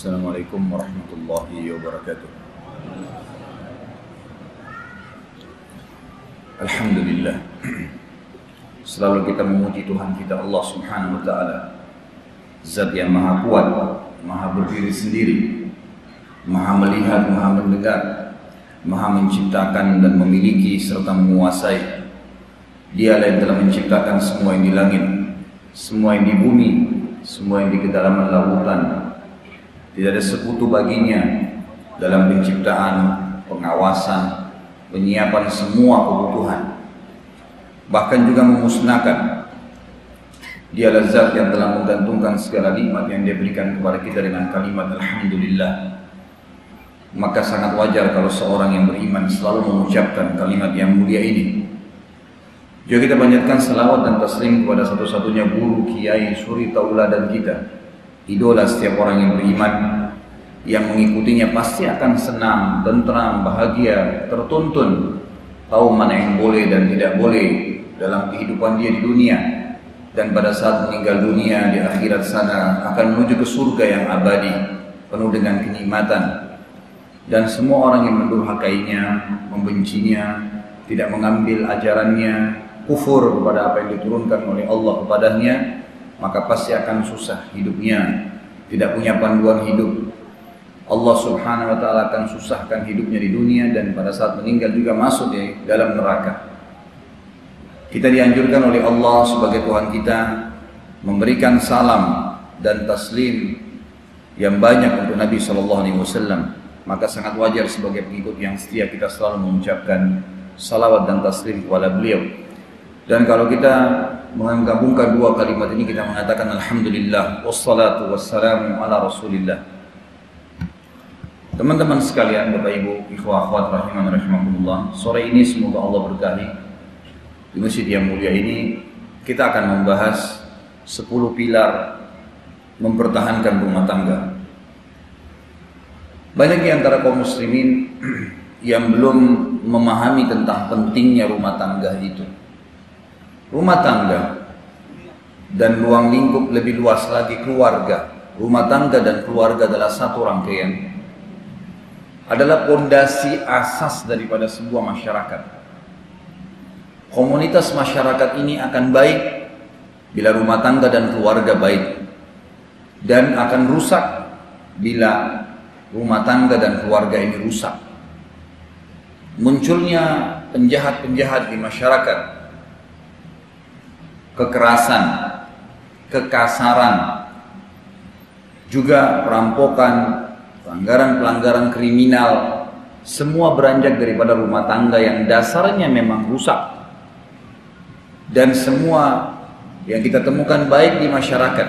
Assalamualaikum warahmatullahi wabarakatuh. Alhamdulillah, selalu kita memuji Tuhan kita Allah subhanahu wa ta'ala, Zat yang maha kuat, maha berdiri sendiri, maha melihat, maha mendengar, maha menciptakan dan memiliki serta menguasai. Dialah yang telah menciptakan semua yang di langit, semua yang di bumi, semua yang di kedalaman lautan. Tidak ada sekutu baginya dalam penciptaan, pengawasan, penyiapan semua kebutuhan, bahkan juga memusnahkan. Dialah Zat yang telah menggantungkan segala nikmat yang Dia berikan kepada kita dengan kalimat Alhamdulillah. Maka sangat wajar kalau seorang yang beriman selalu mengucapkan kalimat yang mulia ini. Juga kita panjatkan salawat dan taslim kepada satu-satunya guru, kiai, suri tauladan kita, idola setiap orang yang beriman. Yang mengikutinya pasti akan senang, tentram, bahagia, tertuntun, tahu mana yang boleh dan tidak boleh dalam kehidupan dia di dunia, dan pada saat meninggal dunia di akhirat sana akan menuju ke surga yang abadi penuh dengan kenikmatan. Dan semua orang yang mendurhakainya, membencinya, tidak mengambil ajarannya, kufur kepada apa yang diturunkan oleh Allah kepadanya, maka pasti akan susah hidupnya, tidak punya panduan hidup. Allah subhanahu wa ta'ala akan susahkan hidupnya di dunia, dan pada saat meninggal juga masuk di dalam neraka. Kita dianjurkan oleh Allah sebagai Tuhan kita memberikan salam dan taslim yang banyak untuk Nabi SAW. Maka sangat wajar sebagai pengikut yang setia kita selalu mengucapkan salawat dan taslim kepada beliau. Dan kalau kita menggabungkan dua kalimat ini, kita mengatakan Alhamdulillah wassalatu wassalamu ala Rasulillah. Teman-teman sekalian, Bapak Ibu, ikhwah akhwat rahiman rahimakumullah, sore ini semoga Allah berkahi di masjid yang mulia ini. Kita akan membahas 10 pilar mempertahankan rumah tangga. Banyak di antara kaum muslimin yang belum memahami tentang pentingnya rumah tangga itu. Rumah tangga dan ruang lingkup lebih luas lagi keluarga. Rumah tangga dan keluarga adalah satu rangkaian, adalah pondasi asas daripada sebuah masyarakat. Komunitas masyarakat ini akan baik bila rumah tangga dan keluarga baik, dan akan rusak bila rumah tangga dan keluarga ini rusak. Munculnya penjahat-penjahat di masyarakat, kekerasan, kekasaran, juga perampokan, pelanggaran-pelanggaran kriminal, semua beranjak daripada rumah tangga yang dasarnya memang rusak. Dan semua yang kita temukan baik di masyarakat,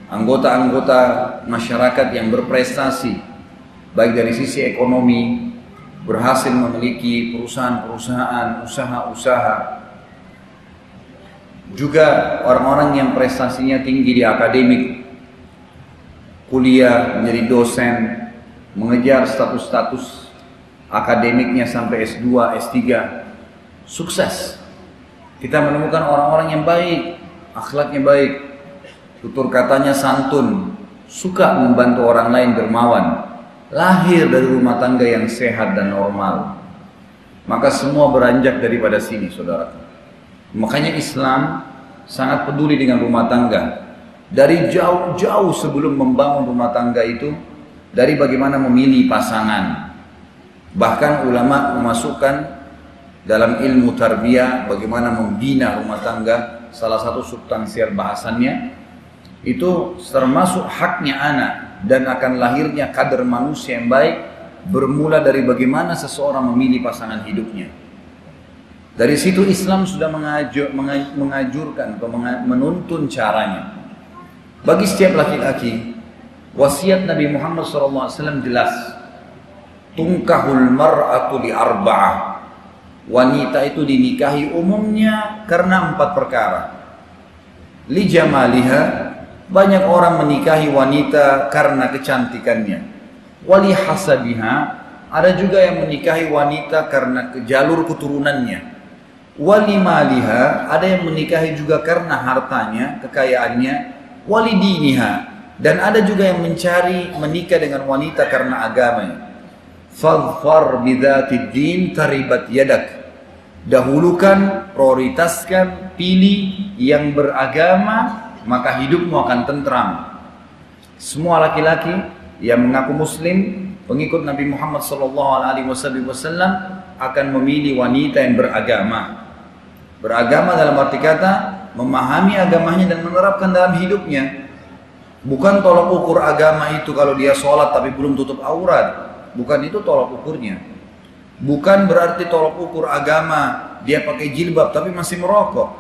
anggota-anggota masyarakat yang berprestasi, baik dari sisi ekonomi, berhasil memiliki perusahaan-perusahaan, usaha-usaha, juga orang-orang yang prestasinya tinggi di akademik, kuliah, menjadi dosen, mengejar status-status akademiknya sampai S2, S3, sukses. Kita menemukan orang-orang yang baik, akhlaknya baik, tutur katanya santun, suka membantu orang lain, dermawan, lahir dari rumah tangga yang sehat dan normal. Maka semua beranjak daripada sini, saudara. Makanya Islam sangat peduli dengan rumah tangga. Dari jauh-jauh sebelum membangun rumah tangga itu, dari bagaimana memilih pasangan. Bahkan ulama memasukkan dalam ilmu tarbiyah bagaimana membina rumah tangga, salah satu substansial bahasannya itu termasuk haknya anak dan akan lahirnya kader manusia yang baik bermula dari bagaimana seseorang memilih pasangan hidupnya. Dari situ Islam sudah mengajurkan atau menuntun caranya. Bagi setiap laki-laki, wasiat Nabi Muhammad SAW jelas. Tungkahul mar'atu li arba'ah. Wanita itu dinikahi umumnya karena 4 perkara. Li jamaliha, banyak orang menikahi wanita karena kecantikannya. Wali hasabiha, ada juga yang menikahi wanita karena jalur keturunannya. Wali maliha, ada yang menikahi juga karena hartanya, kekayaannya. Wali diniha, Dan ada juga yang mencari menikah dengan wanita karena agamanya. Fadfar bidzatid din taribat yadak. Dahulukan, prioritaskan, pilih yang beragama, maka hidupmu akan tentram. Semua laki-laki yang mengaku muslim, pengikut Nabi Muhammad SAW akan memilih wanita yang beragama. Beragama dalam arti kata memahami agamanya dan menerapkan dalam hidupnya. Bukan tolak ukur agama itu kalau dia sholat tapi belum tutup aurat. Bukan itu tolak ukurnya. Bukan berarti tolak ukur agama dia pakai jilbab tapi masih merokok.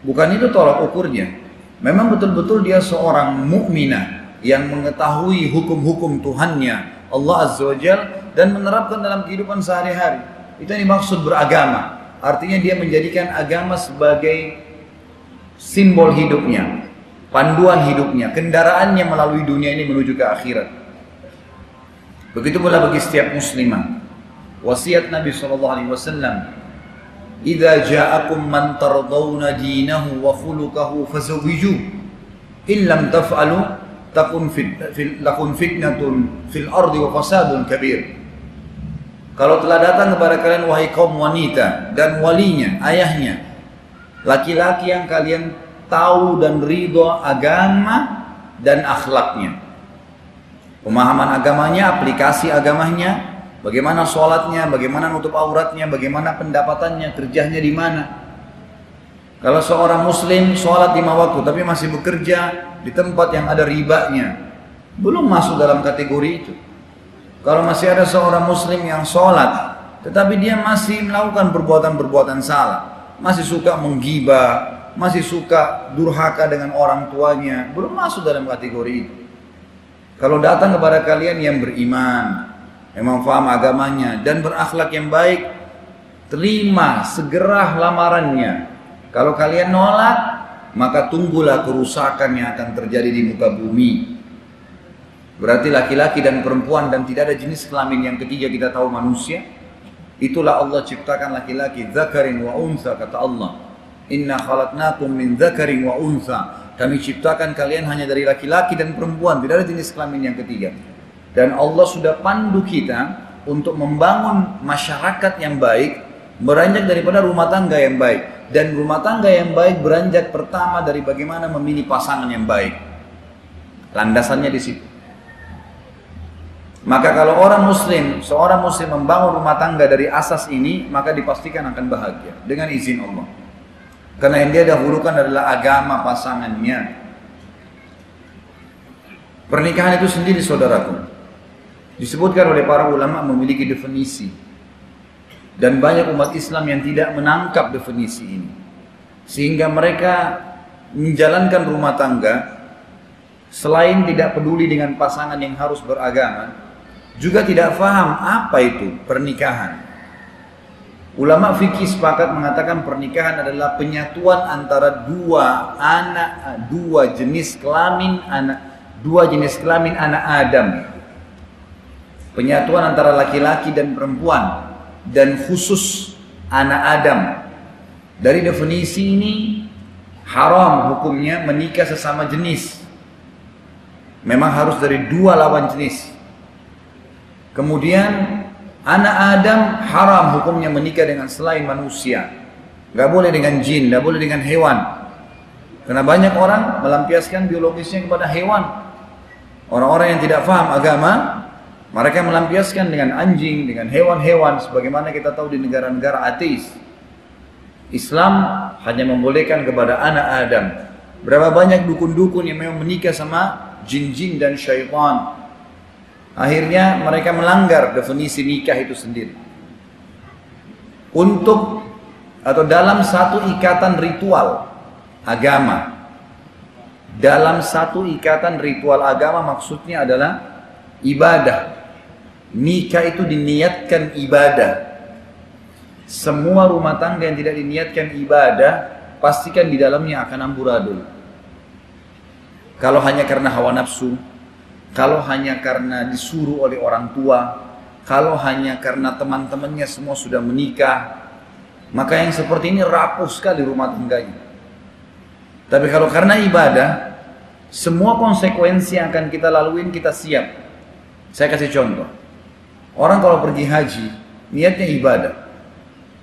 Bukan itu tolak ukurnya. Memang betul-betul dia seorang mukminah yang mengetahui hukum-hukum Tuhannya Allah Azza wa Jalla dan menerapkan dalam kehidupan sehari-hari. Itu yang dimaksud beragama. Artinya dia menjadikan agama sebagai simbol hidupnya, panduan hidupnya, kendaraannya melalui dunia ini menuju ke akhirat. Begitu pula bagi setiap muslimah. Wasiat Nabi SAW, "Idza ja'akum man tardawna dinahu wa khuluquhu fazawwijuh. In lam taf'alu takun fitnatun fil ardi wa fasadun kabir." Kalau telah datang kepada kalian wahai kaum wanita dan walinya, ayahnya, laki-laki yang kalian tahu dan ridho agama dan akhlaknya, pemahaman agamanya, aplikasi agamanya, bagaimana sholatnya, bagaimana nutup auratnya, bagaimana pendapatannya, kerjanya di mana. Kalau seorang muslim sholat 5 waktu tapi masih bekerja di tempat yang ada ribanya, belum masuk dalam kategori itu. Kalau masih ada seorang muslim yang sholat tetapi dia masih melakukan perbuatan-perbuatan salah, masih suka menggibah, masih suka durhaka dengan orang tuanya, belum masuk dalam kategori itu. Kalau datang kepada kalian yang beriman, memang faham agamanya dan berakhlak yang baik, terima segera lamarannya. Kalau kalian nolak, maka tunggulah kerusakan yang akan terjadi di muka bumi. Berarti laki-laki dan perempuan dan tidak ada jenis kelamin yang ketiga, kita tahu manusia. Itulah Allah ciptakan laki-laki, dzakarin wa untha, kata Allah. Inna khalaqnakum min dzakarin wa untha. Kami ciptakan kalian hanya dari laki-laki dan perempuan, tidak ada jenis kelamin yang ketiga. Dan Allah sudah pandu kita untuk membangun masyarakat yang baik, beranjak daripada rumah tangga yang baik. Dan rumah tangga yang baik beranjak pertama dari bagaimana memilih pasangan yang baik. Landasannya di situ. Maka kalau seorang muslim membangun rumah tangga dari asas ini, maka dipastikan akan bahagia dengan izin Allah. Karena yang dia dahulukan adalah agama pasangannya. Pernikahan itu sendiri, saudaraku, disebutkan oleh para ulama memiliki definisi. Dan banyak umat Islam yang tidak menangkap definisi ini. Sehingga mereka menjalankan rumah tangga, selain tidak peduli dengan pasangan yang harus beragama, juga tidak paham apa itu pernikahan. Ulama fikih sepakat mengatakan pernikahan adalah penyatuan antara dua jenis kelamin anak Adam. Penyatuan antara laki-laki dan perempuan, dan khusus anak Adam. Dari definisi ini, haram hukumnya menikah sesama jenis. Memang harus dari dua lawan jenis. Kemudian anak Adam haram hukumnya menikah dengan selain manusia. Gak boleh dengan jin, gak boleh dengan hewan. Karena banyak orang melampiaskan biologisnya kepada hewan. Orang-orang yang tidak paham agama, mereka melampiaskan dengan anjing, dengan hewan-hewan, sebagaimana kita tahu di negara-negara ateis. Islam hanya membolehkan kepada anak Adam. Berapa banyak dukun-dukun yang memang menikah sama jin-jin dan syaitan. Akhirnya mereka melanggar definisi nikah itu sendiri. Untuk atau dalam satu ikatan ritual agama. Dalam satu ikatan ritual agama maksudnya adalah ibadah. Nikah itu diniatkan ibadah. Semua rumah tangga yang tidak diniatkan ibadah, pastikan di dalamnya akan amburadul. Kalau hanya karena hawa nafsu, kalau hanya karena disuruh oleh orang tua, kalau hanya karena teman-temannya semua sudah menikah, maka yang seperti ini rapuh sekali rumah tangganya. Tapi kalau karena ibadah, Semua konsekuensi yang akan kita laluin kita siap. Saya kasih contoh. Orang kalau pergi haji, niatnya ibadah.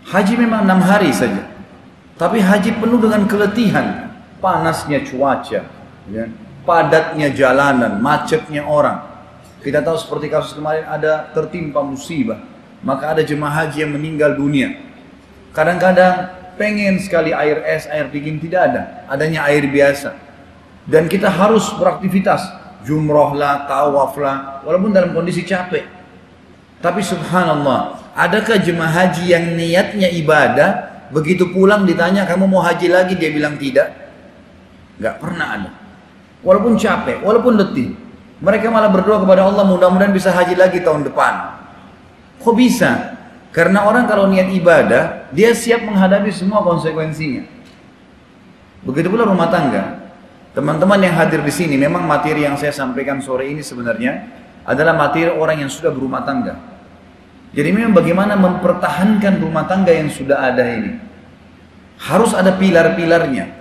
Haji memang 6 hari saja. Tapi haji penuh dengan keletihan. Panasnya cuaca, ya, padatnya jalanan, macetnya orang. Kita tahu seperti kasus kemarin ada tertimpa musibah. Maka ada jemaah haji yang meninggal dunia. Kadang-kadang pengen sekali air es, air dingin, tidak ada. Adanya air biasa. Dan kita harus beraktivitas. Jumroh lah, tawaf lah. Walaupun dalam kondisi capek. Tapi subhanallah, adakah jemaah haji yang niatnya ibadah, begitu pulang ditanya, kamu mau haji lagi? Dia bilang tidak. Gak pernah ada. Walaupun capek, walaupun letih. Mereka malah berdoa kepada Allah, mudah-mudahan bisa haji lagi tahun depan. Kok bisa? Karena orang kalau niat ibadah, dia siap menghadapi semua konsekuensinya. Begitu pula rumah tangga. Teman-teman yang hadir di sini, memang materi yang saya sampaikan sore ini sebenarnya adalah materi orang yang sudah berumah tangga. Jadi memang bagaimana mempertahankan rumah tangga yang sudah ada ini. Harus ada pilar-pilarnya.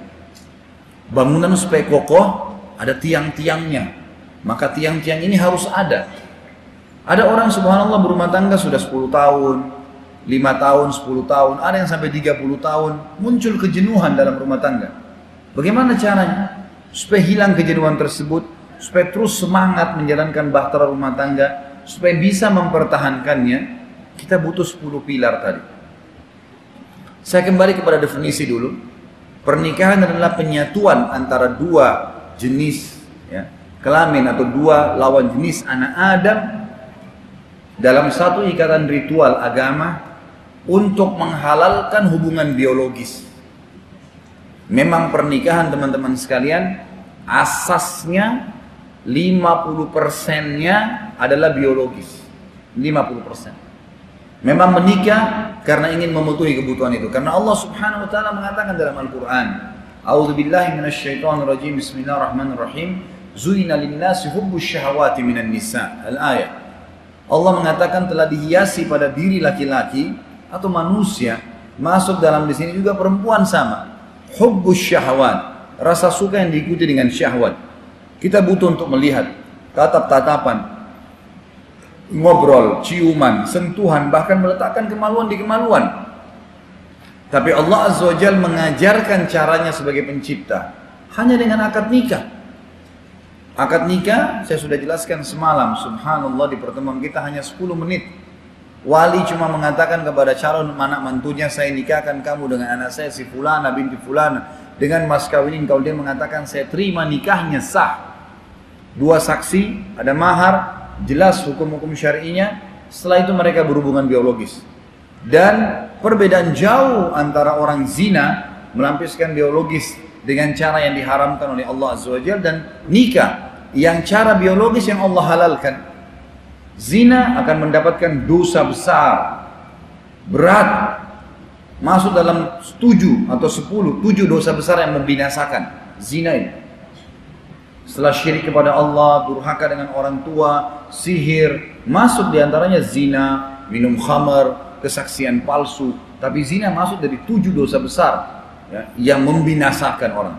Bangunan supaya kokoh, ada tiang-tiangnya. Maka tiang-tiang ini harus ada. Ada orang subhanallah berumah tangga sudah 10 tahun, 5 tahun, 10 tahun, ada yang sampai 30 tahun, muncul kejenuhan dalam rumah tangga. Bagaimana caranya? Supaya hilang kejenuhan tersebut, supaya terus semangat menjalankan bahtera rumah tangga, supaya bisa mempertahankannya, kita butuh 10 pilar tadi. Saya kembali kepada definisi dulu. Pernikahan adalah penyatuan antara dua jenis, ya, kelamin atau dua lawan jenis anak Adam dalam satu ikatan ritual agama untuk menghalalkan hubungan biologis. Memang pernikahan teman-teman sekalian asasnya 50%-nya adalah biologis. 50%. Memang menikah karena ingin memenuhi kebutuhan itu. Karena Allah Subhanahu wa taala mengatakan dalam Al-Qur'an, A'udzubillahi minasyaitonirrajim. Bismillahirrahmanirrahim. Zuina lin-nasi hubbus syahawati minan nisa. Al-ayat. Allah mengatakan telah dihiasi pada diri laki-laki atau manusia, masuk dalam di sini juga perempuan sama. Hubbus syahawat, rasa suka yang diikuti dengan syahwat. Kita butuh untuk melihat tatap-tatapan, ngobrol, ciuman, sentuhan, bahkan meletakkan kemaluan di kemaluan. Tapi Allah Azza wa Jalla mengajarkan caranya sebagai pencipta hanya dengan akad nikah. Akad nikah saya sudah jelaskan semalam, subhanallah, di pertemuan kita hanya 10 menit. Wali cuma mengatakan kepada calon anak mantunya, saya nikahkan kamu dengan anak saya si fulana binti fulana dengan mas kawinin. Kalau dia mengatakan saya terima, nikahnya sah. 2 saksi, ada mahar, jelas hukum-hukum syar'inya. Setelah itu mereka berhubungan biologis. Dan perbedaan jauh antara orang zina melampiaskan biologis dengan cara yang diharamkan oleh Allah Azza wa Jalla dan nikah yang cara biologis yang Allah halalkan. Zina akan mendapatkan dosa besar, berat, masuk dalam 7 atau 10, 7 dosa besar yang membinasakan. Zina ini. Setelah syirik kepada Allah, durhaka dengan orang tua, sihir, masuk diantaranya zina, minum khamar, kesaksian palsu. Tapi zina masuk dari 7 dosa besar, ya, yang membinasakan orang.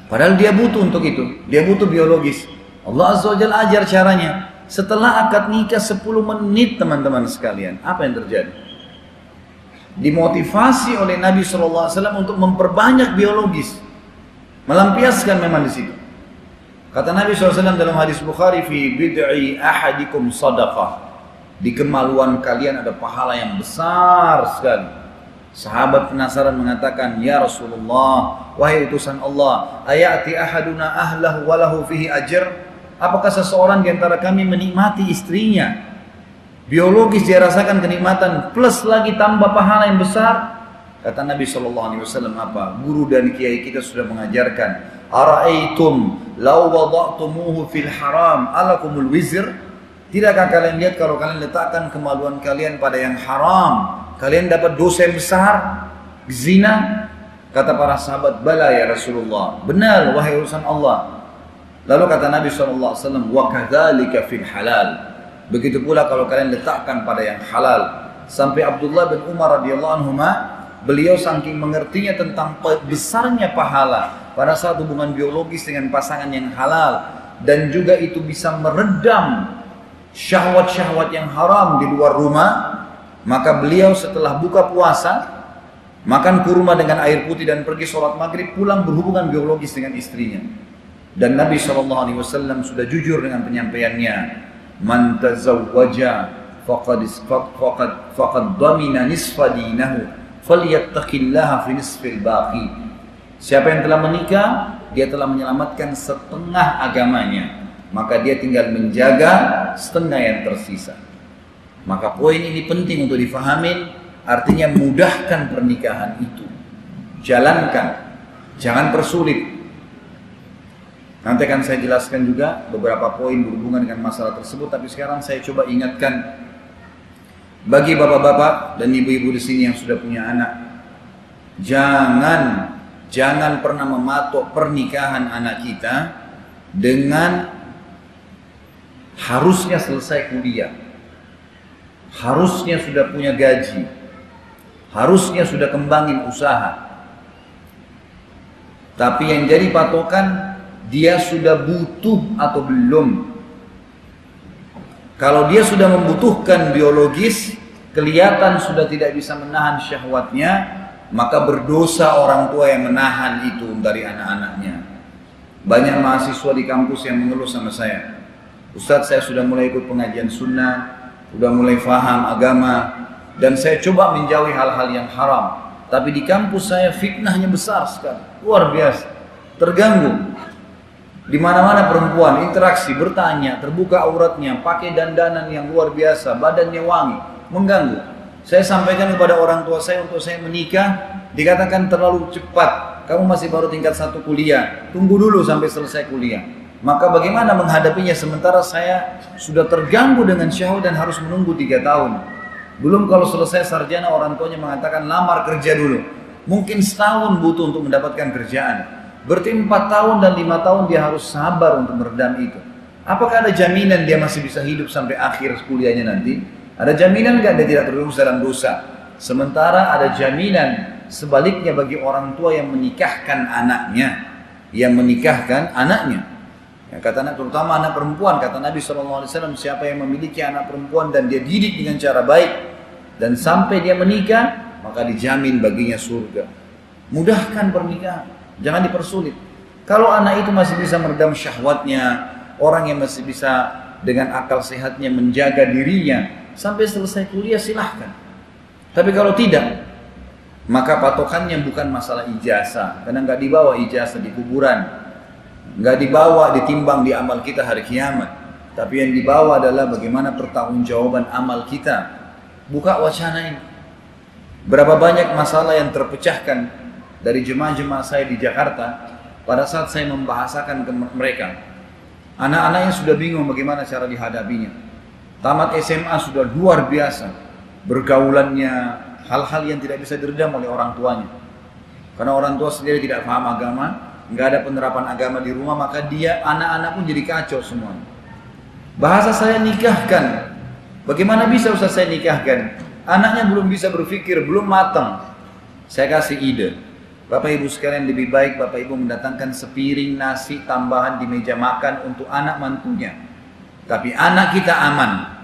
Padahal dia butuh untuk itu, dia butuh biologis. Allah Azza wa Jalla ajar caranya. Setelah akad nikah 10 menit teman-teman sekalian, apa yang terjadi? Dimotivasi oleh Nabi SAW untuk memperbanyak biologis. Melampiaskan memang di situ. Kata Nabi SAW dalam hadis Bukhari, fi bid'i ahadikum sadaqah. Di kemaluan kalian ada pahala yang besar sekali. Sahabat penasaran mengatakan, ya Rasulullah, wahai utusan Allah, ayati ahaduna ahlahu walahu fihi ajr. Apakah seseorang di antara kami menikmati istrinya, biologis dia rasakan kenikmatan, plus lagi tambah pahala yang besar? Kata Nabi SAW apa? Guru dan kiai kita sudah mengajarkan, ara'aitum law wada'tumuhu fil haram alakumul wizr. Tidakkah kalian lihat kalau kalian letakkan kemaluan kalian pada yang haram, kalian dapat dosa yang besar? Zina? Kata para sahabat, bala ya Rasulullah, benar wahai urusan Allah. Lalu kata Nabi SAW, wa kadzalika fil halal. Begitu pula kalau kalian letakkan pada yang halal. Sampai Abdullah bin Umar radhiyallahu anhuma beliau saking mengertinya tentang besarnya pahala pada saat hubungan biologis dengan pasangan yang halal, dan juga itu bisa meredam syahwat-syahwat yang haram di luar rumah, maka beliau setelah buka puasa makan kurma dengan air putih dan pergi sholat maghrib, pulang berhubungan biologis dengan istrinya. Dan Nabi SAW sudah jujur dengan penyampaiannya, man tazawwaja faqad dhamina nisfa dinahu falyattaqillaha fi nisfil baqi. Siapa yang telah menikah, dia telah menyelamatkan setengah agamanya, maka dia tinggal menjaga setengah yang tersisa. Maka poin ini penting untuk difahamin, artinya mudahkan pernikahan itu, jalankan, jangan persulit. Nanti akan saya jelaskan juga beberapa poin berhubungan dengan masalah tersebut, tapi sekarang saya coba ingatkan bagi bapak-bapak dan ibu-ibu di sini yang sudah punya anak, jangan pernah mematok pernikahan anak kita dengan harusnya selesai kuliah, harusnya sudah punya gaji, harusnya sudah kembangin usaha. Tapi yang jadi patokan, dia sudah butuh atau belum. Kalau dia sudah membutuhkan biologis, kelihatan sudah tidak bisa menahan syahwatnya, maka berdosa orang tua yang menahan itu dari anak-anaknya. Banyak mahasiswa di kampus yang mengeluh sama saya, Ustadz, saya sudah mulai ikut pengajian sunnah, sudah mulai faham agama, dan saya coba menjauhi hal-hal yang haram, tapi di kampus saya fitnahnya besar sekali, luar biasa, terganggu. Di mana-mana perempuan interaksi, bertanya, terbuka auratnya, pakai dandanan yang luar biasa, badannya wangi, mengganggu. Saya sampaikan kepada orang tua saya untuk saya menikah, dikatakan terlalu cepat, kamu masih baru tingkat 1 kuliah, tunggu dulu sampai selesai kuliah. Maka bagaimana menghadapinya sementara saya sudah terganggu dengan syahwat dan harus menunggu 3 tahun. Belum kalau selesai sarjana orang tuanya mengatakan lamar kerja dulu. Mungkin setahun butuh untuk mendapatkan kerjaan. Berarti 4 tahun dan 5 tahun dia harus sabar untuk meredam itu. Apakah ada jaminan dia masih bisa hidup sampai akhir kuliahnya nanti? Ada jaminan nggak dia tidak terjerumus dalam dosa? Sementara ada jaminan sebaliknya bagi orang tua yang menikahkan anaknya. Ya, kata anak, terutama anak perempuan, kata Nabi SAW, siapa yang memiliki anak perempuan dan dia didik dengan cara baik dan sampai dia menikah, maka dijamin baginya surga. Mudahkan pernikahan, jangan dipersulit. Kalau anak itu masih bisa meredam syahwatnya, orang yang masih bisa dengan akal sehatnya menjaga dirinya sampai selesai kuliah, silahkan. Tapi kalau tidak, maka patokannya bukan masalah ijazah, karena nggak dibawa ijazah di kuburan, nggak dibawa ditimbang di amal kita hari kiamat. Tapi yang dibawa adalah bagaimana pertanggungjawaban amal kita. Buka wacana ini. Berapa banyak masalah yang terpecahkan dari jemaah-jemaah saya di Jakarta pada saat saya membahasakan ke mereka. Anak-anaknya sudah bingung bagaimana cara dihadapinya. Tamat SMA sudah luar biasa, bergaulannya hal-hal yang tidak bisa diredam oleh orang tuanya. Karena orang tua sendiri tidak paham agama, nggak ada penerapan agama di rumah, maka dia, anak-anak pun jadi kacau semuanya. Bahasa saya nikahkan. Bagaimana bisa Ustaz saya nikahkan? Anaknya belum bisa berpikir, belum matang. Saya kasih ide. Bapak Ibu sekalian, lebih baik Bapak Ibu mendatangkan sepiring nasi tambahan di meja makan untuk anak mantunya. Tapi anak kita aman.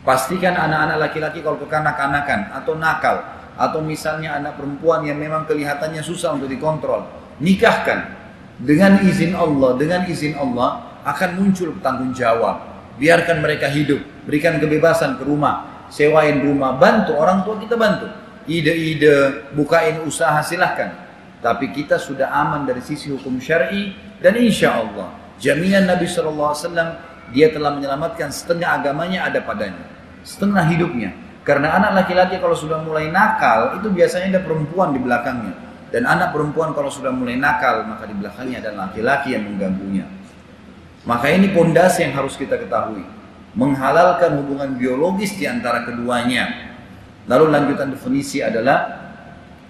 Pastikan anak-anak laki-laki kalau kekanak-kanakan atau nakal, atau misalnya anak perempuan yang memang kelihatannya susah untuk dikontrol, nikahkan. Dengan izin Allah akan muncul tanggung jawab. Biarkan mereka hidup, berikan kebebasan ke rumah, sewain rumah, bantu orang tua kita, bantu. Ide-ide, bukain usaha, silahkan. Tapi kita sudah aman dari sisi hukum syar'i, dan insya Allah jaminan Nabi SAW, dia telah menyelamatkan setengah agamanya ada padanya, setengah hidupnya. Karena anak laki-laki kalau sudah mulai nakal, itu biasanya ada perempuan di belakangnya. Dan anak perempuan kalau sudah mulai nakal, maka di belakangnya ada laki-laki yang mengganggunya. Maka ini pondasi yang harus kita ketahui. Menghalalkan hubungan biologis di antara keduanya. Lalu lanjutan definisi adalah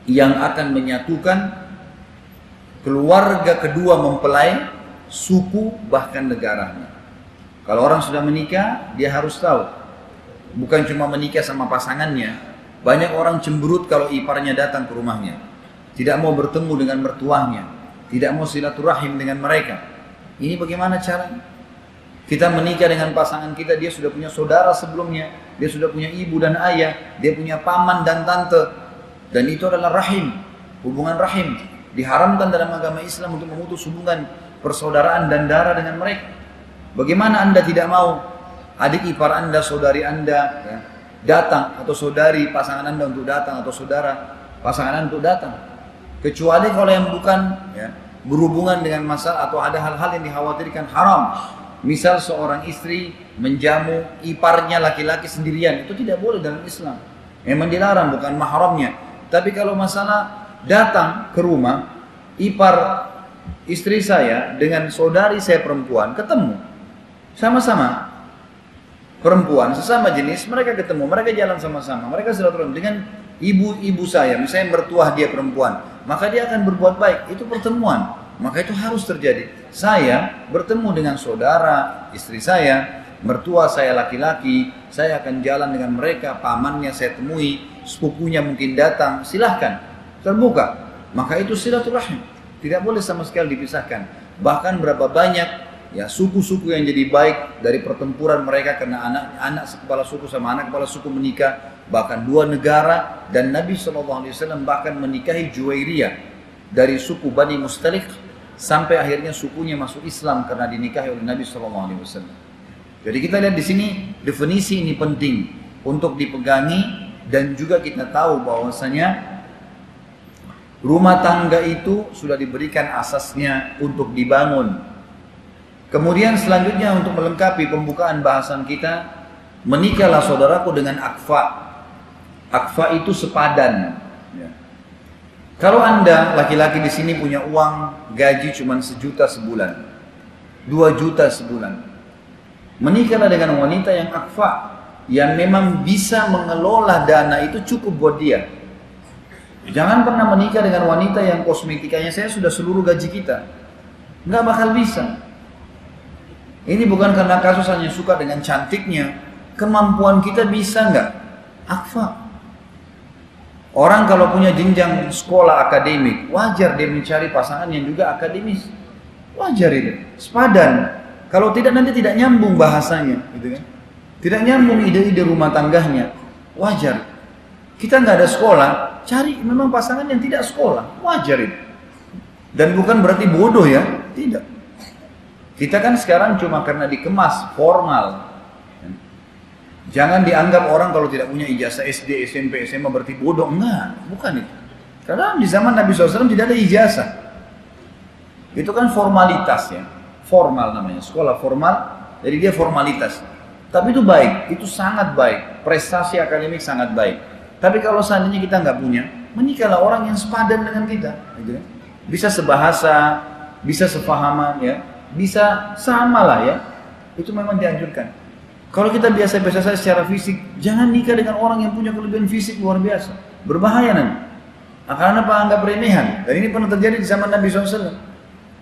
yang akan menyatukan keluarga kedua mempelai, suku, bahkan negaranya. Kalau orang sudah menikah, dia harus tahu. Bukan cuma menikah sama pasangannya, Banyak orang cemberut kalau iparnya datang ke rumahnya. Tidak mau bertemu dengan mertuanya. Tidak mau silaturahim dengan mereka. Ini bagaimana caranya? Kita menikah dengan pasangan kita, dia sudah punya saudara sebelumnya. Dia sudah punya ibu dan ayah. Dia punya paman dan tante. Dan itu adalah rahim. Hubungan rahim. Diharamkan dalam agama Islam untuk memutus hubungan persaudaraan dan darah dengan mereka. Bagaimana Anda tidak mau adik ipar Anda, saudari Anda ya, datang, atau saudari pasangan Anda untuk datang, atau saudara pasangan Anda untuk datang? Kecuali kalau yang bukan ya, berhubungan dengan masalah atau ada hal-hal yang dikhawatirkan haram. Misal seorang istri menjamu iparnya laki-laki sendirian, itu tidak boleh dalam Islam. Memang dilarang, bukan mahramnya. Tapi kalau masalah datang ke rumah ipar istri saya dengan saudari saya perempuan ketemu, sama-sama perempuan sesama jenis, mereka ketemu, mereka jalan sama-sama, mereka silaturahmi dengan ibu-ibu saya, misalnya mertua dia perempuan, maka dia akan berbuat baik. Itu pertemuan, maka itu harus terjadi. Saya bertemu dengan saudara istri saya, mertua saya laki-laki, saya akan jalan dengan mereka, pamannya saya temui, sepupunya mungkin datang, silahkan, terbuka. Maka itu silaturahim, tidak boleh sama sekali dipisahkan. Bahkan berapa banyak ya suku-suku yang jadi baik dari pertempuran mereka karena anak kepala suku sama anak kepala suku menikah, bahkan dua negara. Dan Nabi SAW bahkan menikahi Juwairiyah dari suku Bani Mustalik sampai akhirnya sukunya masuk Islam karena dinikahi oleh Nabi SAW. Jadi kita lihat di sini definisi ini penting untuk dipegangi, dan juga kita tahu bahwasanya rumah tangga itu sudah diberikan asasnya untuk dibangun. Kemudian selanjutnya untuk melengkapi pembukaan bahasan kita, menikahlah saudaraku dengan akfa. Akfa itu sepadan. Ya. Kalau Anda laki-laki di sini punya uang gaji cuma 1 juta sebulan, 2 juta sebulan, menikahlah dengan wanita yang akfa, yang memang bisa mengelola dana itu cukup buat dia. Jangan pernah menikah dengan wanita yang kosmetikanya saya sudah seluruh gaji kita, nggak bakal bisa. Ini bukan karena kasus hanya suka dengan cantiknya, kemampuan kita bisa nggak? Akfa. Orang kalau punya jenjang sekolah akademik, wajar dia mencari pasangan yang juga akademis, wajar itu, sepadan. Kalau tidak nanti tidak nyambung bahasanya, gitu kan? Tidak nyambung ide-ide rumah tangganya, wajar. Kita nggak ada sekolah, cari memang pasangan yang tidak sekolah, wajar itu. Dan bukan berarti bodoh ya, tidak. Kita kan sekarang cuma karena dikemas formal. Jangan dianggap orang kalau tidak punya ijazah SD, SMP, SMA berarti bodoh, enggak, bukan itu. Karena di zaman Nabi SAW tidak ada ijazah. Itu kan formalitas ya. Formal namanya, sekolah formal, jadi dia formalitas. Tapi itu baik, itu sangat baik, prestasi akademik sangat baik. Tapi kalau seandainya kita nggak punya, menikahlah orang yang sepadan dengan kita, gitu. Bisa sebahasa, bisa sepahaman ya, bisa sama lah ya. Itu memang dianjurkan. Kalau kita biasa-biasa saja secara fisik, jangan nikah dengan orang yang punya kelebihan fisik luar biasa, berbahaya nanti. Akan apa anggap remehan. Dan ini pernah terjadi di zaman Nabi SAW.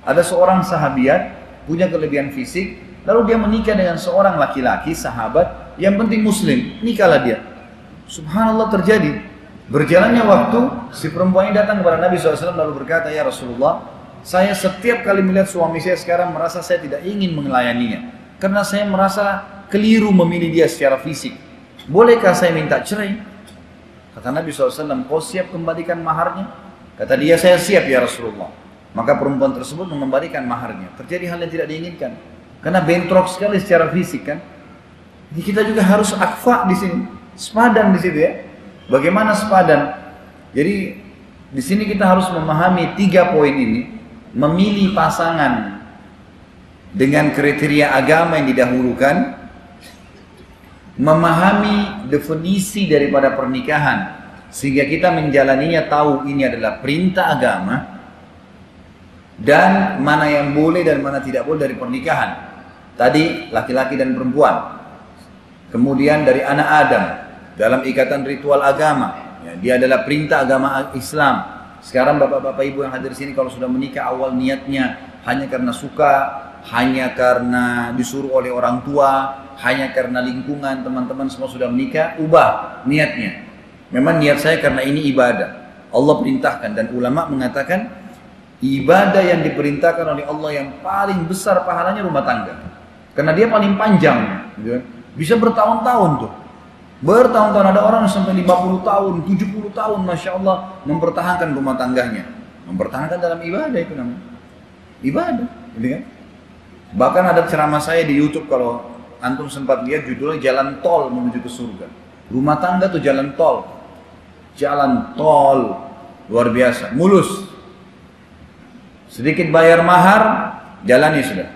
Ada seorang sahabiat punya kelebihan fisik, lalu dia menikah dengan seorang laki-laki sahabat yang penting muslim, nikahlah dia. Subhanallah terjadi. Berjalannya waktu, si perempuan ini datang kepada Nabi SAW lalu berkata, ya Rasulullah, saya setiap kali melihat suami saya sekarang merasa saya tidak ingin melayaninya, karena saya merasa keliru memilih dia secara fisik. Bolehkah saya minta cerai? Kata Nabi SAW, kau siap kembalikan maharnya? Kata dia, saya siap ya Rasulullah. Maka perempuan tersebut mengembalikan maharnya. Terjadi hal yang tidak diinginkan, karena bentrok sekali secara fisik kan. Jadi kita juga harus akfa di sini, sepadan di situ ya. Bagaimana sepadan? Jadi di sini kita harus memahami 3 poin ini. Memilih pasangan dengan kriteria agama yang didahulukan, memahami definisi daripada pernikahan sehingga kita menjalaninya tahu ini adalah perintah agama, dan mana yang boleh dan mana tidak boleh dari pernikahan. Tadi laki-laki dan perempuan, kemudian dari anak Adam dalam ikatan ritual agama ya, dia adalah perintah agama Islam. Sekarang bapak-bapak ibu yang hadir di sini kalau sudah menikah, awal niatnya hanya karena suka, hanya karena disuruh oleh orang tua, hanya karena lingkungan, teman-teman semua sudah menikah, ubah niatnya. Memang niat saya karena ini ibadah. Allah perintahkan dan ulama mengatakan ibadah yang diperintahkan oleh Allah yang paling besar pahalanya rumah tangga. Karena dia paling panjang, gitu kan. Bisa bertahun-tahun tuh. Bertahun-tahun ada orang sampai 50 tahun, 70 tahun Masya Allah mempertahankan rumah tangganya. Mempertahankan dalam ibadah itu namanya. Ibadah, gitu kan. Bahkan ada ceramah saya di YouTube kalau antum sempat lihat judulnya Jalan Tol Menuju ke Surga. Rumah tangga tuh jalan tol. Jalan tol luar biasa, mulus. Sedikit bayar mahar, jalani sudah.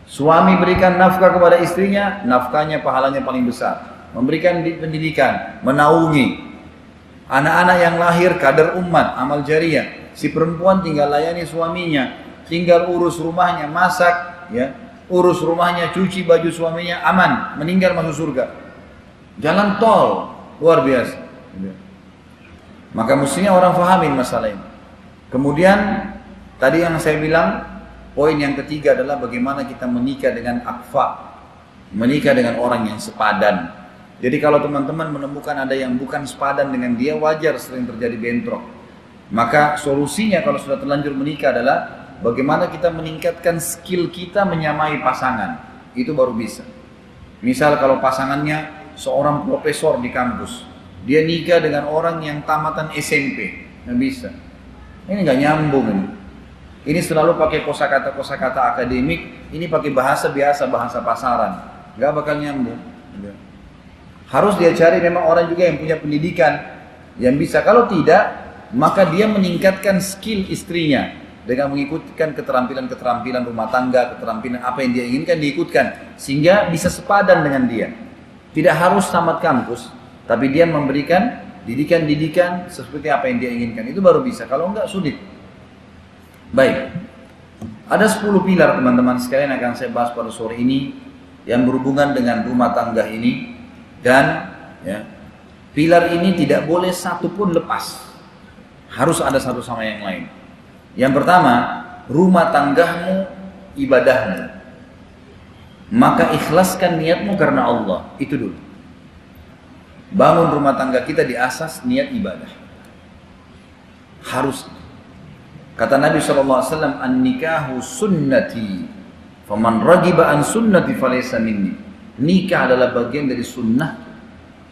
Suami berikan nafkah kepada istrinya, nafkahnya pahalanya paling besar. Memberikan pendidikan, menaungi anak-anak yang lahir kader umat, amal jariah. Si perempuan tinggal layani suaminya, tinggal urus rumahnya, masak, ya, urus rumahnya, cuci baju suaminya, aman, meninggal masuk surga. Jalan tol luar biasa. Maka mestinya orang fahamin masalah ini. Kemudian tadi yang saya bilang, poin yang ketiga adalah bagaimana kita menikah dengan akfa, menikah dengan orang yang sepadan. Jadi kalau teman-teman menemukan ada yang bukan sepadan dengan dia, wajar sering terjadi bentrok. Maka solusinya kalau sudah terlanjur menikah adalah bagaimana kita meningkatkan skill kita menyamai pasangan. Itu baru bisa. Misal kalau pasangannya seorang profesor di kampus, dia nikah dengan orang yang tamatan SMP, nggak bisa. Ini nggak nyambung ini. Ini selalu pakai kosakata akademik, ini pakai bahasa biasa, bahasa pasaran, nggak bakal nyambung. Harus dia cari memang orang juga yang punya pendidikan, yang bisa. Kalau tidak, maka dia meningkatkan skill istrinya dengan mengikutkan keterampilan rumah tangga, keterampilan apa yang dia inginkan diikutkan, sehingga bisa sepadan dengan dia. Tidak harus tamat kampus, tapi dia memberikan didikan seperti apa yang dia inginkan. Itu baru bisa, kalau enggak sulit. Baik, ada 10 pilar teman-teman sekalian akan saya bahas pada sore ini yang berhubungan dengan rumah tangga ini. Dan ya, pilar ini tidak boleh satu pun lepas, harus ada satu sama yang lain. Yang pertama, rumah tanggamu ibadahmu, maka ikhlaskan niatmu karena Allah. Itu dulu. Bangun rumah tangga kita di asas niat ibadah. Harus. Kata Nabi SAW, an-nikahu sunnati, faman ragiba an sunnati falaysa minni. Nikah adalah bagian dari sunnah.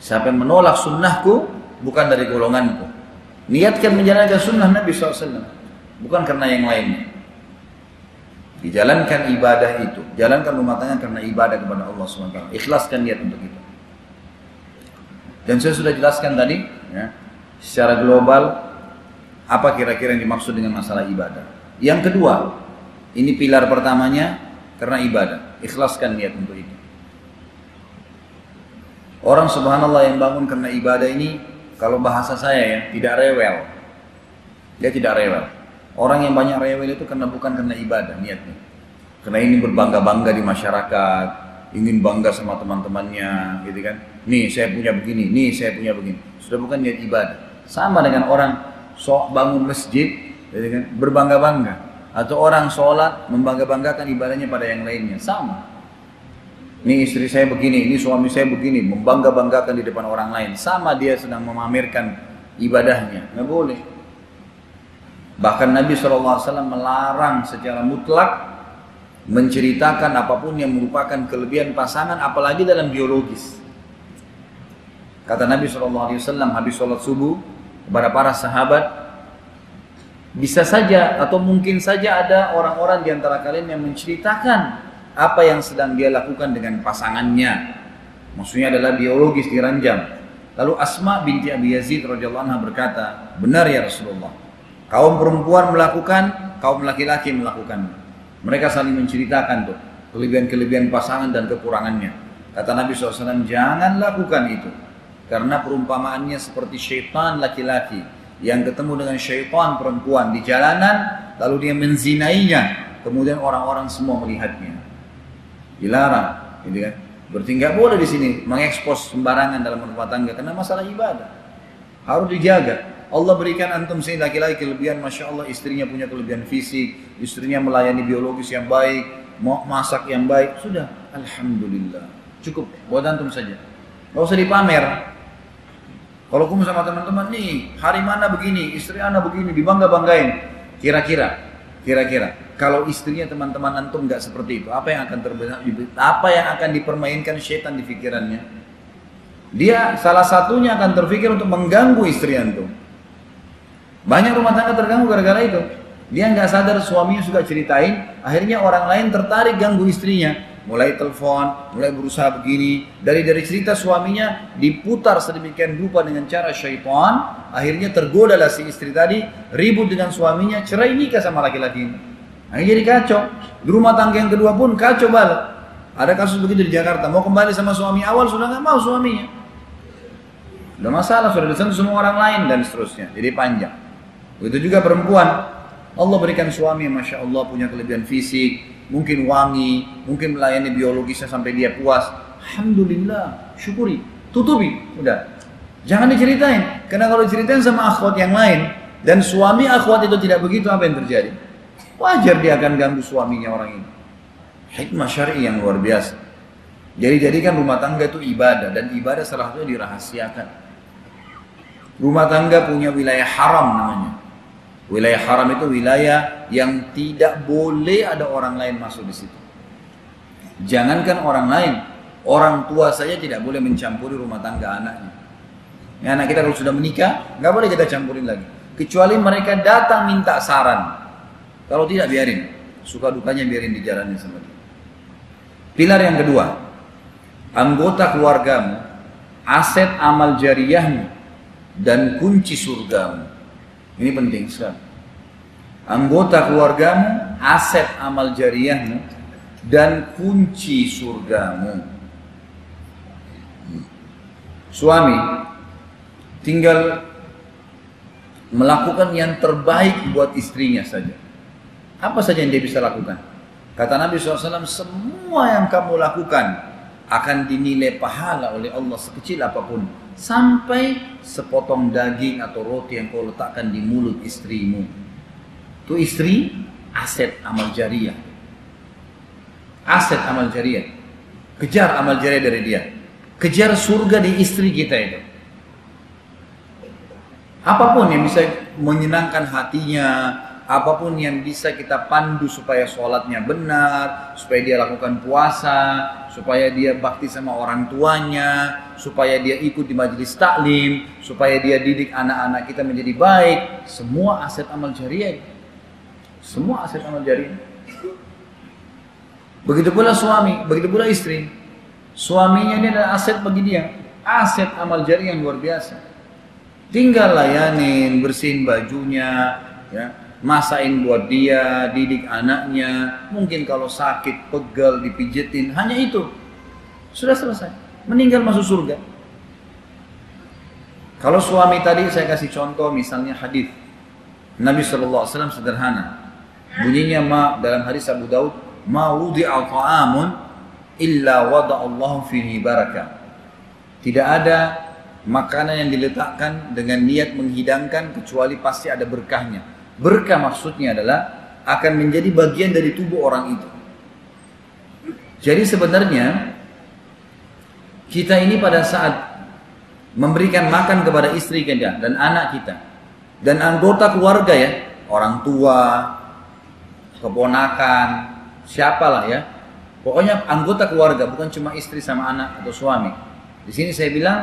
Siapa yang menolak sunnahku, bukan dari golonganku. Niatkan menjalankan sunnah Nabi SAW, bukan karena yang lainnya. Dijalankan ibadah itu, jalankan rumah tangga karena ibadah kepada Allah SWT. Ikhlaskan niat untuk itu. Dan saya sudah jelaskan tadi, ya, secara global apa kira-kira yang dimaksud dengan masalah ibadah. Yang kedua, ini pilar pertamanya karena ibadah. Ikhlaskan niat untuk itu. Orang subhanallah yang bangun karena ibadah ini, kalau bahasa saya ya, tidak rewel. Dia tidak rewel. Orang yang banyak rewel itu bukan karena ibadah niatnya. Karena ini berbangga-bangga di masyarakat, ingin bangga sama teman-temannya, gitu kan. Nih saya punya begini, nih saya punya begini. Sudah bukan niat ibadah. Sama dengan orang bangun masjid, gitu kan, berbangga-bangga. Atau orang sholat membangga-banggakan ibadahnya pada yang lainnya. Sama. Ini istri saya begini, ini suami saya begini, membangga-banggakan di depan orang lain. Sama dia sedang memamerkan ibadahnya. Nggak boleh. Bahkan Nabi SAW melarang secara mutlak menceritakan apapun yang merupakan kelebihan pasangan, apalagi dalam biologis. Kata Nabi SAW habis sholat subuh kepada para sahabat, bisa saja atau mungkin saja ada orang-orang di antara kalian yang menceritakan apa yang sedang dia lakukan dengan pasangannya. Maksudnya adalah biologis diranjam. Lalu Asma binti Abi Yazid radhiyallahu anha berkata, benar ya Rasulullah, kaum perempuan melakukan, kaum laki-laki melakukan. Mereka saling menceritakan tuh kelebihan-kelebihan pasangan dan kekurangannya. Kata Nabi SAW, jangan lakukan itu. Karena perumpamaannya seperti syaitan laki-laki yang ketemu dengan syaitan perempuan di jalanan, lalu dia menzinainya, kemudian orang-orang semua melihatnya. Dilarang, gitu kan? Berarti nggak boleh di sini mengekspos sembarangan dalam rumah tangga karena masalah ibadah harus dijaga. Allah berikan antum sini laki-laki kelebihan, masya Allah, istrinya punya kelebihan fisik, istrinya melayani biologis yang baik, mau masak yang baik, sudah, alhamdulillah, cukup buat antum saja, nggak usah dipamer. Kalau kumpul sama teman-teman nih, hari mana begini, istri anak begini, dibangga-banggain. Kira-kira, kalau istrinya teman-teman antum nggak seperti itu, apa yang akan dipermainkan syaitan di pikirannya? Dia salah satunya akan terpikir untuk mengganggu istri antum. Banyak rumah tangga terganggu gara-gara itu. Dia nggak sadar suaminya suka ceritain, akhirnya orang lain tertarik ganggu istrinya. Mulai telepon, mulai berusaha begini. Dari cerita suaminya diputar sedemikian rupa dengan cara syaitan. Akhirnya tergodalah si istri tadi, ribut dengan suaminya, cerai nikah sama laki-laki ini. Akhirnya jadi kacau. Di rumah tangga yang kedua pun kacau balik. Ada kasus begitu di Jakarta, mau kembali sama suami awal sudah nggak mau suaminya. Udah masalah, sudah disentuh semua orang lain dan seterusnya. Jadi panjang. Begitu juga perempuan. Allah berikan suami, Masya Allah, punya kelebihan fisik, mungkin wangi, mungkin melayani biologisnya sampai dia puas. Alhamdulillah, syukuri, tutupi, udah. Jangan diceritain, karena kalau diceritain sama akhwat yang lain, dan suami akhwat itu tidak begitu, apa yang terjadi? Wajar dia akan ganggu suaminya orang ini. Hikmah syar'i yang luar biasa. Jadi jadikan rumah tangga itu ibadah, dan ibadah salah satunya dirahasiakan. Rumah tangga punya wilayah haram namanya. Wilayah haram itu wilayah yang tidak boleh ada orang lain masuk di situ. Jangankan orang lain, orang tua saja tidak boleh mencampuri rumah tangga anaknya. Ya, anak kita kalau sudah menikah, nggak boleh kita campurin lagi. Kecuali mereka datang minta saran. Kalau tidak biarin, suka dukanya biarin dijalani sama dia. Pilar yang kedua, anggota keluargamu, aset amal jariyahmu, dan kunci surgamu. Ini penting sekali. Anggota keluargamu, aset amal jariyahmu, dan kunci surgamu. Suami tinggal melakukan yang terbaik buat istrinya saja. Apa saja yang dia bisa lakukan? Kata Nabi SAW, semua yang kamu lakukan akan dinilai pahala oleh Allah sekecil apapun. Sampai sepotong daging atau roti yang kau letakkan di mulut istrimu. Itu istri, aset amal jariyah. Aset amal jariyah. Kejar amal jariyah dari dia. Kejar surga di istri kita itu. Apapun yang bisa menyenangkan hatinya, apapun yang bisa kita pandu supaya sholatnya benar, supaya dia lakukan puasa, supaya dia bakti sama orang tuanya, supaya dia ikut di majelis taklim, supaya dia didik anak-anak kita menjadi baik. Semua aset amal jariyah. Semua aset amal jariyah. Begitu pula suami, begitu pula istri. Suaminya ini adalah aset bagi dia. Aset amal jariyah yang luar biasa. Tinggal layanin, bersihin bajunya, ya, masain buat dia, didik anaknya. Mungkin kalau sakit, pegal, dipijetin, hanya itu. Sudah selesai. Meninggal masuk surga. Kalau suami tadi saya kasih contoh misalnya hadis Nabi SAW sederhana. Bunyinya dalam hadis Abu Daud, ma wudi'a ta'amun illa wada'allahu fihi barakah. Tidak ada makanan yang diletakkan dengan niat menghidangkan kecuali pasti ada berkahnya. Berkah maksudnya adalah akan menjadi bagian dari tubuh orang itu. Jadi sebenarnya kita ini pada saat memberikan makan kepada istri kita dan anak kita dan anggota keluarga ya, orang tua, keponakan, siapalah ya, pokoknya anggota keluarga, bukan cuma istri sama anak atau suami. Di sini saya bilang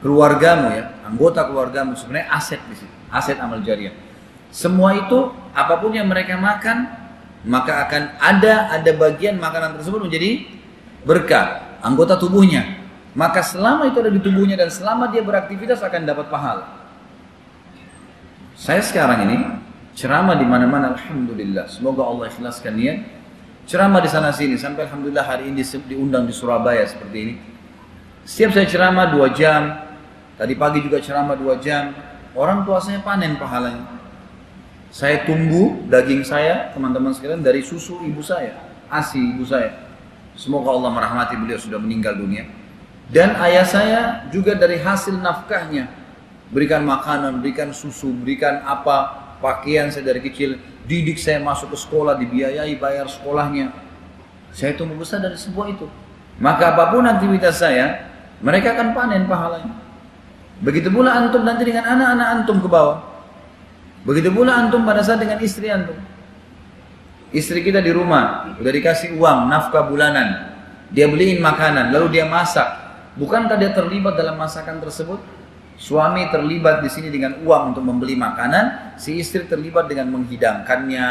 keluargamu ya, anggota keluargamu sebenarnya aset di sini, aset amal jariyah. Semua itu apapun yang mereka makan, maka akan ada bagian makanan tersebut menjadi berkah anggota tubuhnya. Maka selama itu ada di tubuhnya dan selama dia beraktivitas akan dapat pahala. Saya sekarang ini ceramah di mana-mana, alhamdulillah. Semoga Allah ikhlaskan niat. Ceramah di sana sini sampai alhamdulillah hari ini diundang di Surabaya seperti ini. Setiap saya ceramah 2 jam, tadi pagi juga ceramah 2 jam. Orang tua saya panen pahalanya. Saya tumbuh daging saya, teman-teman sekalian, dari susu ibu saya, ASI ibu saya. Semoga Allah merahmati beliau, sudah meninggal dunia. Dan ayah saya juga dari hasil nafkahnya, berikan makanan, berikan susu, berikan apa, pakaian saya dari kecil, didik saya masuk ke sekolah, dibiayai, bayar sekolahnya. Saya tumbuh besar dari sebuah itu. Maka apapun aktivitas saya, mereka akan panen pahalanya. Begitu pula antum nanti dengan anak-anak antum ke bawah. Begitu pula antum pada saat dengan istri antum. Istri kita di rumah, udah dikasih uang, nafkah bulanan. Dia beliin makanan, lalu dia masak. Bukankah dia terlibat dalam masakan tersebut? Suami terlibat di sini dengan uang untuk membeli makanan, si istri terlibat dengan menghidangkannya,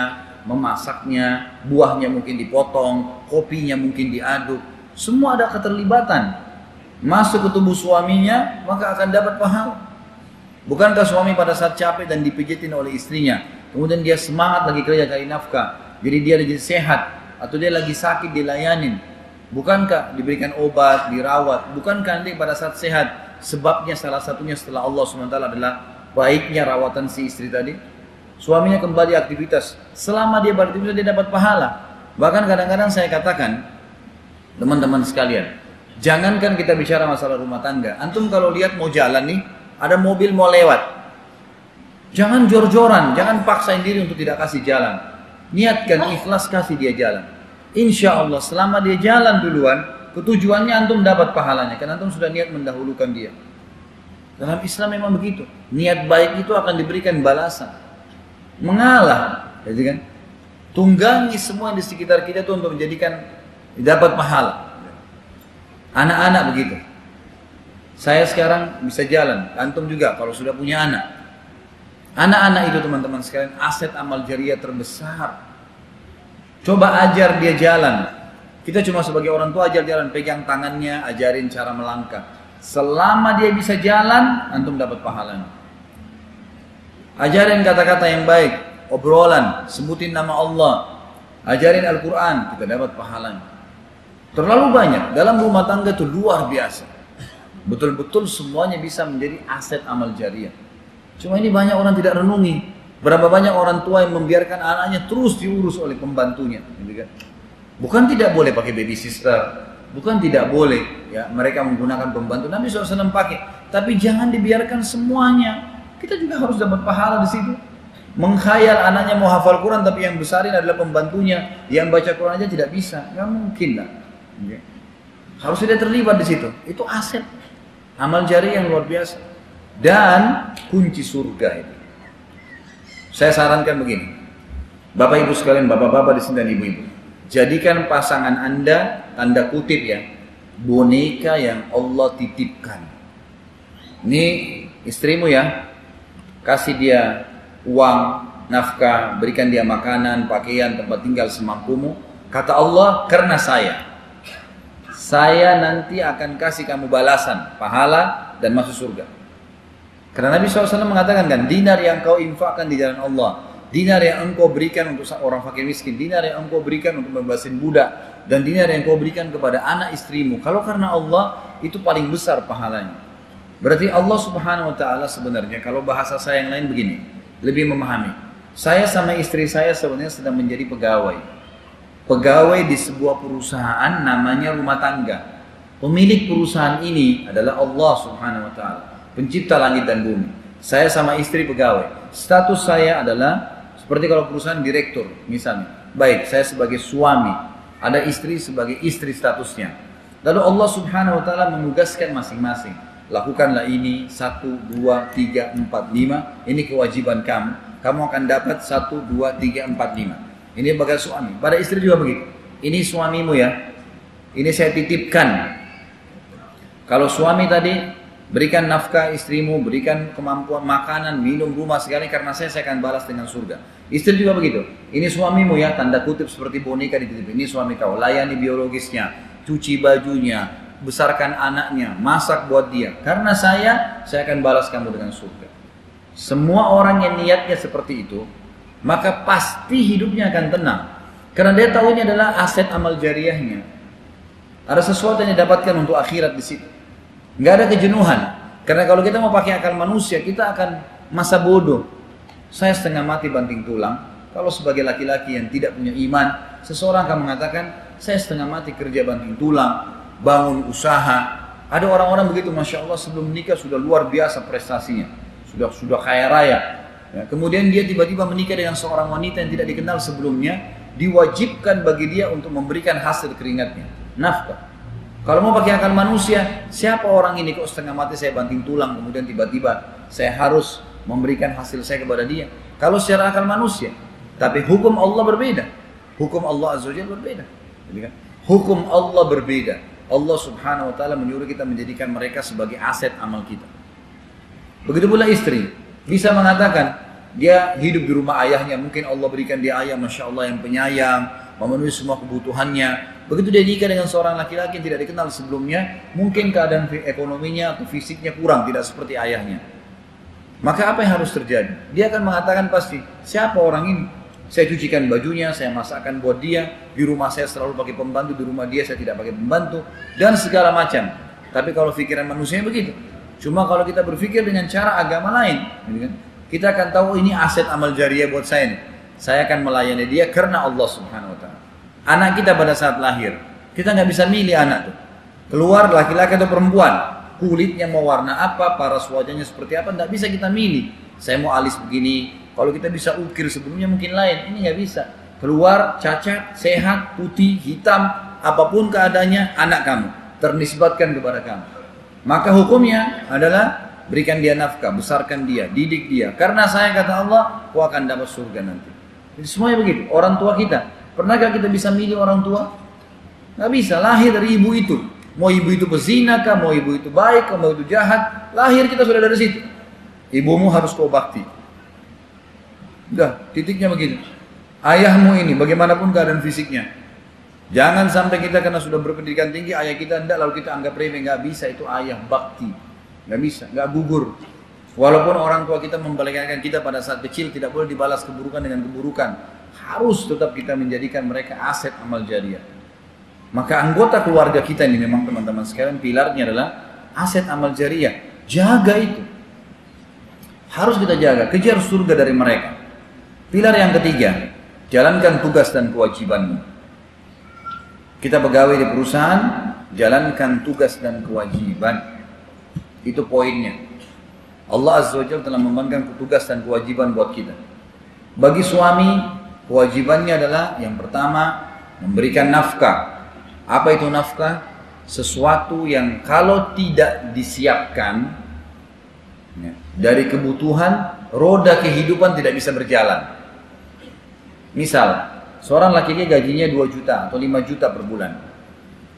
memasaknya, buahnya mungkin dipotong, kopinya mungkin diaduk. Semua ada keterlibatan. Masuk ke tubuh suaminya, maka akan dapat pahala. Bukankah suami pada saat capek dan dipijitin oleh istrinya, kemudian dia semangat lagi kerja cari nafkah, jadi dia lagi sehat, atau dia lagi sakit dilayanin. Bukankah diberikan obat, dirawat? Bukankah nanti pada saat sehat, sebabnya salah satunya setelah Allah SWT adalah baiknya rawatan si istri tadi? Suaminya kembali aktivitas, selama dia beraktivitas dia dapat pahala. Bahkan kadang-kadang saya katakan, teman-teman sekalian, jangankan kita bicara masalah rumah tangga. Antum kalau lihat mau jalan nih, ada mobil mau lewat. Jangan jor-joran, jangan paksain diri untuk tidak kasih jalan. Niatkan ikhlas kasih dia jalan. Insya Allah selama dia jalan duluan, ketujuannya antum dapat pahalanya. Karena antum sudah niat mendahulukan dia. Dalam Islam memang begitu. Niat baik itu akan diberikan balasan. Mengalah, jadi kan? Tunggangi semua di sekitar kita itu untuk menjadikan dapat pahala. Anak-anak begitu. Saya sekarang bisa jalan, antum juga kalau sudah punya anak. Anak-anak itu teman-teman sekalian aset amal jariah terbesar. Coba ajar dia jalan. Kita cuma sebagai orang tua ajar jalan, pegang tangannya, ajarin cara melangkah. Selama dia bisa jalan, antum dapat pahalanya. Ajarin kata-kata yang baik, obrolan, sebutin nama Allah, ajarin Al-Quran, kita dapat pahalanya. Terlalu banyak, dalam rumah tangga itu luar biasa. Betul-betul semuanya bisa menjadi aset amal jariah. Cuma ini banyak orang tidak renungi. Berapa banyak orang tua yang membiarkan anaknya terus diurus oleh pembantunya. Bukan tidak boleh pakai baby sister, bukan tidak boleh ya mereka menggunakan pembantu. Nabi SAW pakai, tapi jangan dibiarkan semuanya. Kita juga harus dapat pahala di situ. Mengkhayal anaknya mau hafal Quran tapi yang besarin adalah pembantunya, yang baca Quran aja tidak bisa, nggak mungkin lah. Harus tidak terlibat di situ. Itu aset amal jariah yang luar biasa dan kunci surga itu. Saya sarankan begini, Bapak Ibu sekalian, bapak-bapak di sini dan ibu-ibu, jadikan pasangan Anda tanda kutip ya boneka yang Allah titipkan. Ini istrimu ya, kasih dia uang, nafkah, berikan dia makanan, pakaian, tempat tinggal semampumu. Kata Allah, karena saya nanti akan kasih kamu balasan, pahala dan masuk surga. Karena Nabi SAW mengatakan kan, dinar yang kau infakkan di jalan Allah, dinar yang engkau berikan untuk orang fakir miskin, dinar yang engkau berikan untuk membebasin budak, dan dinar yang engkau berikan kepada anak istrimu. Kalau karena Allah, itu paling besar pahalanya. Berarti Allah Subhanahu Wa Taala sebenarnya, kalau bahasa saya yang lain begini, lebih memahami. Saya sama istri saya sebenarnya sedang menjadi pegawai. Pegawai di sebuah perusahaan namanya rumah tangga. Pemilik perusahaan ini adalah Allah Subhanahu Wa Taala, pencipta langit dan bumi. Saya sama istri pegawai. Status saya adalah seperti kalau perusahaan direktur misalnya. Baik, saya sebagai suami, ada istri sebagai istri statusnya. Lalu Allah Subhanahu Wa Taala menugaskan masing-masing. Lakukanlah ini 1, 2, 3, 4, 5. Ini kewajiban kamu. Kamu akan dapat 1, 2, 3, 4, 5. Ini sebagai suami. Pada istri juga begitu. Ini suamimu ya. Ini saya titipkan. Kalau suami tadi berikan nafkah istrimu, berikan kemampuan makanan, minum, rumah sekali karena saya akan balas dengan surga. Istri juga begitu. Ini suamimu ya, tanda kutip seperti boneka dititip. Ini suami kau, layani biologisnya, cuci bajunya, besarkan anaknya, masak buat dia. Karena saya akan balas kamu dengan surga. Semua orang yang niatnya seperti itu, maka pasti hidupnya akan tenang. Karena dia tahu ini adalah aset amal jariahnya. Ada sesuatu yang didapatkan untuk akhirat di situ. Nggak ada kejenuhan. Karena kalau kita mau pakai akal manusia, kita akan masa bodoh. Saya setengah mati banting tulang. Kalau sebagai laki-laki yang tidak punya iman, seseorang akan mengatakan, saya setengah mati kerja banting tulang, bangun usaha. Ada orang-orang begitu, Masya Allah, sebelum menikah sudah luar biasa prestasinya. Sudah kaya raya. Ya, kemudian dia tiba-tiba menikah dengan seorang wanita yang tidak dikenal sebelumnya. Diwajibkan bagi dia untuk memberikan hasil keringatnya, nafkah. Kalau mau pakai akal manusia, siapa orang ini kok setengah mati saya banting tulang, kemudian tiba-tiba saya harus memberikan hasil saya kepada dia. Kalau secara akal manusia, tapi hukum Allah berbeda. Hukum Allah Azza wa Jalla berbeda. Jadi kan, hukum Allah berbeda. Allah Subhanahu wa taala menyuruh kita menjadikan mereka sebagai aset amal kita. Begitu pula istri, bisa mengatakan dia hidup di rumah ayahnya, mungkin Allah berikan dia ayah Masya Allah yang penyayang, memenuhi semua kebutuhannya. Begitu dia nikah dengan seorang laki-laki yang tidak dikenal sebelumnya, mungkin keadaan ekonominya atau fisiknya kurang, tidak seperti ayahnya. Maka apa yang harus terjadi? Dia akan mengatakan pasti, siapa orang ini? Saya cucikan bajunya, saya masakkan buat dia, di rumah saya selalu pakai pembantu, di rumah dia saya tidak pakai pembantu, dan segala macam. Tapi kalau pikiran manusia begitu. Cuma kalau kita berpikir dengan cara agama lain, kita akan tahu ini aset amal jariah buat saya nih. Saya akan melayani dia karena Allah Subhanahu wa taala. Anak kita pada saat lahir, kita nggak bisa milih anak tuh. Keluar laki-laki atau perempuan, kulitnya mau warna apa, paras wajahnya seperti apa, nggak bisa kita milih. Saya mau alis begini, kalau kita bisa ukir sebelumnya mungkin lain, ini nggak bisa. Keluar cacat, sehat, putih, hitam, apapun keadaannya, anak kamu ternisbatkan kepada kamu. Maka hukumnya adalah berikan dia nafkah, besarkan dia, didik dia. Karena saya kata Allah, kau akan dapat surga nanti. Jadi semuanya begitu. Orang tua kita, pernahkah kita bisa milih orang tua? Nggak bisa. Lahir dari ibu itu. Mau ibu itu pezina kah, mau ibu itu baik, mau itu jahat, lahir kita sudah dari situ. Ibumu harus kau bakti. Udah, titiknya begitu. Ayahmu ini, bagaimanapun keadaan fisiknya. Jangan sampai kita karena sudah berpendidikan tinggi, ayah kita enggak, lalu kita anggap remeh. Nggak bisa, itu ayah bakti. Nggak bisa, nggak gugur. Walaupun orang tua kita membalikkan kita pada saat kecil, tidak boleh dibalas keburukan dengan keburukan. Harus tetap kita menjadikan mereka aset amal jariah. Maka anggota keluarga kita ini memang teman-teman sekalian, pilarnya adalah aset amal jariah. Jaga itu. Harus kita jaga, kejar surga dari mereka. Pilar yang ketiga, jalankan tugas dan kewajibanmu. Kita pegawai di perusahaan, jalankan tugas dan kewajiban. Itu poinnya. Allah Azza wa Jalla telah membankan tugas dan kewajiban buat kita. Bagi suami, kewajibannya adalah yang pertama, memberikan nafkah. Apa itu nafkah? Sesuatu yang kalau tidak disiapkan dari kebutuhan, roda kehidupan tidak bisa berjalan. Misal, seorang laki-laki gajinya 2 juta atau 5 juta per bulan.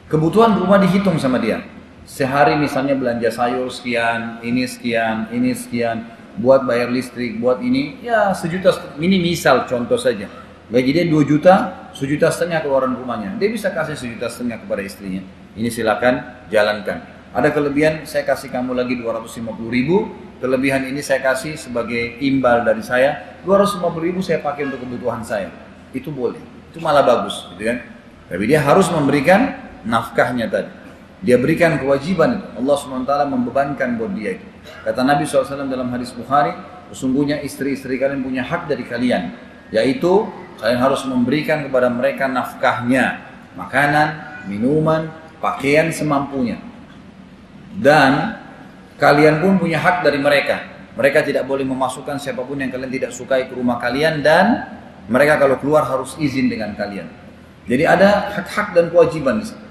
Kebutuhan rumah dihitung sama dia. Sehari misalnya belanja sayur sekian, ini sekian, ini sekian, buat bayar listrik, buat ini, ya 1 juta, ini misal contoh saja. Gaji dia 2 juta, 1,5 juta keluaran rumahnya. Dia bisa kasih 1,5 juta kepada istrinya. Ini silakan jalankan. Ada kelebihan, saya kasih kamu lagi 250.000. Kelebihan ini saya kasih sebagai imbal dari saya. 250.000 saya pakai untuk kebutuhan saya. Itu boleh. Itu malah bagus, gitu kan? Tapi dia harus memberikan nafkahnya tadi. Dia berikan kewajiban itu. Allah SWT membebankan buat dia itu. Kata Nabi SAW dalam hadis Bukhari, sesungguhnya istri-istri kalian punya hak dari kalian. Yaitu, kalian harus memberikan kepada mereka nafkahnya. Makanan, minuman, pakaian semampunya. Dan kalian pun punya hak dari mereka. Mereka tidak boleh memasukkan siapapun yang kalian tidak sukai ke rumah kalian. Dan mereka kalau keluar harus izin dengan kalian. Jadi ada hak-hak dan kewajiban di sini.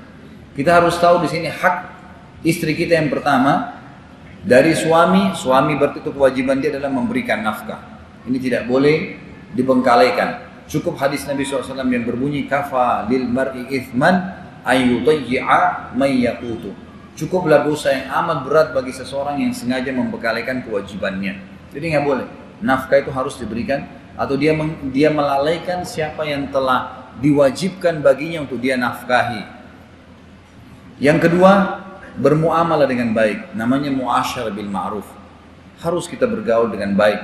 Kita harus tahu di sini hak istri kita yang pertama dari suami. Suami berarti itu kewajiban dia adalah memberikan nafkah. Ini tidak boleh dibengkalaikan. Cukup hadis Nabi SAW yang berbunyi kafa lil mar'i ithman ayyutayyi'a may yaqutu. Cukuplah dosa yang amat berat bagi seseorang yang sengaja membengkalaikan kewajibannya. Jadi nggak boleh. Nafkah itu harus diberikan atau dia melalaikan siapa yang telah diwajibkan baginya untuk dia nafkahi. Yang kedua, bermuamalah dengan baik. Namanya muasyarah bil ma'ruf. Harus kita bergaul dengan baik.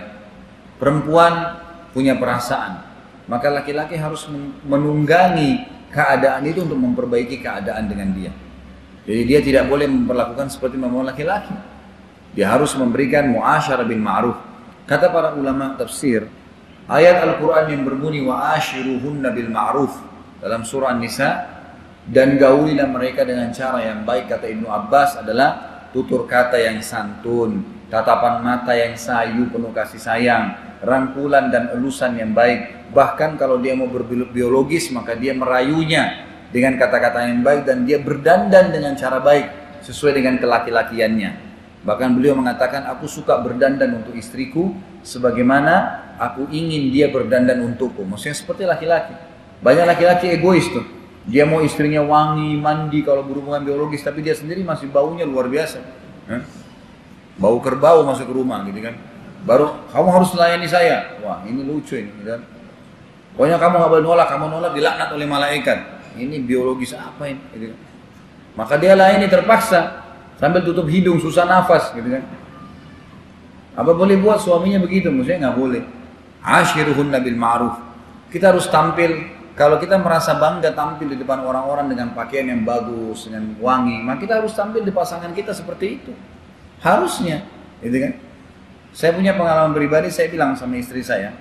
Perempuan punya perasaan. Maka laki-laki harus menunggangi keadaan itu untuk memperbaiki keadaan dengan dia. Jadi dia tidak boleh memperlakukan seperti mau laki-laki. Dia harus memberikan muasyarah bil ma'ruf. Kata para ulama tafsir, ayat Al-Quran yang berbunyi wa ashiruhunna bil ma'ruf dalam surah An-Nisa, dan gaulilah mereka dengan cara yang baik, kata Ibnu Abbas adalah tutur kata yang santun, tatapan mata yang sayu penuh kasih sayang, rangkulan dan elusan yang baik. Bahkan kalau dia mau berbiologis maka dia merayunya dengan kata-kata yang baik dan dia berdandan dengan cara baik sesuai dengan kelaki-lakiannya. Bahkan beliau mengatakan, aku suka berdandan untuk istriku sebagaimana aku ingin dia berdandan untukku. Maksudnya seperti laki-laki. Banyak laki-laki egois tuh. Dia mau istrinya wangi, mandi kalau berhubungan biologis, tapi dia sendiri masih baunya luar biasa. Bau kerbau masuk ke rumah gitu kan. Baru kamu harus layani saya. Wah, ini lucu ini kan. Pokoknya kamu nggak boleh nolak, kamu nolak dilaknat oleh malaikat. Ini biologis apa ini? Gitu kan. Maka dia layani terpaksa sambil tutup hidung, susah nafas gitu kan. Apa boleh buat suaminya begitu? Maksudnya nggak boleh. Ashiruhunna bil ma'ruf. Kita harus tampil, kalau kita merasa bangga tampil di depan orang-orang dengan pakaian yang bagus, dengan wangi, maka kita harus tampil di pasangan kita seperti itu. Harusnya, gitu kan? Saya punya pengalaman pribadi, saya bilang sama istri saya,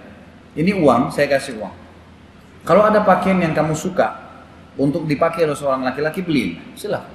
ini uang, saya kasih uang. Kalau ada pakaian yang kamu suka untuk dipakai oleh seorang laki-laki, beliin, silahkan.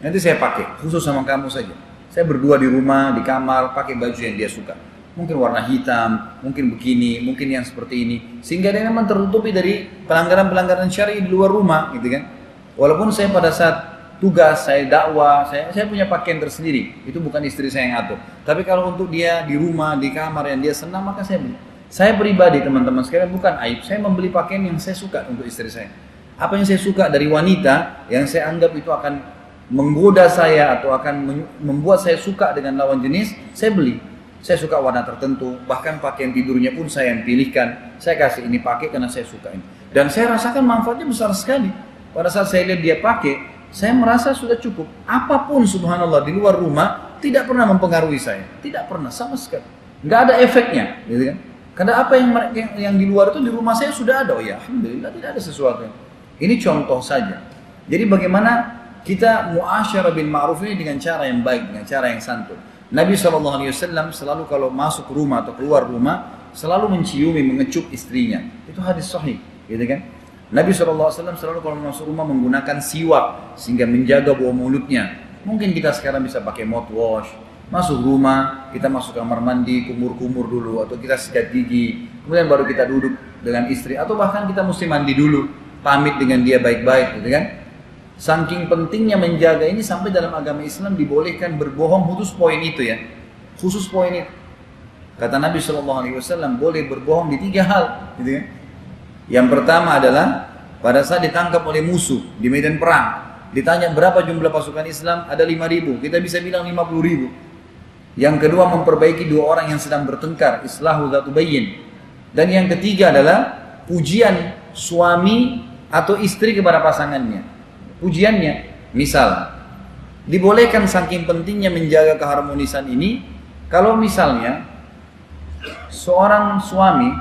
Nanti saya pakai, khusus sama kamu saja. Saya berdua di rumah, di kamar, pakai baju yang dia suka. Mungkin warna hitam, mungkin begini, mungkin yang seperti ini. Sehingga dia memang tertutupi dari pelanggaran-pelanggaran syar'i di luar rumah, gitu kan. Walaupun saya pada saat tugas, saya dakwah, saya punya pakaian tersendiri. Itu bukan istri saya yang atur. Tapi kalau untuk dia di rumah, di kamar yang dia senang, maka saya beli. Saya pribadi, teman-teman sekalian, bukan aib. Saya membeli pakaian yang saya suka untuk istri saya. Apa yang saya suka dari wanita, yang saya anggap itu akan menggoda saya atau akan membuat saya suka dengan lawan jenis, saya beli. Saya suka warna tertentu, bahkan pakaian tidurnya pun saya yang pilihkan. Saya kasih ini pakai karena saya suka ini. Dan saya rasakan manfaatnya besar sekali. Pada saat saya lihat dia pakai, saya merasa sudah cukup. Apapun subhanallah di luar rumah tidak pernah mempengaruhi saya. Tidak pernah sama sekali. Nggak ada efeknya, gitu kan? Karena apa yang di luar itu di rumah saya sudah ada. Oh ya, alhamdulillah tidak ada sesuatu. Ini contoh saja. Jadi bagaimana kita muasyarah bil ma'ruf ini dengan cara yang baik, dengan cara yang santun. Nabi SAW selalu kalau masuk rumah atau keluar rumah selalu menciumi, mengecup istrinya. Itu hadis sahih, gitu kan? Nabi SAW selalu kalau masuk rumah menggunakan siwak sehingga menjaga bau mulutnya. Mungkin kita sekarang bisa pakai mouthwash. Masuk rumah, kita masuk kamar mandi, kumur-kumur dulu, atau kita sikat gigi, kemudian baru kita duduk dengan istri, atau bahkan kita mesti mandi dulu, pamit dengan dia baik-baik, gitu kan? Saking pentingnya menjaga ini sampai dalam agama Islam dibolehkan berbohong, khusus poin itu ya, khusus poin itu. Kata Nabi SAW boleh berbohong di 3 hal, gitu kan? Yang pertama adalah pada saat ditangkap oleh musuh di medan perang, ditanya berapa jumlah pasukan Islam, ada 5.000, kita bisa bilang 50.000. Yang kedua memperbaiki 2 orang yang sedang bertengkar, islahu dzatu bayyin. Dan yang ketiga adalah pujian suami atau istri kepada pasangannya. Pujiannya, misal dibolehkan saking pentingnya menjaga keharmonisan ini, kalau misalnya seorang suami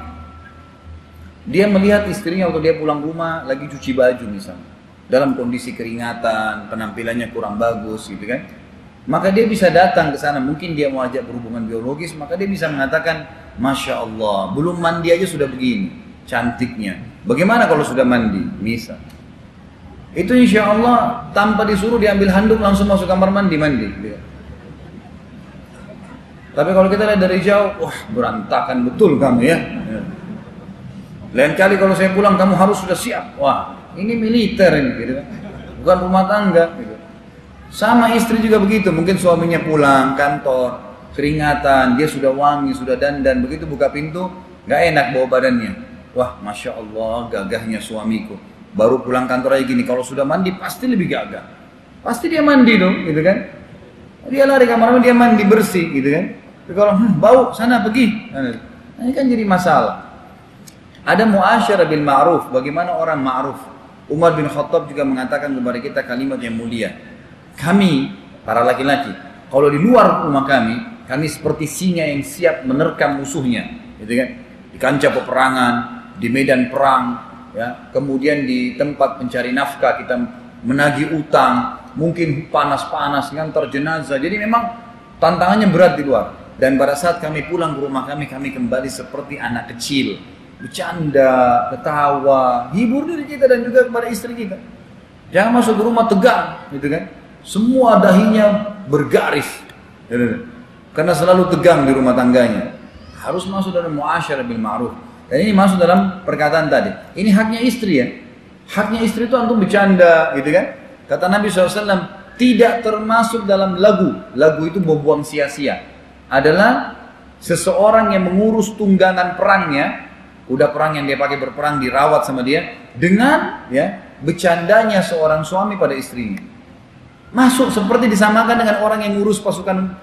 dia melihat istrinya waktu dia pulang rumah lagi cuci baju misalnya, dalam kondisi keringatan, penampilannya kurang bagus gitu kan, maka dia bisa datang ke sana, mungkin dia mau ajak berhubungan biologis, maka dia bisa mengatakan, Masya Allah, belum mandi aja sudah begini, cantiknya. Bagaimana kalau sudah mandi? Misal. Itu insya Allah tanpa disuruh diambil handuk langsung masuk kamar mandi. Tapi kalau kita lihat dari jauh, wah berantakan betul kamu ya. Lain kali kalau saya pulang kamu harus sudah siap. Wah ini militer ini, gitu. Bukan rumah tangga. Gitu. Sama istri juga begitu. Mungkin suaminya pulang kantor, keringatan, dia sudah wangi, sudah dandan. Begitu buka pintu, nggak enak bawa badannya. Wah masya Allah gagahnya suamiku. Baru pulang kantor aja gini, kalau sudah mandi pasti lebih gagah. Pasti dia mandi dong, gitu kan? Dia lari kamar mandi, dia mandi bersih, gitu kan? Tapi kalau bau sana pergi, nah, ini kan jadi masalah. Ada muasyarah bil ma'ruf, bagaimana orang ma'ruf. Umar bin Khattab juga mengatakan kepada kita kalimat yang mulia. Kami, para laki-laki, kalau di luar rumah kami seperti singa yang siap menerkam musuhnya, gitu kan? Di kancah peperangan, di medan perang. Ya, kemudian di tempat mencari nafkah kita menagih utang, mungkin panas-panas ngantar jenazah. Jadi memang tantangannya berat di luar. Dan pada saat kami pulang ke rumah kami kembali seperti anak kecil, bercanda, ketawa, hibur diri kita dan juga kepada istri kita. Jangan masuk ke rumah tegang, gitu kan? Semua dahinya bergaris, karena selalu tegang di rumah tangganya. Harus masuk dalam muasyarah bil ma'ruf. Dan ini masuk dalam perkataan tadi. Ini haknya istri ya. Haknya istri itu antum bercanda, gitu kan? Kata Nabi SAW, tidak termasuk dalam lagu. Lagu itu membuang sia-sia. Adalah seseorang yang mengurus tunggangan perangnya, udah perang yang dia pakai berperang dirawat sama dia, dengan bercandanya seorang suami pada istrinya. Masuk seperti disamakan dengan orang yang ngurus pasukan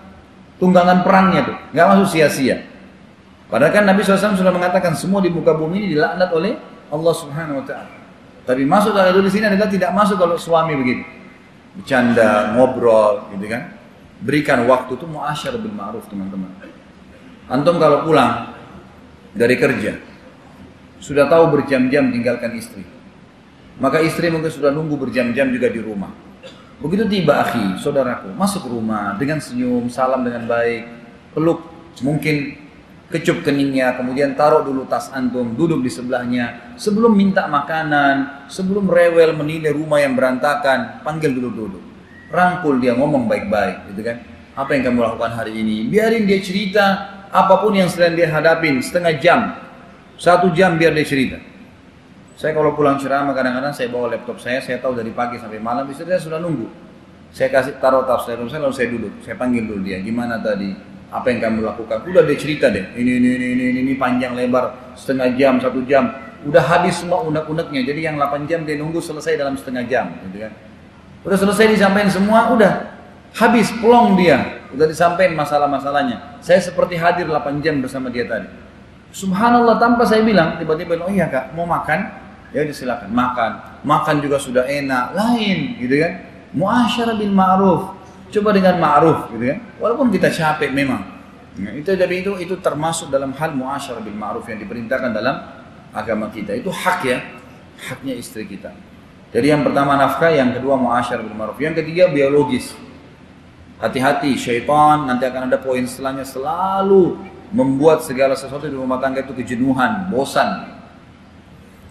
tunggangan perangnya tuh, nggak masuk sia-sia. Padahal kan Nabi SAW sudah mengatakan semua di muka bumi ini dilaknat oleh Allah Subhanahu Wa Taala. Tapi masuk dalam di sini adalah tidak masuk kalau suami begitu, bercanda, ngobrol, gitu kan. Berikan waktu itu muasyarah bil ma'ruf, teman-teman. Antum kalau pulang dari kerja, sudah tahu berjam-jam tinggalkan istri, maka istri mungkin sudah nunggu berjam-jam juga di rumah. Begitu tiba akhi, saudaraku, masuk rumah dengan senyum, salam dengan baik, peluk, mungkin kecup keningnya, kemudian taruh dulu tas antum, duduk di sebelahnya, sebelum minta makanan, sebelum rewel menilai rumah yang berantakan, panggil dulu, rangkul dia, ngomong baik-baik, gitu kan? Apa yang kamu lakukan hari ini? Biarin dia cerita apapun yang sedang dia hadapin, setengah jam, 1 jam biar dia cerita. Saya kalau pulang ceramah kadang-kadang saya bawa laptop saya tahu dari pagi sampai malam, istri saya sudah nunggu. Saya kasih taruh tas laptop saya, lalu saya duduk, saya panggil dulu dia, gimana tadi? Apa yang kamu lakukan? Udah dia cerita deh, ini panjang lebar, setengah jam, 1 jam, udah habis semua unek-uneknya. Jadi yang 8 jam dia nunggu selesai dalam setengah jam, gitu kan? Udah selesai disampaikan semua, udah habis plong dia, udah disampaikan masalah-masalahnya. Saya seperti hadir 8 jam bersama dia tadi. Subhanallah, tanpa saya bilang, tiba-tiba, oh iya kak, mau makan? Ya silakan makan juga sudah enak, lain, gitu kan? Muasyarah bil ma'ruf. Coba dengan ma'ruf, gitu kan? Walaupun kita capek memang. Ya, itu termasuk dalam hal muasyarah bil ma'ruf yang diperintahkan dalam agama kita. Itu hak ya, haknya istri kita. Jadi yang pertama nafkah, yang kedua muasyarah bil ma'ruf, yang ketiga biologis. Hati-hati, syaitan nanti akan ada poin setelahnya, selalu membuat segala sesuatu di rumah tangga itu kejenuhan, bosan.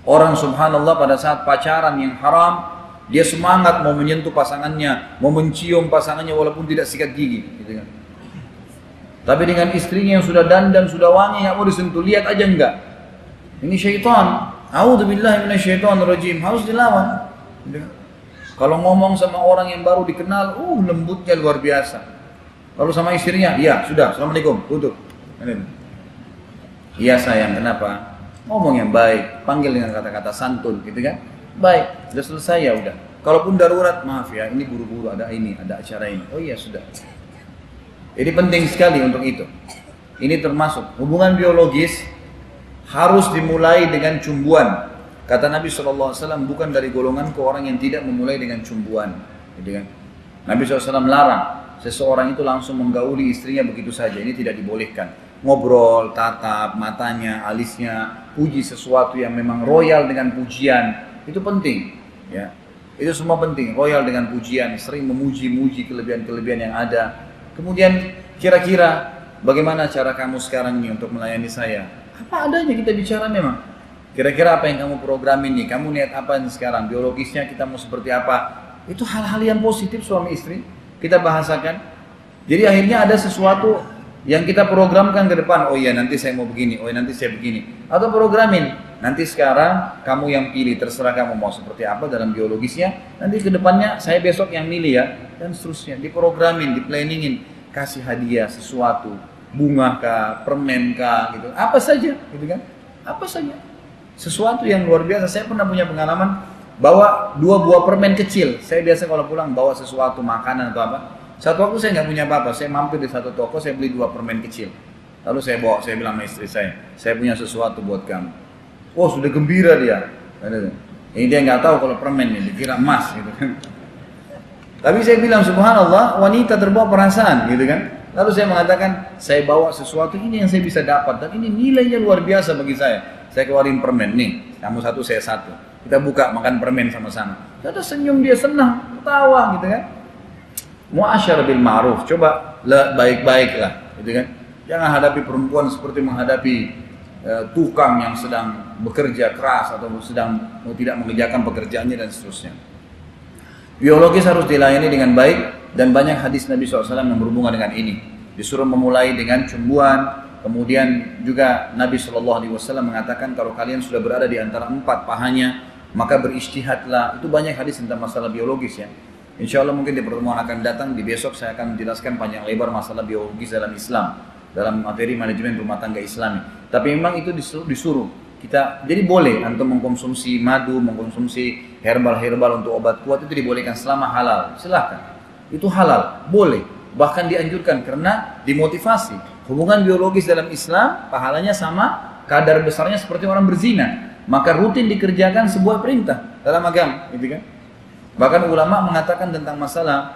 Orang subhanallah pada saat pacaran yang haram, dia semangat mau menyentuh pasangannya, mau mencium pasangannya walaupun tidak sikat gigi, gitu kan. Tapi dengan istrinya yang sudah dandan, sudah wangi, nggak mau disentuh, lihat aja enggak. Ini syaitan. A'udzubillahi minasyaitonirrajim, harus dilawan. Gitu kan. Kalau ngomong sama orang yang baru dikenal, lembutnya luar biasa. Lalu sama istrinya, iya sudah, assalamualaikum, tutup. Iya sayang, kenapa? Ngomong yang baik, panggil dengan kata-kata santun, gitu kan. Baik, sudah selesai ya udah. Kalaupun darurat, maaf ya, ini buru-buru ada acara ini. Oh iya sudah. Jadi penting sekali untuk itu. Ini termasuk hubungan biologis harus dimulai dengan cumbuan. Kata Nabi SAW, bukan dari golonganku orang yang tidak memulai dengan cumbuan. Gitu kan? Nabi SAW larang seseorang itu langsung menggauli istrinya begitu saja. Ini tidak dibolehkan. Ngobrol, tatap, matanya, alisnya, puji sesuatu yang memang royal dengan pujian. Itu penting, ya. Itu semua penting, royal dengan pujian, sering memuji-muji kelebihan-kelebihan yang ada. Kemudian kira-kira bagaimana cara kamu sekarang ini untuk melayani saya? Apa adanya kita bicara memang. Kira-kira apa yang kamu programin nih? Kamu niat apa nih sekarang? Biologisnya kita mau seperti apa? Itu hal-hal yang positif suami istri kita bahasakan. Jadi akhirnya ada sesuatu yang kita programkan ke depan. Oh iya nanti saya mau begini, oh iya nanti saya begini. Atau programin. Nanti sekarang kamu yang pilih, terserah kamu mau seperti apa dalam biologisnya. Nanti ke depannya saya besok yang milih ya, dan seterusnya. Diprogramin, diplanningin, kasih hadiah sesuatu, bunga kah, permen kah, gitu. Apa saja, gitu kan? Apa saja. Sesuatu yang luar biasa. Saya pernah punya pengalaman bawa 2 buah permen kecil. Saya biasa kalau pulang bawa sesuatu makanan atau apa. Satu waktu saya nggak punya apa-apa. Saya mampir di satu toko, saya beli 2 permen kecil. Lalu saya bawa, saya bilang sama istri saya punya sesuatu buat kamu. Oh sudah gembira dia. Ini dia nggak tahu kalau permen ini, dikira emas gitu kan. Tapi saya bilang subhanallah, wanita terbawa perasaan gitu kan. Lalu saya mengatakan, saya bawa sesuatu ini yang saya bisa dapat dan ini nilainya luar biasa bagi saya. Saya keluarin permen nih, kamu satu saya satu. Kita buka makan permen sama-sama. Ada senyum dia senang, ketawa gitu kan. Muasyarah bil ma'ruf, coba baik-baik lah gitu kan. Jangan hadapi perempuan seperti menghadapi tukang yang sedang bekerja keras atau sedang tidak mengerjakan pekerjaannya dan seterusnya. Biologis harus dilayani dengan baik dan banyak hadis Nabi SAW yang berhubungan dengan ini. Disuruh memulai dengan cumbuan, kemudian juga Nabi SAW mengatakan kalau kalian sudah berada di antara 4 pahanya, maka berijtihadlah. Itu banyak hadis tentang masalah biologis ya. Insya Allah mungkin di pertemuan akan datang, di besok saya akan menjelaskan panjang lebar masalah biologis dalam Islam, dalam materi manajemen rumah tangga Islami. Tapi memang itu disuruh kita, jadi boleh antum mengkonsumsi madu, mengkonsumsi herbal untuk obat kuat, itu dibolehkan selama halal, silahkan. Itu halal, boleh, bahkan dianjurkan karena dimotivasi. Hubungan biologis dalam Islam pahalanya sama, kadar besarnya seperti orang berzina, maka rutin dikerjakan sebuah perintah dalam agama, gitu kan? Bahkan ulama mengatakan tentang masalah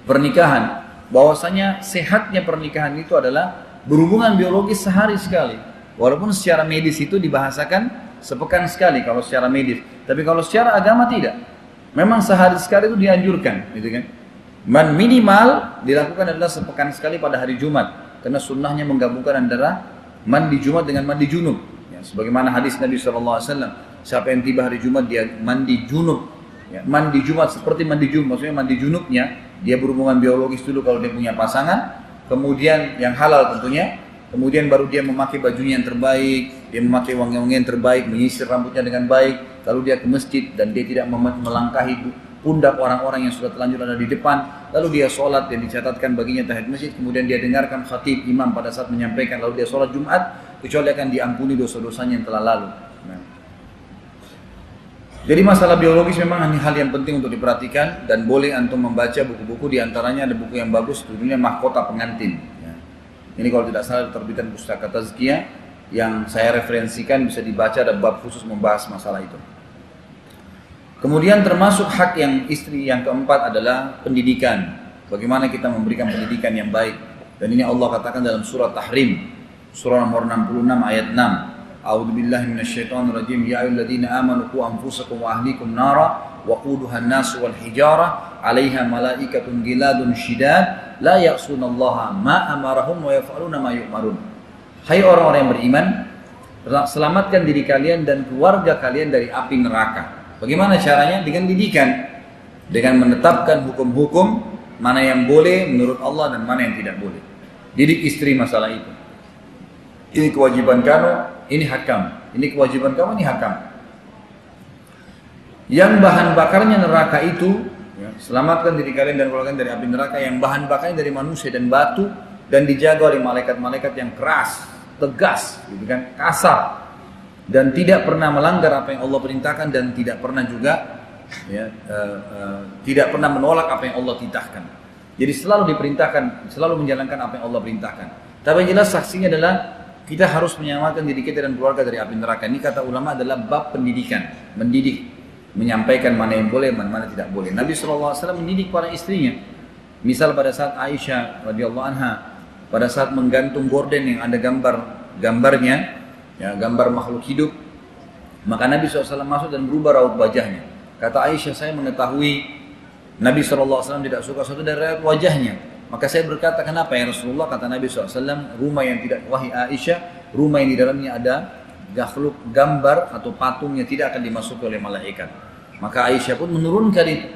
pernikahan, bahwasanya sehatnya pernikahan itu adalah berhubungan biologis sehari sekali. Walaupun secara medis itu dibahasakan sepekan sekali kalau secara medis, tapi kalau secara agama tidak. Memang sehari sekali itu dianjurkan, gitu kan? Minimal dilakukan adalah sepekan sekali pada hari Jumat, karena sunnahnya menggabungkan antara mandi Jumat dengan mandi junub. Ya, sebagaimana hadis Nabi SAW, siapa yang tiba hari Jumat dia mandi junub. Ya, mandi Jumat seperti mandi junub, maksudnya mandi junubnya dia berhubungan biologis dulu kalau dia punya pasangan, kemudian yang halal tentunya. Kemudian baru dia memakai bajunya yang terbaik, dia memakai wangi-wangian yang terbaik, menyisir rambutnya dengan baik, lalu dia ke masjid dan dia tidak melangkahi pundak orang-orang yang sudah terlanjur ada di depan, lalu dia sholat dan dicatatkan baginya tahiyat masjid, kemudian dia dengarkan khatib imam pada saat menyampaikan, lalu dia sholat Jumat, kecuali akan diampuni dosa-dosanya yang telah lalu. Nah. Jadi masalah biologis memang hal yang penting untuk diperhatikan, dan boleh antum membaca buku-buku, diantaranya ada buku yang bagus, judulnya Mahkota Pengantin. Ini kalau tidak salah terbitan Pustaka Tazkiyah yang saya referensikan, bisa dibaca, ada bab khusus membahas masalah itu. Kemudian termasuk hak yang istri yang keempat adalah pendidikan. Bagaimana kita memberikan pendidikan yang baik. Dan ini Allah katakan dalam surah Tahrim, surah nomor 66 ayat 6. A'udzubillahi minasyaitonirrajim. Ya ayyuhalladzina amanu qu anfusakum wa ahlikum nara waquduha an-nas wal hijarah 'alaiha malaikatun ghiladun syidad la ya'sunallaha ma amarahum wa yaf'aluna ma yu'marun. Hai orang-orang yang beriman, selamatkan diri kalian dan keluarga kalian dari api neraka. Bagaimana caranya? Dengan didikan, dengan menetapkan hukum-hukum mana yang boleh menurut Allah dan mana yang tidak boleh. Didik istri masalah itu. Ini kewajiban kamu, ini hak kamu. Ini kewajiban kamu, ini hak kamu. Yang bahan bakarnya neraka itu, ya, selamatkan diri kalian dan keluarga dari api neraka yang bahan bakarnya dari manusia dan batu, dan dijaga oleh malaikat-malaikat yang keras, tegas, gitu kan, kasar, dan tidak pernah melanggar apa yang Allah perintahkan dan tidak pernah juga tidak pernah menolak apa yang Allah titahkan. Jadi selalu diperintahkan, selalu menjalankan apa yang Allah perintahkan. Tapi yang jelas saksinya adalah kita harus menyelamatkan diri kita dan keluarga dari api neraka. Ini kata ulama adalah bab pendidikan, mendidik, menyampaikan mana yang boleh, mana tidak boleh. Nabi SAW mendidik para istrinya. Misal pada saat Aisyah radhiyallahu anha, pada saat menggantung gorden yang ada gambarnya, ya, gambar makhluk hidup, maka Nabi SAW masuk dan berubah raut wajahnya. Kata Aisyah, saya mengetahui Nabi SAW tidak suka sesuatu dari raut wajahnya. Maka saya berkata, kenapa ya Rasulullah? Kata Nabi SAW, rumah yang tidak, wahai Aisyah, rumah yang di dalamnya ada makhluk gambar atau patungnya tidak akan dimasuki oleh malaikat. Maka Aisyah pun menurunkan itu.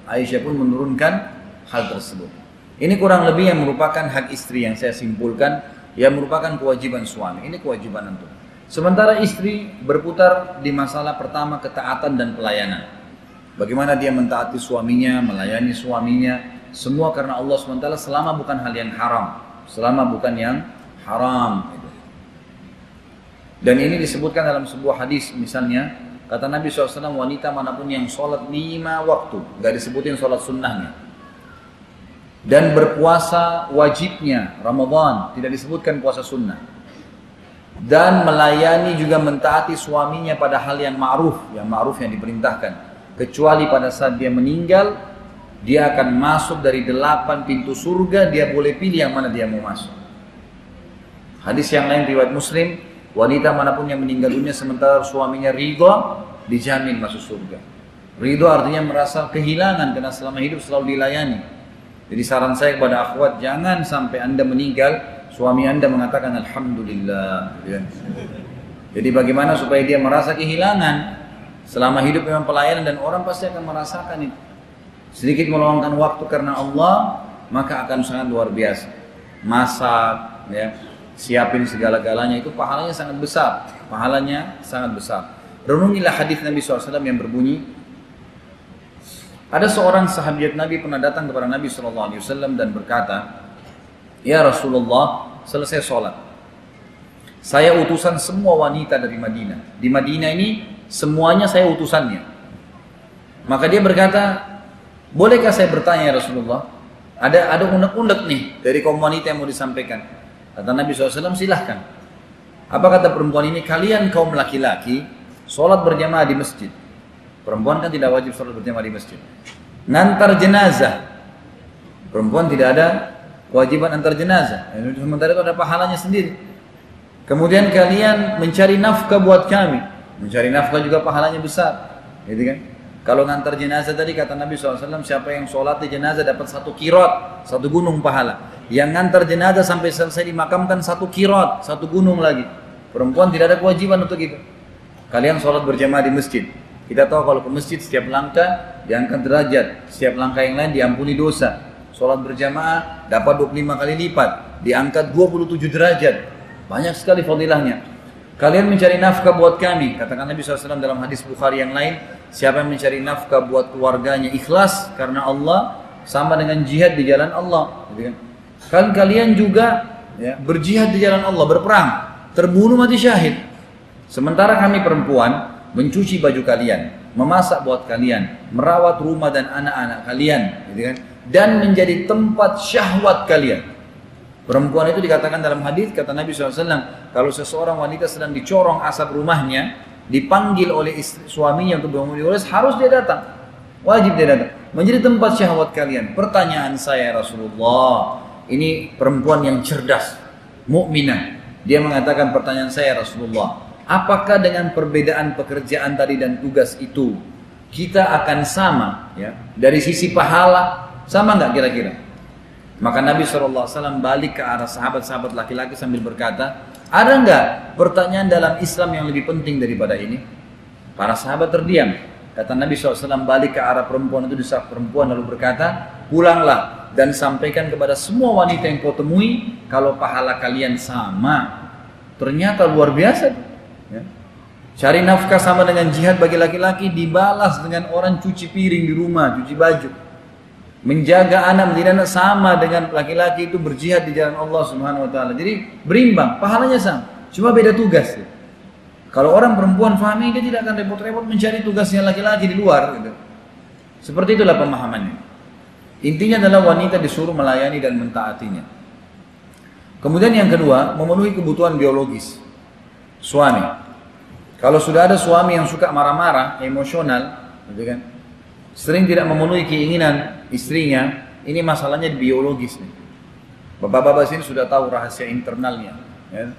Aisyah pun menurunkan hal tersebut. Ini kurang lebih yang merupakan hak istri yang saya simpulkan, yang merupakan kewajiban suami. Ini kewajiban antum. Sementara istri berputar di masalah pertama, ketaatan dan pelayanan. Bagaimana dia mentaati suaminya, melayani suaminya, semua karena Allah SWT, selama bukan hal yang haram. Selama bukan yang haram. Dan ini disebutkan dalam sebuah hadis, misalnya, kata Nabi SAW, wanita manapun yang sholat 5 waktu, gak disebutin sholat sunnahnya. Dan berpuasa wajibnya, Ramadan, tidak disebutkan puasa sunnah. Dan melayani juga mentaati suaminya pada hal yang ma'ruf yang diperintahkan. Kecuali pada saat dia meninggal, dia akan masuk dari 8 pintu surga, dia boleh pilih yang mana dia mau masuk. Hadis yang lain riwayat Muslim, wanita manapun yang meninggal dunia sementara suaminya ridha, dijamin masuk surga. Ridha artinya merasa kehilangan karena selama hidup selalu dilayani. Jadi saran saya kepada akhwat, jangan sampai anda meninggal, suami anda mengatakan Alhamdulillah. Jadi bagaimana supaya dia merasa kehilangan? Selama hidup memang pelayanan dan orang pasti akan merasakan itu. Sedikit meluangkan waktu karena Allah, maka akan sangat luar biasa. Masak, ya, siapin segala-galanya, itu pahalanya sangat besar. Pahalanya sangat besar. Renungilah hadis Nabi SAW yang berbunyi, ada seorang sahabat Nabi pernah datang kepada Nabi SAW dan berkata, "Ya Rasulullah, selesai sholat, saya utusan semua wanita dari Madinah. Di Madinah ini semuanya saya utusannya." Maka dia berkata, "Bolehkah saya bertanya ya Rasulullah? Ada undek-undek nih dari kaum wanita yang mau disampaikan." Kata Nabi SAW, "Silahkan." Apa kata perempuan ini? "Kalian kaum laki-laki sholat berjamaah di masjid." Perempuan kan tidak wajib sholat berjamaah di masjid. "Ngantar jenazah." Perempuan tidak ada kewajiban antar jenazah. Sementara itu ada pahalanya sendiri. "Kemudian kalian mencari nafkah buat kami." Mencari nafkah juga pahalanya besar. Gitu kan? Kalau ngantar jenazah tadi kata Nabi SAW, siapa yang sholat di jenazah dapat 1 kirot, 1 gunung pahala. Yang ngantar jenazah sampai selesai dimakamkan 1 kirot, 1 gunung lagi. Perempuan tidak ada kewajiban untuk itu. Kalian sholat berjamaah di masjid. Kita tahu kalau ke masjid setiap langkah diangkat derajat, setiap langkah yang lain diampuni dosa. Sholat berjamaah dapat 25 kali lipat, diangkat 27 derajat. Banyak sekali fadilahnya. "Kalian mencari nafkah buat kami." Katakan Nabi SAW dalam hadis Bukhari yang lain, siapa yang mencari nafkah buat keluarganya ikhlas karena Allah, sama dengan jihad di jalan Allah. Kan kalian juga ya, berjihad di jalan Allah, berperang, terbunuh mati syahid. Sementara kami perempuan mencuci baju kalian, memasak buat kalian, merawat rumah dan anak-anak kalian, gitu kan? Dan menjadi tempat syahwat kalian. Perempuan itu dikatakan dalam hadis, kata Nabi SAW, kalau seseorang wanita sedang dicorong asap rumahnya, dipanggil oleh suaminya untuk diulas, harus dia datang. Wajib dia datang. Menjadi tempat syahwat kalian. Pertanyaan saya Rasulullah, ini perempuan yang cerdas, mukminah. Dia mengatakan, pertanyaan saya Rasulullah, apakah dengan perbedaan pekerjaan tadi dan tugas itu, kita akan sama ya dari sisi pahala? Sama nggak kira-kira? Maka Nabi SAW balik ke arah sahabat-sahabat laki-laki sambil berkata, ada nggak pertanyaan dalam Islam yang lebih penting daripada ini? Para sahabat terdiam. Kata Nabi SAW balik ke arah perempuan itu, di saat perempuan lalu berkata, pulanglah dan sampaikan kepada semua wanita yang kau temui, kalau pahala kalian sama. Ternyata luar biasa. Ya. Cari nafkah sama dengan jihad bagi laki-laki, dibalas dengan orang cuci piring di rumah, cuci baju. Menjaga anak, mendidik anak sama dengan laki-laki itu berjihad di jalan Allah Subhanahu wa taala. Jadi berimbang, pahalanya sama. Cuma beda tugas. Kalau orang perempuan fahami, dia tidak akan repot-repot mencari tugasnya laki-laki di luar gitu. Seperti itulah pemahamannya. Intinya adalah wanita disuruh melayani dan mentaatinya. Kemudian yang kedua, memenuhi kebutuhan biologis suami. Kalau sudah ada suami yang suka marah-marah, emosional, gitu kan? Sering tidak memenuhi keinginan istrinya, ini masalahnya biologis nih. Bapak-bapak sini sudah tahu rahasia internalnya. Ya.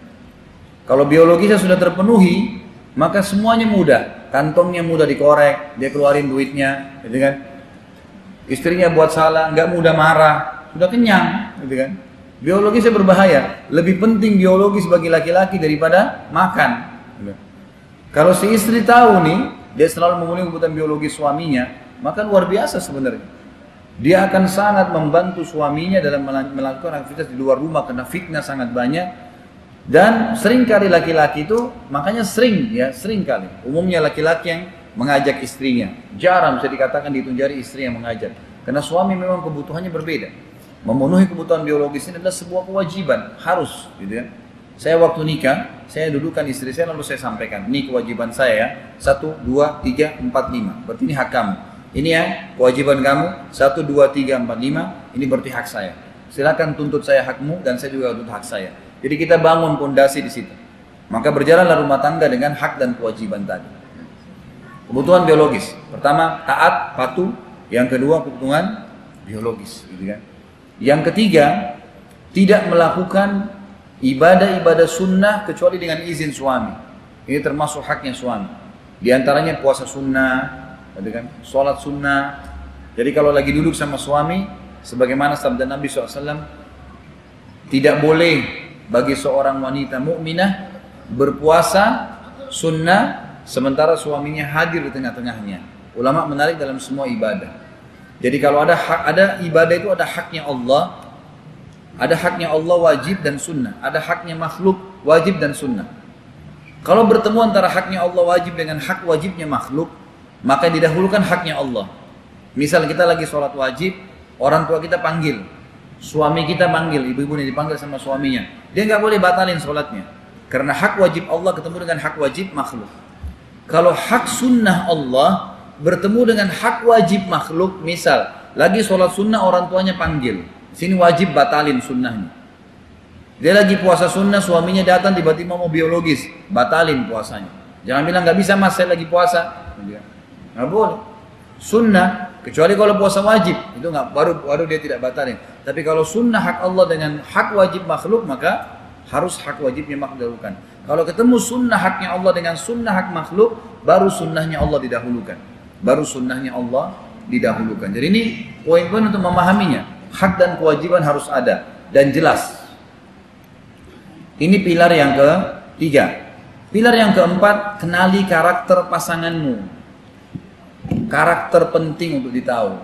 Kalau biologisnya sudah terpenuhi, maka semuanya mudah. Kantongnya mudah dikorek, dia keluarin duitnya, gitu kan? Istrinya buat salah, nggak mudah marah, sudah kenyang, gitu kan? Biologisnya berbahaya. Lebih penting biologis bagi laki-laki daripada makan. Gitu. Kalau si istri tahu nih, dia selalu memenuhi kebutuhan biologis suaminya, maka luar biasa sebenarnya. Dia akan sangat membantu suaminya dalam melakukan aktivitas di luar rumah karena fitnah sangat banyak. Dan seringkali laki-laki itu, makanya sering kali. Umumnya laki-laki yang mengajak istrinya. Jarang bisa dikatakan dihitung jari istri yang mengajak. Karena suami memang kebutuhannya berbeda. Memenuhi kebutuhan biologis ini adalah sebuah kewajiban, harus gitu ya. Saya waktu nikah, saya dudukkan istri saya lalu saya sampaikan, ini kewajiban saya 1, 2, 3, 4, 5. Berarti ini hak kamu. Ini ya kewajiban kamu 1, 2, 3, 4, 5. Ini berarti hak saya. Silakan tuntut saya hakmu dan saya juga tuntut hak saya. Jadi kita bangun pondasi di situ. Maka berjalanlah rumah tangga dengan hak dan kewajiban tadi. Kebutuhan biologis. Pertama taat, patuh. Yang kedua kebutuhan biologis, gitu kan. Yang ketiga tidak melakukan ibadah-ibadah sunnah kecuali dengan izin suami. Ini termasuk haknya suami. Di antaranya puasa sunnah, gitu kan, sholat sunnah. Jadi kalau lagi duduk sama suami, sebagaimana sabda Nabi SAW, tidak boleh bagi seorang wanita mukminah berpuasa sunnah sementara suaminya hadir di tengah-tengahnya. Ulama menarik dalam semua ibadah. Jadi kalau ada ibadah itu ada haknya Allah, ada haknya Allah wajib dan sunnah, ada haknya makhluk wajib dan sunnah. Kalau bertemu antara haknya Allah wajib dengan hak wajibnya makhluk, maka didahulukan haknya Allah. Misal kita lagi sholat wajib, orang tua kita panggil, suami kita panggil, ibu-ibu ini dipanggil sama suaminya, dia nggak boleh batalin sholatnya, karena hak wajib Allah ketemu dengan hak wajib makhluk. Kalau hak sunnah Allah bertemu dengan hak wajib makhluk, misal lagi sholat sunnah orang tuanya panggil, sini wajib batalin sunnahnya. Dia lagi puasa sunnah, suaminya datang tiba-tiba mau biologis, batalin puasanya. Jangan bilang nggak bisa mas, saya lagi puasa. Nggak boleh. Sunnah, kecuali kalau puasa wajib, itu nggak, baru dia tidak batalin. Tapi kalau sunnah hak Allah dengan hak wajib makhluk, maka harus hak wajibnya makhluk didahulukan. Kalau ketemu sunnah haknya Allah dengan sunnah hak makhluk, baru sunnahnya Allah didahulukan. Baru sunnahnya Allah didahulukan. Jadi ini poin-poin untuk memahaminya. Hak dan kewajiban harus ada dan jelas. Ini pilar yang ketiga. Pilar yang keempat, kenali karakter pasanganmu. Karakter penting untuk ditahu.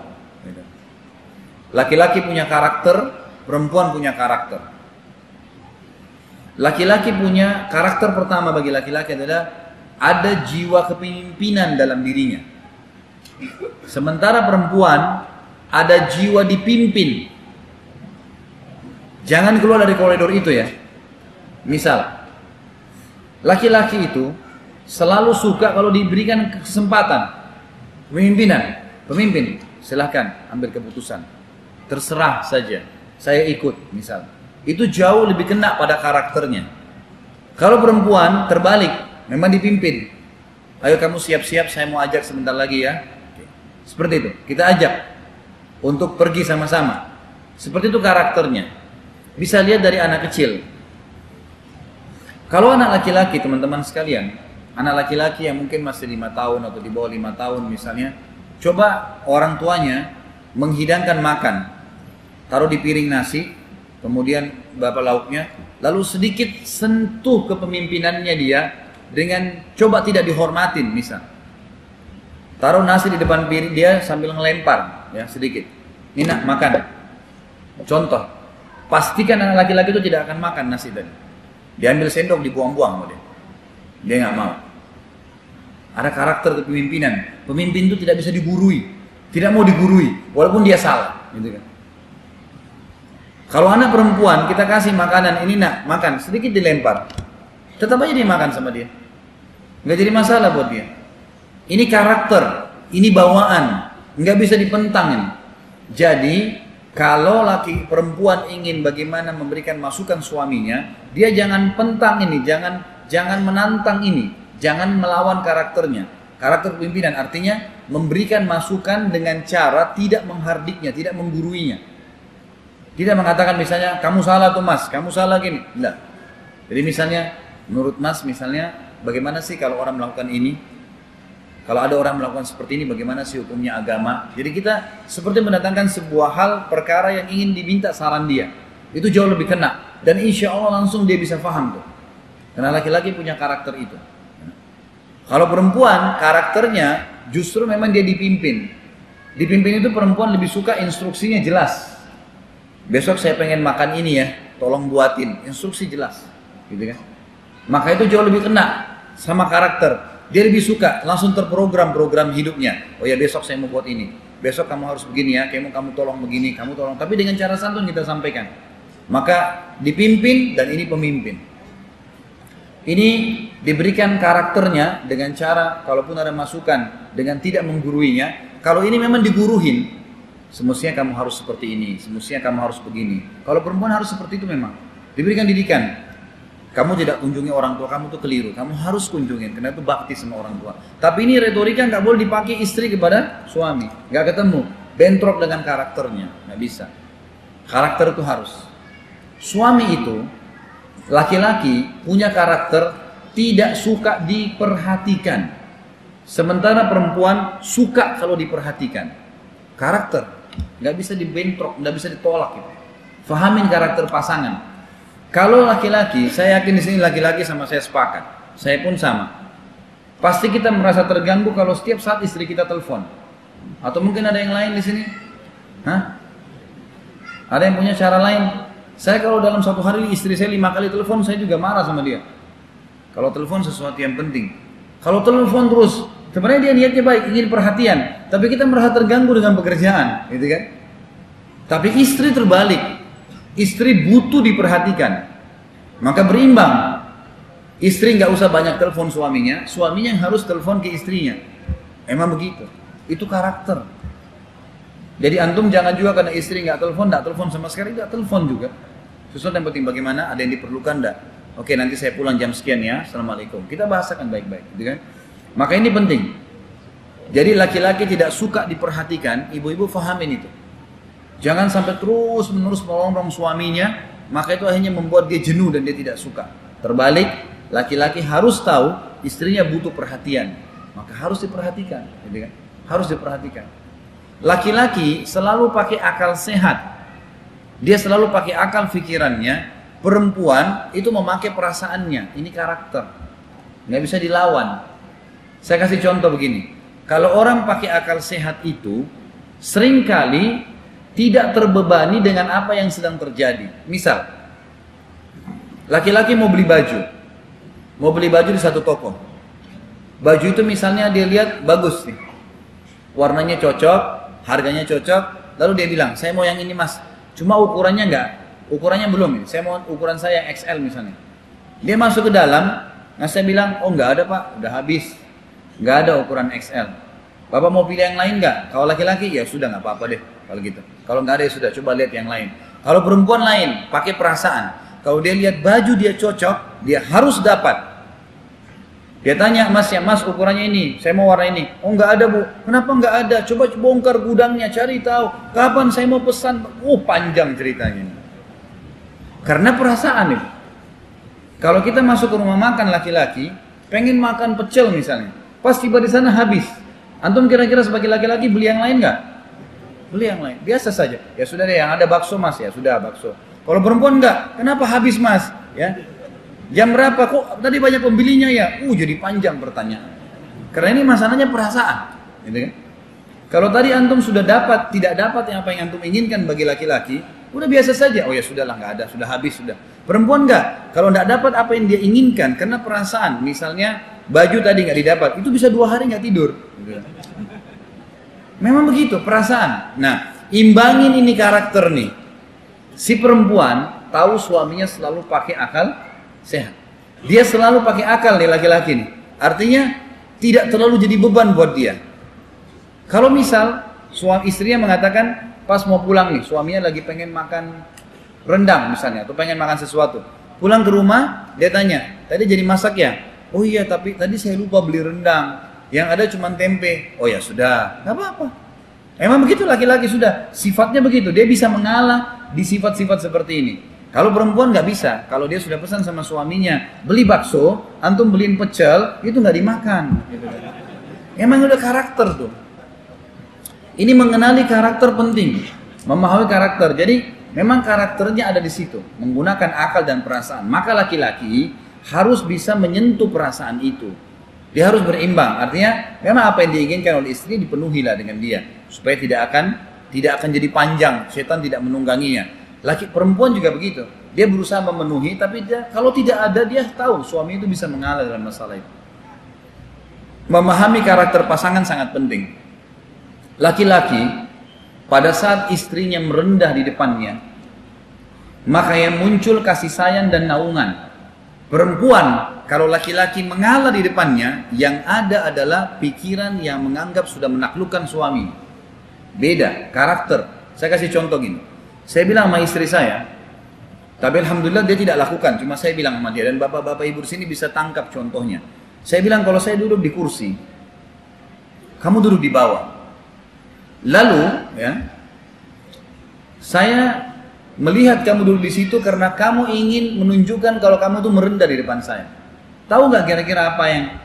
Laki-laki punya karakter, perempuan punya karakter. Laki-laki punya karakter pertama bagi laki-laki adalah ada jiwa kepemimpinan dalam dirinya. Sementara perempuan ada jiwa dipimpin. Jangan keluar dari koridor itu ya. Misal, laki-laki itu selalu suka kalau diberikan kesempatan pemimpin, silahkan ambil keputusan, terserah saja, saya ikut misal. Itu jauh lebih kena pada karakternya. Kalau perempuan terbalik, memang dipimpin. Ayo kamu siap-siap, saya mau ajak sebentar lagi ya. Seperti itu, kita ajak untuk pergi sama-sama. Seperti itu karakternya. Bisa lihat dari anak kecil. Kalau anak laki-laki, teman-teman sekalian, anak laki-laki yang mungkin masih 5 tahun atau di bawah 5 tahun misalnya, coba orang tuanya menghidangkan makan, taruh di piring nasi, kemudian bapak lauknya, lalu sedikit sentuh kepemimpinannya dia dengan coba tidak dihormatin misal. Taruh nasi di depan piring dia sambil ngelempar, ya sedikit. Ini nak makan. Contoh, pastikan anak laki-laki itu tidak akan makan nasi tadi. Diambil sendok, dibuang-buang sama dia. Dia nggak mau. Ada karakter kepemimpinan. Pemimpin itu tidak bisa digurui, tidak mau digurui, walaupun dia salah, gitu kan. Kalau anak perempuan kita kasih makanan, ini nak makan, sedikit dilempar, tetap aja dia makan sama dia, nggak jadi masalah buat dia. Ini karakter, ini bawaan, nggak bisa dipentangin. Jadi kalau laki perempuan ingin bagaimana memberikan masukan suaminya, dia jangan pentang ini, jangan menantang ini, jangan melawan karakternya. Karakter pemimpinan artinya memberikan masukan dengan cara tidak menghardiknya, tidak mengguruinya. Tidak mengatakan misalnya kamu salah tuh mas, kamu salah gini. Tidak. Jadi misalnya menurut mas misalnya bagaimana sih kalau orang melakukan ini? Kalau ada orang melakukan seperti ini, bagaimana sih hukumnya agama? Jadi kita seperti mendatangkan sebuah hal, perkara yang ingin diminta saran dia. Itu jauh lebih kena. Dan insya Allah langsung dia bisa paham tuh. Karena laki-laki punya karakter itu. Kalau perempuan, karakternya justru memang dia dipimpin. Dipimpin itu perempuan lebih suka instruksinya jelas. Besok saya pengen makan ini ya, tolong buatin. Instruksi jelas. Gitu kan? Maka itu jauh lebih kena sama karakter. Dia lebih suka langsung terprogram program hidupnya. Oh ya besok saya mau buat ini. Besok kamu harus begini ya. Kamu tolong begini, kamu tolong. Tapi dengan cara santun kita sampaikan. Maka dipimpin dan ini pemimpin. Ini diberikan karakternya dengan cara kalaupun ada masukan dengan tidak mengguruinya. Kalau ini memang diguruhin, semestinya kamu harus seperti ini, semestinya kamu harus begini. Kalau perempuan harus seperti itu memang. Diberikan didikan. Kamu tidak kunjungi orang tua kamu itu keliru. Kamu harus kunjungin, karena itu bakti sama orang tua. Tapi ini retorika nggak boleh dipakai istri kepada suami. Nggak ketemu. Bentrok dengan karakternya. Nggak bisa. Karakter itu harus. Suami itu, laki-laki punya karakter tidak suka diperhatikan. Sementara perempuan suka kalau diperhatikan. Karakter. Nggak bisa dibentrok, nggak bisa ditolak. Gitu. Fahamin karakter pasangan. Kalau laki-laki, saya yakin di sini laki-laki sama saya sepakat. Saya pun sama. Pasti kita merasa terganggu kalau setiap saat istri kita telepon. Atau mungkin ada yang lain di sini? Hah? Ada yang punya cara lain? Saya kalau dalam satu hari istri saya 5 kali telepon, saya juga marah sama dia. Kalau telepon sesuatu yang penting. Kalau telepon terus, sebenarnya dia niatnya baik, ingin perhatian, tapi kita merasa terganggu dengan pekerjaan, gitu kan? Tapi istri terbalik, istri butuh diperhatikan, maka berimbang. Istri nggak usah banyak telepon suaminya, suaminya yang harus telepon ke istrinya. Emang begitu, itu karakter. Jadi antum jangan juga karena istri nggak telepon sama sekali, nggak telepon juga. Sesuatu yang penting bagaimana, ada yang diperlukan enggak? Oke, nanti saya pulang jam sekian ya, assalamualaikum. Kita bahasakan baik-baik, gitu kan? Maka ini penting. Jadi laki-laki tidak suka diperhatikan, ibu-ibu fahamin itu. Jangan sampai terus menerus melongrong suaminya, maka itu akhirnya membuat dia jenuh dan dia tidak suka. Terbalik, laki-laki harus tahu istrinya butuh perhatian, maka harus diperhatikan, gitu kan? Harus diperhatikan. Laki-laki selalu pakai akal sehat, dia selalu pakai akal pikirannya. Perempuan itu memakai perasaannya, ini karakter, nggak bisa dilawan. Saya kasih contoh begini, kalau orang pakai akal sehat itu, seringkali tidak terbebani dengan apa yang sedang terjadi. Misal, laki-laki mau beli baju di satu toko. Baju itu misalnya dia lihat bagus nih, warnanya cocok, harganya cocok, lalu dia bilang, saya mau yang ini mas, cuma ukurannya ukurannya belum, saya mau ukuran saya XL misalnya. Dia masuk ke dalam, nah saya bilang, oh nggak ada pak, udah habis, nggak ada ukuran XL. Bapak mau pilih yang lain nggak? Kalau laki-laki ya sudah nggak apa-apa deh kalau gitu. Kalau nggak ada ya sudah, coba lihat yang lain. Kalau perempuan lain, pakai perasaan. Kalau dia lihat baju dia cocok, dia harus dapat. Dia tanya, mas ya mas ukurannya ini, saya mau warna ini. Oh nggak ada bu, kenapa nggak ada? Coba bongkar gudangnya, cari tahu. Kapan saya mau pesan? Oh panjang ceritanya ini. Karena perasaan itu. Kalau kita masuk ke rumah makan laki-laki, pengen makan pecel misalnya, pas tiba di sana habis. Antum kira-kira sebagai laki-laki beli yang lain nggak? Beli yang lain, biasa saja. Ya sudah deh, yang ada bakso mas, ya sudah bakso. Kalau perempuan nggak, kenapa habis mas? Ya, jam berapa? Kok tadi banyak pembelinya ya? Jadi panjang pertanyaan. Karena ini masalahnya perasaan, gitu kan? Kalau tadi antum sudah dapat, tidak dapat yang apa yang antum inginkan bagi laki-laki, udah biasa saja. Oh ya sudahlah, nggak ada, sudah habis sudah. Perempuan nggak, kalau nggak dapat apa yang dia inginkan karena perasaan, misalnya baju tadi nggak didapat, itu bisa 2 hari nggak tidur. Memang begitu perasaan. Nah, imbangin ini karakter nih. Si perempuan tahu suaminya selalu pakai akal sehat. Dia selalu pakai akal nih laki-laki nih. Artinya tidak terlalu jadi beban buat dia. Kalau misal suami istrinya mengatakan pas mau pulang nih, suaminya lagi pengen makan rendang misalnya, atau pengen makan sesuatu. Pulang ke rumah, dia tanya, tadi jadi masak ya? Oh iya, tapi tadi saya lupa beli rendang. Yang ada cuma tempe. Oh ya sudah, nggak apa-apa. Emang begitu laki-laki sudah, sifatnya begitu. Dia bisa mengalah di sifat-sifat seperti ini. Kalau perempuan nggak bisa. Kalau dia sudah pesan sama suaminya, beli bakso, antum beliin pecel, itu nggak dimakan. Emang udah karakter tuh. Ini mengenali karakter penting, memahami karakter. Jadi memang karakternya ada di situ, menggunakan akal dan perasaan. Maka laki-laki harus bisa menyentuh perasaan itu. Dia harus berimbang. Artinya memang apa yang diinginkan oleh istri dipenuhilah dengan dia, supaya tidak akan jadi panjang. Setan tidak menungganginya. Perempuan juga begitu. Dia berusaha memenuhi, tapi kalau tidak ada dia tahu suami itu bisa mengalah dalam masalah itu. Memahami karakter pasangan sangat penting. Laki-laki pada saat istrinya merendah di depannya, maka yang muncul kasih sayang dan naungan. Perempuan kalau laki-laki mengalah di depannya, yang ada adalah pikiran yang menganggap sudah menaklukkan suami. Beda karakter. Saya kasih contoh gini. Saya bilang sama istri saya, tapi alhamdulillah dia tidak lakukan, cuma saya bilang sama dia, dan bapak-bapak ibu di sini bisa tangkap contohnya. Saya bilang kalau saya duduk di kursi, kamu duduk di bawah. Lalu ya, saya melihat kamu duduk di situ karena kamu ingin menunjukkan kalau kamu tuh merendah di depan saya. Tahu nggak kira-kira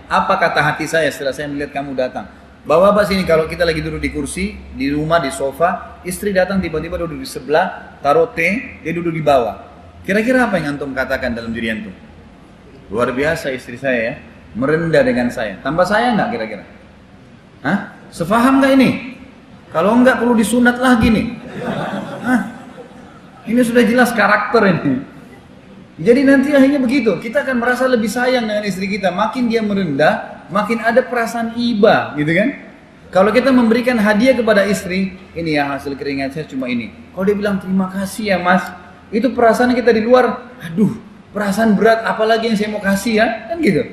apa kata hati saya setelah saya melihat kamu datang? Bapak-bapak sini, kalau kita lagi duduk di kursi, di rumah, di sofa, istri datang tiba-tiba duduk di sebelah, taruh teh, dia duduk di bawah. Kira-kira apa yang antum katakan dalam diri antum? Luar biasa istri saya ya, merendah dengan saya. Tanpa saya nggak kira-kira? Hah? Sefaham nggak ini? Kalau enggak perlu disunat lagi nih. Hah? Ini sudah jelas karakter ini. Jadi nanti akhirnya begitu, kita akan merasa lebih sayang dengan istri kita. Makin dia merendah, makin ada perasaan iba, gitu kan? Kalau kita memberikan hadiah kepada istri, ini ya hasil keringat saya cuma ini. Kalau dia bilang terima kasih ya mas, itu perasaan kita di luar, aduh perasaan berat, apalagi yang saya mau kasih ya, kan gitu.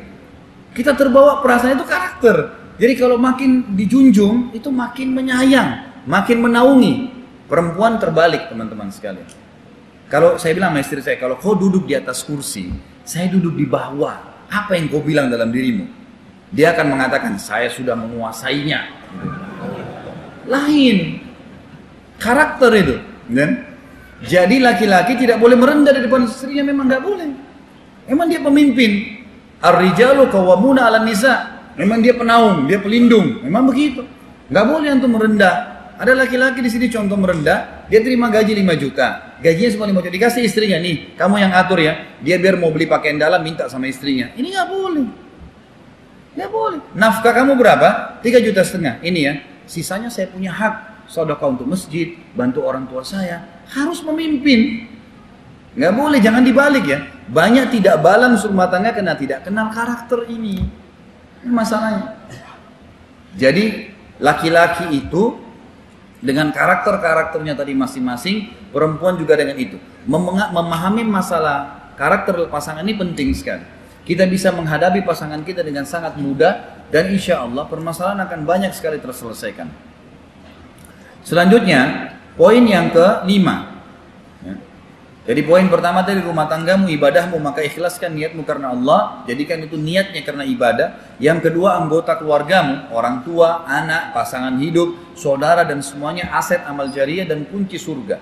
Kita terbawa perasaan itu karakter. Jadi kalau makin dijunjung, itu makin menyayang, makin menaungi. Perempuan terbalik teman-teman sekalian. Kalau saya bilang sama istri saya, kalau kau duduk di atas kursi, saya duduk di bawah, apa yang kau bilang dalam dirimu? Dia akan mengatakan, saya sudah menguasainya. Lain. Karakter itu. Kan? Jadi laki-laki tidak boleh merendah di depan istrinya, memang nggak boleh. Memang dia pemimpin. Ar-rijalu qawwamuna 'alan nisa. Memang dia penaung, dia pelindung. Memang begitu. Nggak boleh untuk merendah. Ada laki-laki di sini contoh merendah, dia terima gaji 5 juta. Gajinya semua 5 juta, dikasih istrinya, nih kamu yang atur ya. Dia biar mau beli pakaian dalam minta sama istrinya. Ini nggak boleh. Nggak boleh. Nafkah kamu berapa? 3,5 juta. Ini ya, sisanya saya punya hak. Sedekah untuk masjid, bantu orang tua saya. Harus memimpin. Nggak boleh, jangan dibalik ya. Banyak tidak balance rumah tangga karena tidak kenal karakter ini. Ini masalahnya. Jadi laki-laki itu dengan karakter-karakternya tadi masing-masing, perempuan juga dengan itu. Memahami masalah karakter pasangan ini penting sekali. Kita bisa menghadapi pasangan kita dengan sangat mudah dan insya Allah permasalahan akan banyak sekali terselesaikan. Selanjutnya, poin yang ke-5. Jadi poin pertama tadi rumah tanggamu, ibadahmu, maka ikhlaskan niatmu karena Allah, jadikan itu niatnya karena ibadah. Yang kedua, anggota keluargamu, orang tua, anak, pasangan hidup, saudara dan semuanya aset amal jariah dan kunci surga.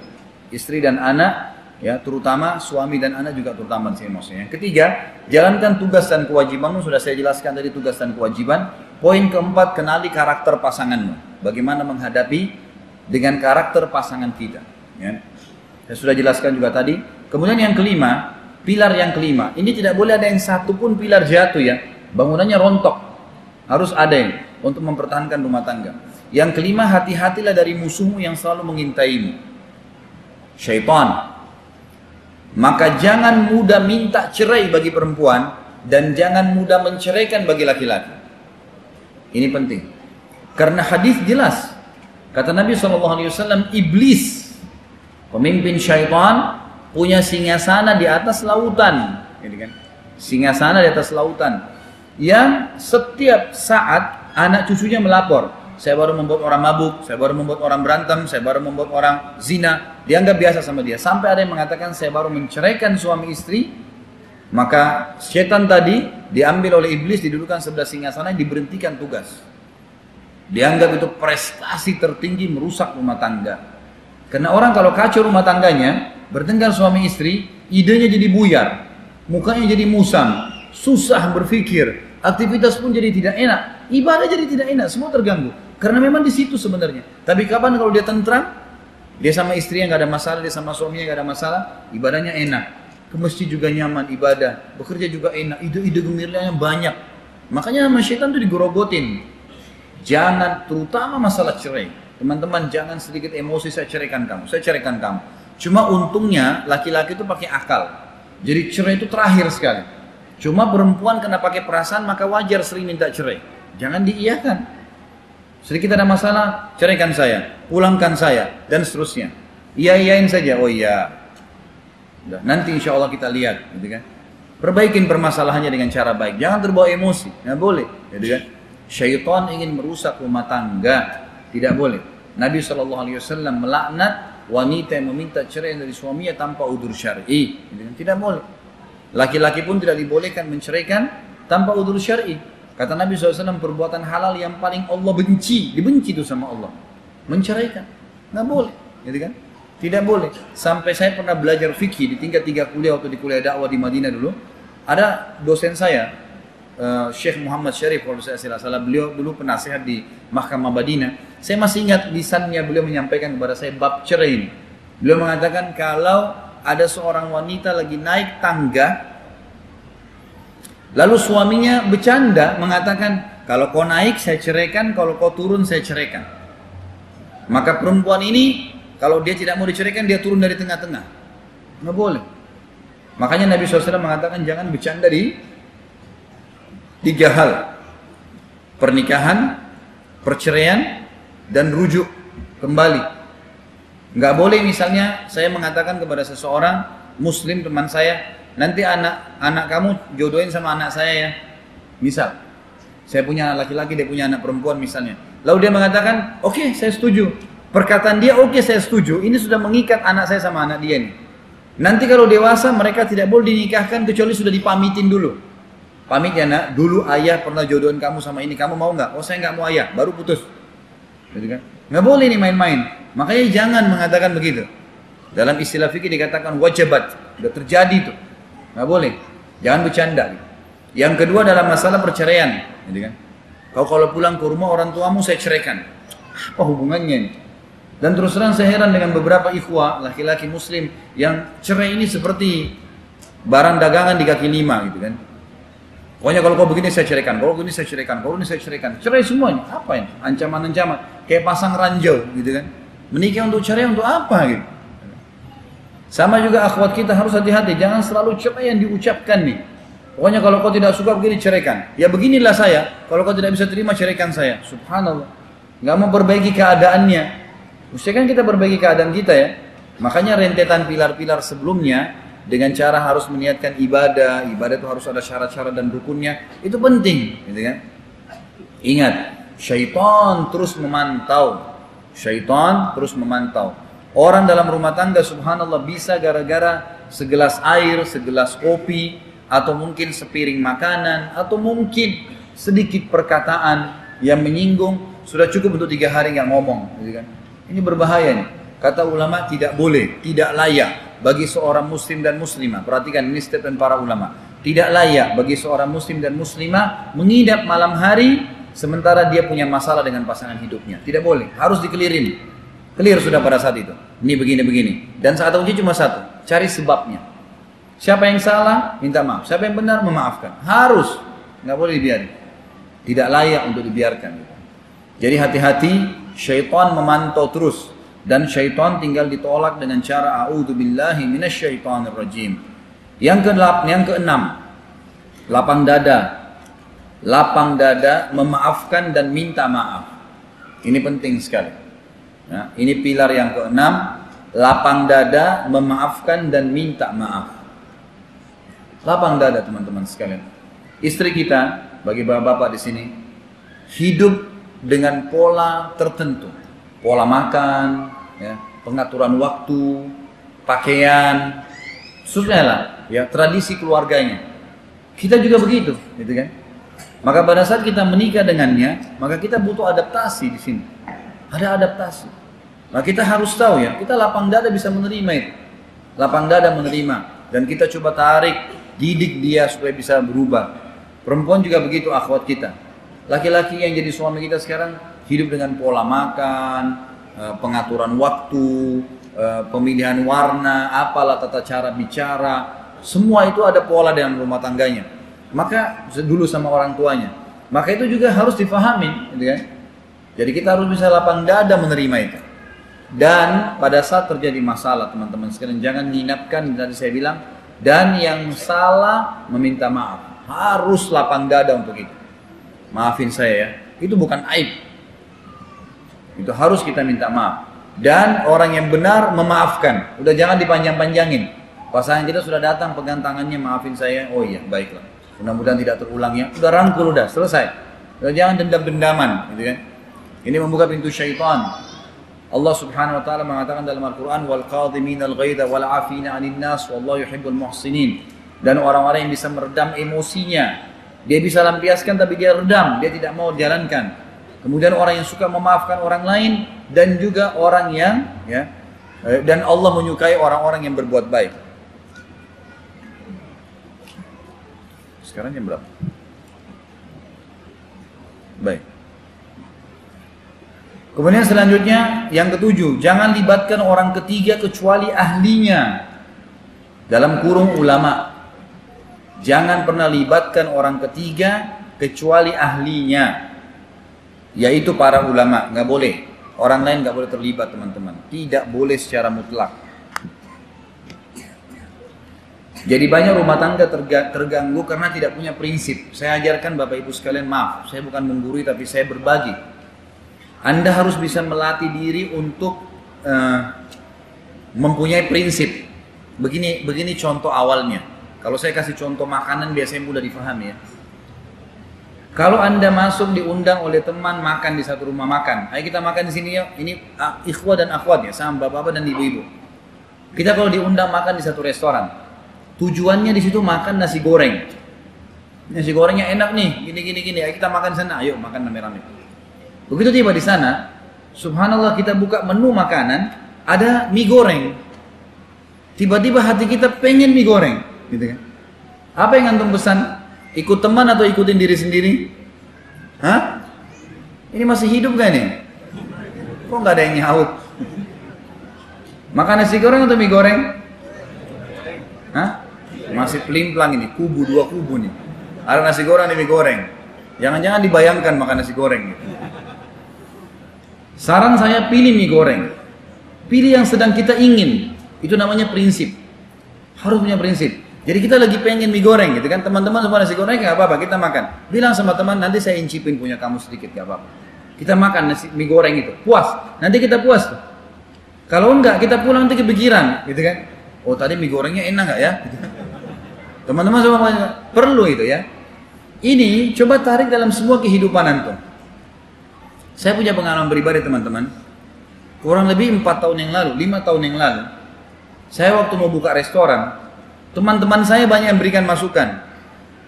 Istri dan anak, ya terutama suami dan anak juga terutama di sini maksudnya. Yang ketiga, jalankan tugas dan kewajibanmu, sudah saya jelaskan tadi tugas dan kewajiban. Poin keempat, kenali karakter pasanganmu. Bagaimana menghadapi dengan karakter pasangan kita, ya. Saya sudah jelaskan juga tadi. Kemudian yang kelima, pilar yang kelima. Ini tidak boleh ada yang satu pun pilar jatuh ya. Bangunannya rontok. Harus ada yang untuk mempertahankan rumah tangga. Yang kelima, hati-hatilah dari musuhmu yang selalu mengintaimu. Syaitan. Maka jangan mudah minta cerai bagi perempuan dan jangan mudah menceraikan bagi laki-laki. Ini penting. Karena hadis jelas. Kata Nabi SAW, iblis, pemimpin syaitan, punya singgasana di atas lautan, gitu kan? Singgasana di atas lautan, yang setiap saat anak cucunya melapor, saya baru membuat orang mabuk, saya baru membuat orang berantem, saya baru membuat orang zina, dianggap biasa sama dia. Sampai ada yang mengatakan saya baru menceraikan suami istri, maka syaitan tadi diambil oleh iblis, didudukan sebelah singgasana, diberhentikan tugas. Dianggap itu prestasi tertinggi merusak rumah tangga. Karena orang kalau kacau rumah tangganya, bertengkar suami istri, idenya jadi buyar, mukanya jadi musam, susah berpikir, aktivitas pun jadi tidak enak, ibadah jadi tidak enak, semua terganggu. Karena memang di situ sebenarnya. Tapi kapan kalau dia tentram, dia sama istrinya nggak ada masalah, dia sama suaminya nggak ada masalah, ibadahnya enak, ke masjid juga nyaman ibadah, bekerja juga enak, ide-ide gemilannya banyak. Makanya sama syaitan tuh digorogotin. Jangan, terutama masalah cerai. Teman-teman jangan sedikit emosi, saya ceraikan kamu, saya ceraikan kamu. Cuma untungnya laki-laki itu pakai akal. Jadi cerai itu terakhir sekali. Cuma perempuan kena pakai perasaan, maka wajar sering minta cerai. Jangan diiyakan. Sedikit ada masalah, ceraikan saya, pulangkan saya, dan seterusnya. Iya-iyain saja, oh iya. Udah, nanti insya Allah kita lihat, gitu kan. Perbaikin permasalahannya dengan cara baik. Jangan terbawa emosi, nggak boleh, gitu kan. Syaitan ingin merusak rumah tangga, tidak boleh. Nabi SAW melaknat wanita yang meminta cerai dari suaminya tanpa udzur syar'i, tidak boleh. Laki-laki pun tidak dibolehkan menceraikan tanpa udzur syar'i. Kata Nabi SAW, perbuatan halal yang paling Allah benci, dibenci itu sama Allah, menceraikan, nggak boleh, gitu kan? Tidak boleh. Sampai saya pernah belajar fikih di tingkat 3 kuliah waktu di kuliah dakwah di Madinah dulu. Ada dosen saya, Syekh Muhammad Syarif, kalau saya salah, beliau dulu penasihat di Mahkamah Madinah. Saya masih ingat lisannya beliau menyampaikan kepada saya bab cerai ini. Beliau mengatakan kalau ada seorang wanita lagi naik tangga, lalu suaminya bercanda mengatakan, kalau kau naik saya ceraikan, kalau kau turun saya ceraikan. Maka perempuan ini kalau dia tidak mau diceraikan, dia turun dari tengah-tengah. Nggak boleh. Makanya Nabi SAW mengatakan jangan bercanda di 3 hal. Pernikahan, perceraian, dan rujuk kembali. Nggak boleh misalnya saya mengatakan kepada seseorang muslim teman saya, nanti anak kamu jodohin sama anak saya ya. Misal, saya punya anak laki-laki, dia punya anak perempuan misalnya. Lalu dia mengatakan, oke, saya setuju. Perkataan dia, oke, saya setuju. Ini sudah mengikat anak saya sama anak dia nih. Nanti kalau dewasa mereka tidak boleh dinikahkan kecuali sudah dipamitin dulu. Pamit ya nak, dulu ayah pernah jodohin kamu sama ini, kamu mau nggak? Oh saya nggak mau ayah, baru putus. Gitu kan? Nggak boleh nih main-main. Makanya jangan mengatakan begitu. Dalam istilah fikih dikatakan wajibat, sudah terjadi tuh. Nggak boleh. Jangan bercanda. Yang kedua dalam masalah perceraian, gitu kan? Kau kalau pulang ke rumah orang tuamu saya ceraikan. Apa hubungannya ini? Dan terus terang saya heran dengan beberapa ikhwah laki-laki muslim yang cerai ini seperti barang dagangan di kaki lima gitu kan. Pokoknya kalau kau begini saya ceraikan, kalau begini saya ceraikan, kalau ini saya ceraikan. Cerai semuanya. Apa ini? Ancaman-ancaman. Kayak pasang ranjau gitu kan. Menikah untuk cerai untuk apa gitu. Sama juga akhwat kita harus hati-hati. Jangan selalu cerai yang diucapkan nih. Pokoknya kalau kau tidak suka begini ceraikan. Ya beginilah saya. Kalau kau tidak bisa terima ceraikan saya. Subhanallah. Nggak mau perbaiki keadaannya. Mestinya kan kita perbaiki keadaan kita ya. Makanya rentetan pilar-pilar sebelumnya dengan cara harus meniatkan ibadah itu harus ada syarat-syarat dan rukunnya. Itu penting, gitu kan? Ingat, syaitan terus memantau. Syaitan terus memantau. Orang dalam rumah tangga subhanallah bisa gara-gara segelas air, segelas kopi, atau mungkin sepiring makanan, atau mungkin sedikit perkataan yang menyinggung, sudah cukup untuk 3 hari nggak ngomong, gitu kan? Ini berbahaya nih. Kata ulama tidak boleh, tidak layak bagi seorang muslim dan muslimah. Perhatikan ini statement para ulama. Tidak layak bagi seorang muslim dan muslimah mengidap malam hari sementara dia punya masalah dengan pasangan hidupnya. Tidak boleh, harus dikelirin. Clear sudah pada saat itu. Ini begini-begini. Dan saat kunci cuma satu, cari sebabnya. Siapa yang salah, minta maaf. Siapa yang benar, memaafkan. Harus, nggak boleh dibiarkan. Tidak layak untuk dibiarkan. Jadi hati-hati, syaitan memantau terus. Dan syaitan tinggal ditolak dengan cara a'udzubillahi minasyaitonirrajim. Yang keenam, lapang dada. Lapang dada, memaafkan dan minta maaf. Ini penting sekali. Nah, ini pilar yang keenam, lapang dada, memaafkan dan minta maaf. Lapang dada teman-teman sekalian. Istri kita, bagi bapak-bapak di sini, hidup dengan pola tertentu. Pola makan, ya, pengaturan waktu, pakaian, susah lah, ya, tradisi keluarganya. Kita juga begitu, gitu kan? Maka pada saat kita menikah dengannya, maka kita butuh adaptasi di sini. Ada adaptasi. Nah kita harus tahu ya, kita lapang dada bisa menerima itu. Lapang dada menerima. Dan kita coba tarik, didik dia supaya bisa berubah. Perempuan juga begitu akhwat kita. Laki-laki yang jadi suami kita sekarang hidup dengan pola makan, pengaturan waktu, pemilihan warna, apalah tata cara bicara, semua itu ada pola dalam rumah tangganya. Maka dulu sama orang tuanya. Maka itu juga harus difahami, gitu kan? Jadi kita harus bisa lapang dada menerima itu. Dan pada saat terjadi masalah teman-teman sekalian jangan menginapkan, tadi saya bilang, dan yang salah meminta maaf. Harus lapang dada untuk itu. Maafin saya ya, itu bukan aib. Itu harus kita minta maaf. Dan orang yang benar memaafkan. Udah jangan dipanjang-panjangin. Pasangan kita sudah datang pegang tangannya, maafin saya. Oh iya, baiklah. Mudah-mudahan tidak terulang ya. Udah rangkul, udah selesai. Udah jangan dendam-dendaman, gitu kan. Ini membuka pintu syaitan. Allah Subhanahu wa taala mengatakan dalam Al-Qur'an wal qadhiminal ghaidha wal 'afina 'anil nas wallahu yuhibbul muhsinin. Dan orang-orang yang bisa meredam emosinya. Dia bisa lampiaskan tapi dia redam, dia tidak mau jalankan. Kemudian orang yang suka memaafkan orang lain dan juga orang yang ya dan Allah menyukai orang-orang yang berbuat baik. Sekarang jam berapa? Baik. Kemudian selanjutnya yang ketujuh, jangan libatkan orang ketiga kecuali ahlinya. Dalam kurung ulama. Jangan pernah libatkan orang ketiga kecuali ahlinya. Yaitu para ulama, nggak boleh. Orang lain nggak boleh terlibat teman-teman. Tidak boleh secara mutlak. Jadi banyak rumah tangga terganggu karena tidak punya prinsip. Saya ajarkan Bapak Ibu sekalian, maaf, saya bukan menggurui tapi saya berbagi. Anda harus bisa melatih diri untuk mempunyai prinsip. Begini contoh awalnya. Kalau saya kasih contoh makanan biasanya mudah difahami ya. Kalau Anda masuk diundang oleh teman makan di satu rumah makan, ayo kita makan di sini ya. Ini ikhwah dan akhwat ya, sama bapak-bapak dan ibu-ibu. Kita kalau diundang makan di satu restoran, tujuannya di situ makan nasi goreng. Nasi gorengnya enak nih, gini. Ayo kita makan sana, ayo makan rame-rame. Begitu tiba di sana, subhanallah kita buka menu makanan, ada mie goreng. Tiba-tiba hati kita pengen mie goreng, gitu kan? Apa yang antum pesan? Ikut teman atau ikutin diri sendiri? Hah? Ini masih hidup gak nih? Kok nggak ada yang nyaut? Makan nasi goreng atau mie goreng? Hah? Masih pelimplang ini, dua kubu nih. Ada nasi goreng dan mie goreng. Jangan-jangan dibayangkan makan nasi goreng gitu. Saran saya pilih mie goreng. Pilih yang sedang kita ingin. Itu namanya prinsip. Harus punya prinsip. Jadi kita lagi pengen mie goreng gitu kan, teman-teman semua nasi goreng nggak apa-apa, kita makan. Bilang sama teman, nanti saya incipin punya kamu sedikit, nggak apa-apa. Kita makan mie goreng itu, puas. Nanti kita puas tuh. Kalau enggak, kita pulang nanti kepikiran, gitu kan. Oh tadi mie gorengnya enak nggak ya? Teman-teman semua perlu itu ya. Ini coba tarik dalam semua kehidupan antum. Saya punya pengalaman pribadi teman-teman. Kurang lebih 4 tahun yang lalu, 5 tahun yang lalu, saya waktu mau buka restoran. Teman-teman saya banyak yang berikan masukan.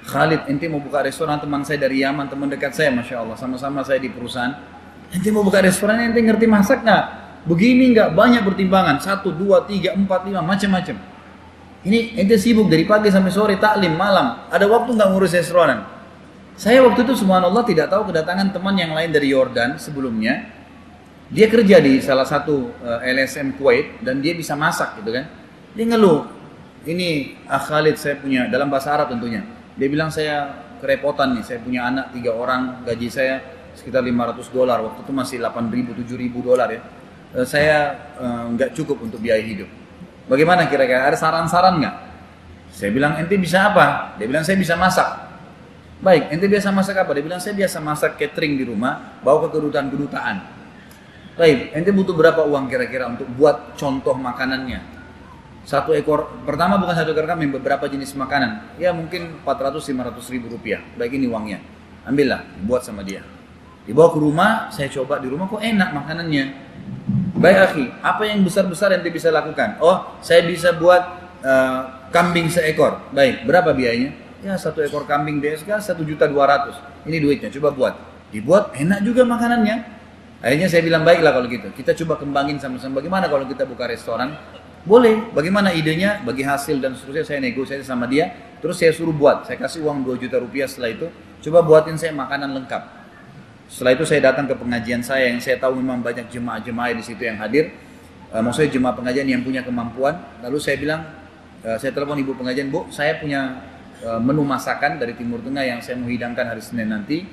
Khalid, ente mau buka restoran, teman saya dari Yaman, teman dekat saya, Masya Allah, sama-sama saya di perusahaan. Ente mau buka restoran, ente ngerti masak nggak? Begini nggak? Banyak pertimbangan, 1, 2, 3, 4, 5, macam-macam. Ini ente sibuk dari pagi sampai sore, taklim, malam. Ada waktu nggak ngurus restoran? Saya waktu itu subhanallah tidak tahu kedatangan teman yang lain dari Yordan sebelumnya. Dia kerja di salah satu LSM Kuwait dan dia bisa masak gitu kan. Dia ngeluh. Ini Khalid saya punya, dalam bahasa Arab tentunya. Dia bilang saya kerepotan nih, saya punya anak 3 orang, gaji saya sekitar $500. Waktu itu masih 8.000, 7.000 dolar ya. Saya nggak cukup untuk biaya hidup. Bagaimana kira-kira? Ada saran-saran nggak? Saya bilang ente bisa apa? Dia bilang saya bisa masak. Baik, ente biasa masak apa? Dia bilang saya biasa masak catering di rumah, bawa ke kedutaan-kedutaan. Baik, ente butuh berapa uang kira-kira untuk buat contoh makanannya? 1 ekor, pertama bukan 1 ekor kambing, beberapa jenis makanan. Ya mungkin 400-500 ribu rupiah. Baik ini uangnya. Ambillah, buat sama dia. Dibawa ke rumah, saya coba di rumah kok enak makanannya. Baik akhi, apa yang besar-besar yang dia bisa lakukan? Oh, saya bisa buat kambing seekor. Baik, berapa biayanya? Ya 1 ekor kambing BSK 1.200.000. Ini duitnya, coba buat. Dibuat, enak juga makanannya. Akhirnya saya bilang baiklah kalau gitu. Kita coba kembangin sama-sama. Bagaimana kalau kita buka restoran? Boleh, bagaimana idenya, bagi hasil dan seterusnya saya negosiasi sama dia, terus saya suruh buat, saya kasih uang 2 juta rupiah setelah itu, coba buatin saya makanan lengkap. Setelah itu saya datang ke pengajian saya yang saya tahu memang banyak jemaah-jemaah di situ yang hadir, maksudnya jemaah pengajian yang punya kemampuan, lalu saya bilang, saya telepon ibu pengajian, Bu, saya punya menu masakan dari Timur Tengah yang saya mau hidangkan hari Senin nanti,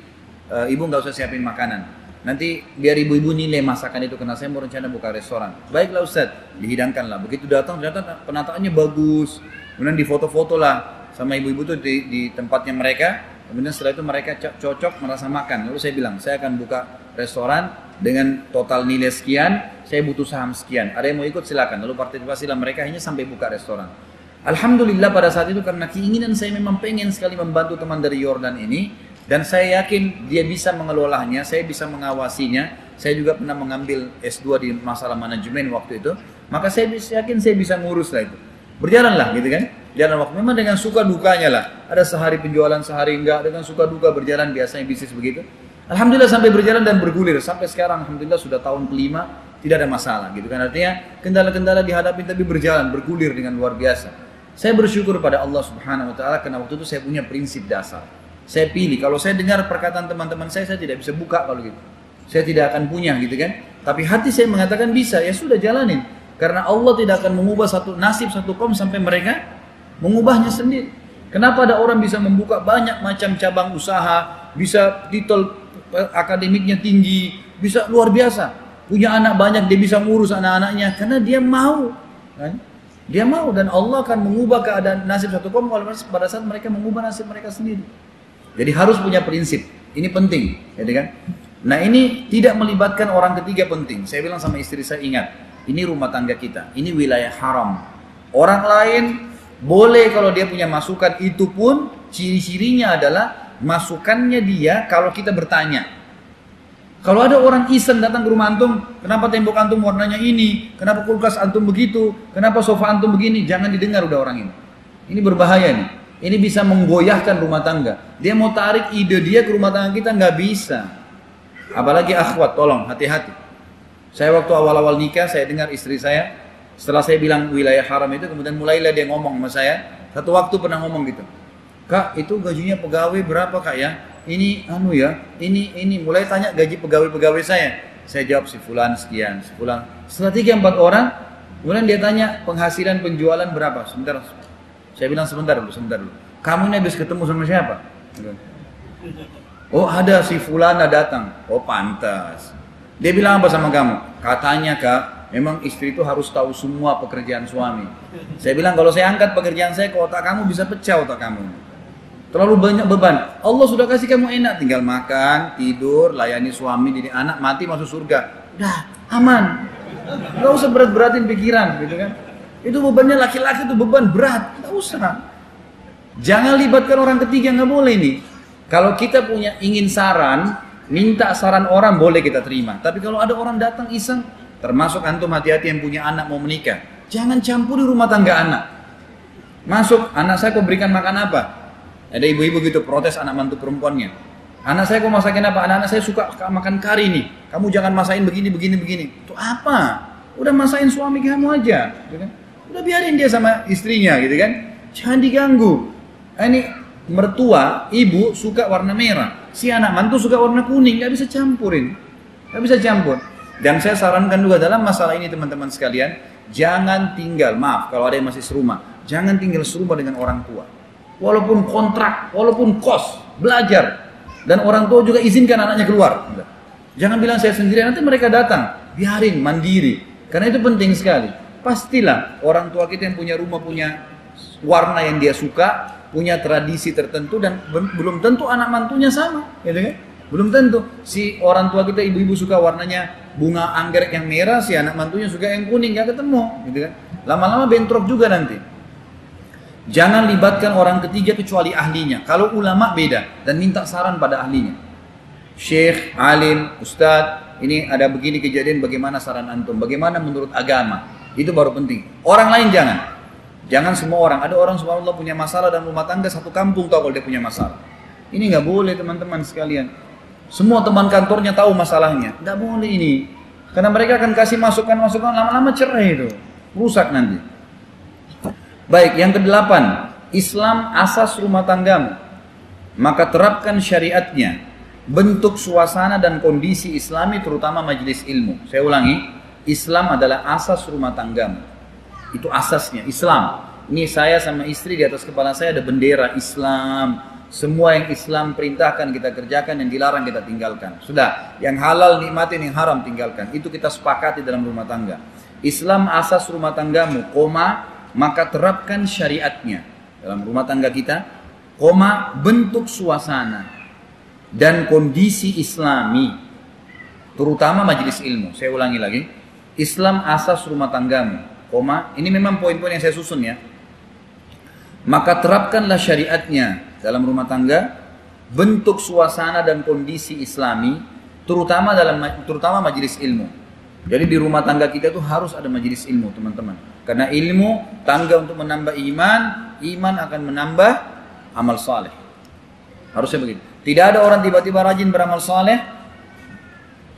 ibu nggak usah siapin makanan. Nanti biar ibu-ibu nilai masakan itu karena saya mau rencana buka restoran. Baiklah Ustaz, dihidangkanlah. Begitu datang ternyata penataannya bagus. Kemudian difoto-foto lah sama ibu-ibu tuh di tempatnya mereka. Kemudian setelah itu mereka cocok merasa makan. Lalu saya bilang, saya akan buka restoran dengan total nilai sekian, saya butuh saham sekian. Ada yang mau ikut silakan. Lalu partisipasilah mereka hanya sampai buka restoran. Alhamdulillah pada saat itu karena keinginan saya memang pengen sekali membantu teman dari Yordan ini. Dan saya yakin dia bisa mengelolanya, saya bisa mengawasinya. Saya juga pernah mengambil S2 di masalah manajemen waktu itu. Maka saya yakin saya bisa ngurus lah itu. Berjalanlah gitu kan. Jalan waktu memang dengan suka dukanya lah. Ada sehari penjualan, sehari enggak. Dengan suka duka berjalan biasanya bisnis begitu. Alhamdulillah sampai berjalan dan bergulir. Sampai sekarang alhamdulillah sudah tahun ke-5 tidak ada masalah gitu kan. Artinya kendala-kendala dihadapi tapi berjalan, bergulir dengan luar biasa. Saya bersyukur pada Allah Subhanahu wa taala karena waktu itu saya punya prinsip dasar. Saya pilih, kalau saya dengar perkataan teman-teman saya tidak bisa buka kalau gitu. Saya tidak akan punya gitu kan. Tapi hati saya mengatakan bisa, ya sudah jalanin. Karena Allah tidak akan mengubah satu nasib satu kaum sampai mereka mengubahnya sendiri. Kenapa ada orang bisa membuka banyak macam cabang usaha, bisa titel akademiknya tinggi, bisa luar biasa. Punya anak banyak, dia bisa ngurus anak-anaknya karena dia mau. Kan? Dia mau, dan Allah akan mengubah keadaan nasib satu kaum pada saat mereka mengubah nasib mereka sendiri. Jadi harus punya prinsip. Ini penting, ya kan? Nah, ini tidak melibatkan orang ketiga penting. Saya bilang sama istri saya, ingat, ini rumah tangga kita, ini wilayah haram. Orang lain boleh kalau dia punya masukan, itu pun ciri-cirinya adalah masukannya dia kalau kita bertanya. Kalau ada orang iseng datang ke rumah antum, kenapa tembok antum warnanya ini, kenapa kulkas antum begitu, kenapa sofa antum begini, jangan didengar udah orang ini. Ini berbahaya nih. Ini bisa menggoyahkan rumah tangga. Dia mau tarik ide dia ke rumah tangga kita, nggak bisa. Apalagi akhwat, tolong hati-hati. Saya waktu awal-awal nikah, saya dengar istri saya, setelah saya bilang wilayah haram itu, kemudian mulailah dia ngomong sama saya. Satu waktu pernah ngomong gitu, Kak, itu gajinya pegawai berapa Kak ya? Ini ini mulai tanya gaji pegawai-pegawai saya. Saya jawab si fulan sekian, si fulan. Setelah 3-4 orang, kemudian dia tanya penghasilan penjualan berapa? Sebentar. Saya bilang sebentar dulu. Kamu ini habis ketemu sama siapa? Oh, ada si fulana datang. Oh, pantas. Dia bilang apa sama kamu? Katanya Kak, memang istri itu harus tahu semua pekerjaan suami. Saya bilang kalau saya angkat pekerjaan saya ke otak kamu, bisa pecah otak kamu. Terlalu banyak beban. Allah sudah kasih kamu enak, tinggal makan, tidur, layani suami, didik anak, mati masuk surga. Udah aman. Gak usah berat-beratin pikiran, gitu kan? Itu bebannya laki-laki, itu beban berat. Gak usah. Jangan libatkan orang ketiga, nggak boleh nih. Kalau kita punya ingin saran, minta saran orang boleh kita terima. Tapi kalau ada orang datang iseng, termasuk antum hati-hati yang punya anak mau menikah, jangan campuri rumah tangga anak. Masuk, anak saya kau berikan makan apa? Ada ibu-ibu gitu protes anak mantu perempuannya. Anak saya kau masakin apa? Anak-anak saya suka makan kari nih. Kamu jangan masakin begini. Itu apa? Udah masakin suami kamu aja, gitu kan? Udah biarin dia sama istrinya, gitu kan? Jangan diganggu. Ini mertua, ibu suka warna merah, si anak mantu suka warna kuning, nggak bisa campurin, nggak bisa campur. Dan saya sarankan juga dalam masalah ini teman-teman sekalian, jangan tinggal, maaf kalau ada yang masih serumah, jangan tinggal serumah dengan orang tua. Walaupun kontrak, walaupun kos, belajar, dan orang tua juga izinkan anaknya keluar. Jangan bilang saya sendirian, nanti mereka datang, biarin mandiri, karena itu penting sekali. Pastilah orang tua kita yang punya rumah punya warna yang dia suka, punya tradisi tertentu, dan belum tentu anak mantunya sama, gitu kan? Belum tentu. Si orang tua kita, ibu-ibu suka warnanya bunga anggrek yang merah, si anak mantunya suka yang kuning, gak ketemu, gitu kan? Lama-lama bentrok juga nanti. Jangan libatkan orang ketiga kecuali ahlinya. Kalau ulama beda, dan minta saran pada ahlinya. Syekh, alim, ustadz, ini ada begini kejadian, bagaimana saran antum? Bagaimana menurut agama? Itu baru penting. Orang lain jangan. Jangan semua orang. Ada orang subhanallah punya masalah dan rumah tangga satu kampung tahu kalau dia punya masalah. Ini nggak boleh teman-teman sekalian. Semua teman kantornya tahu masalahnya. Nggak boleh ini. Karena mereka akan kasih masukan-masukan, lama-lama cerai itu. Rusak nanti. Baik, yang ke-8. Islam asas rumah tanggamu. Maka terapkan syariatnya. Bentuk suasana dan kondisi islami terutama majelis ilmu. Saya ulangi. Islam adalah asas rumah tanggamu. Itu asasnya, Islam. Ini saya sama istri di atas kepala saya ada bendera Islam. Semua yang Islam perintahkan kita kerjakan, yang dilarang kita tinggalkan. Sudah, yang halal nikmatin, yang haram tinggalkan. Itu kita sepakati dalam rumah tangga. Islam asas rumah tanggamu, maka terapkan syariatnya dalam rumah tangga kita, bentuk suasana dan kondisi Islami, terutama majelis ilmu. Saya ulangi lagi, Islam asas rumah tanggamu. Ini memang poin-poin yang saya susun ya. Maka terapkanlah syariatnya dalam rumah tangga, bentuk suasana dan kondisi islami, terutama majelis ilmu. Jadi di rumah tangga kita tuh harus ada majelis ilmu teman-teman. Karena ilmu tangga untuk menambah iman, iman akan menambah amal saleh. Harusnya begitu. Tidak ada orang tiba-tiba rajin beramal saleh,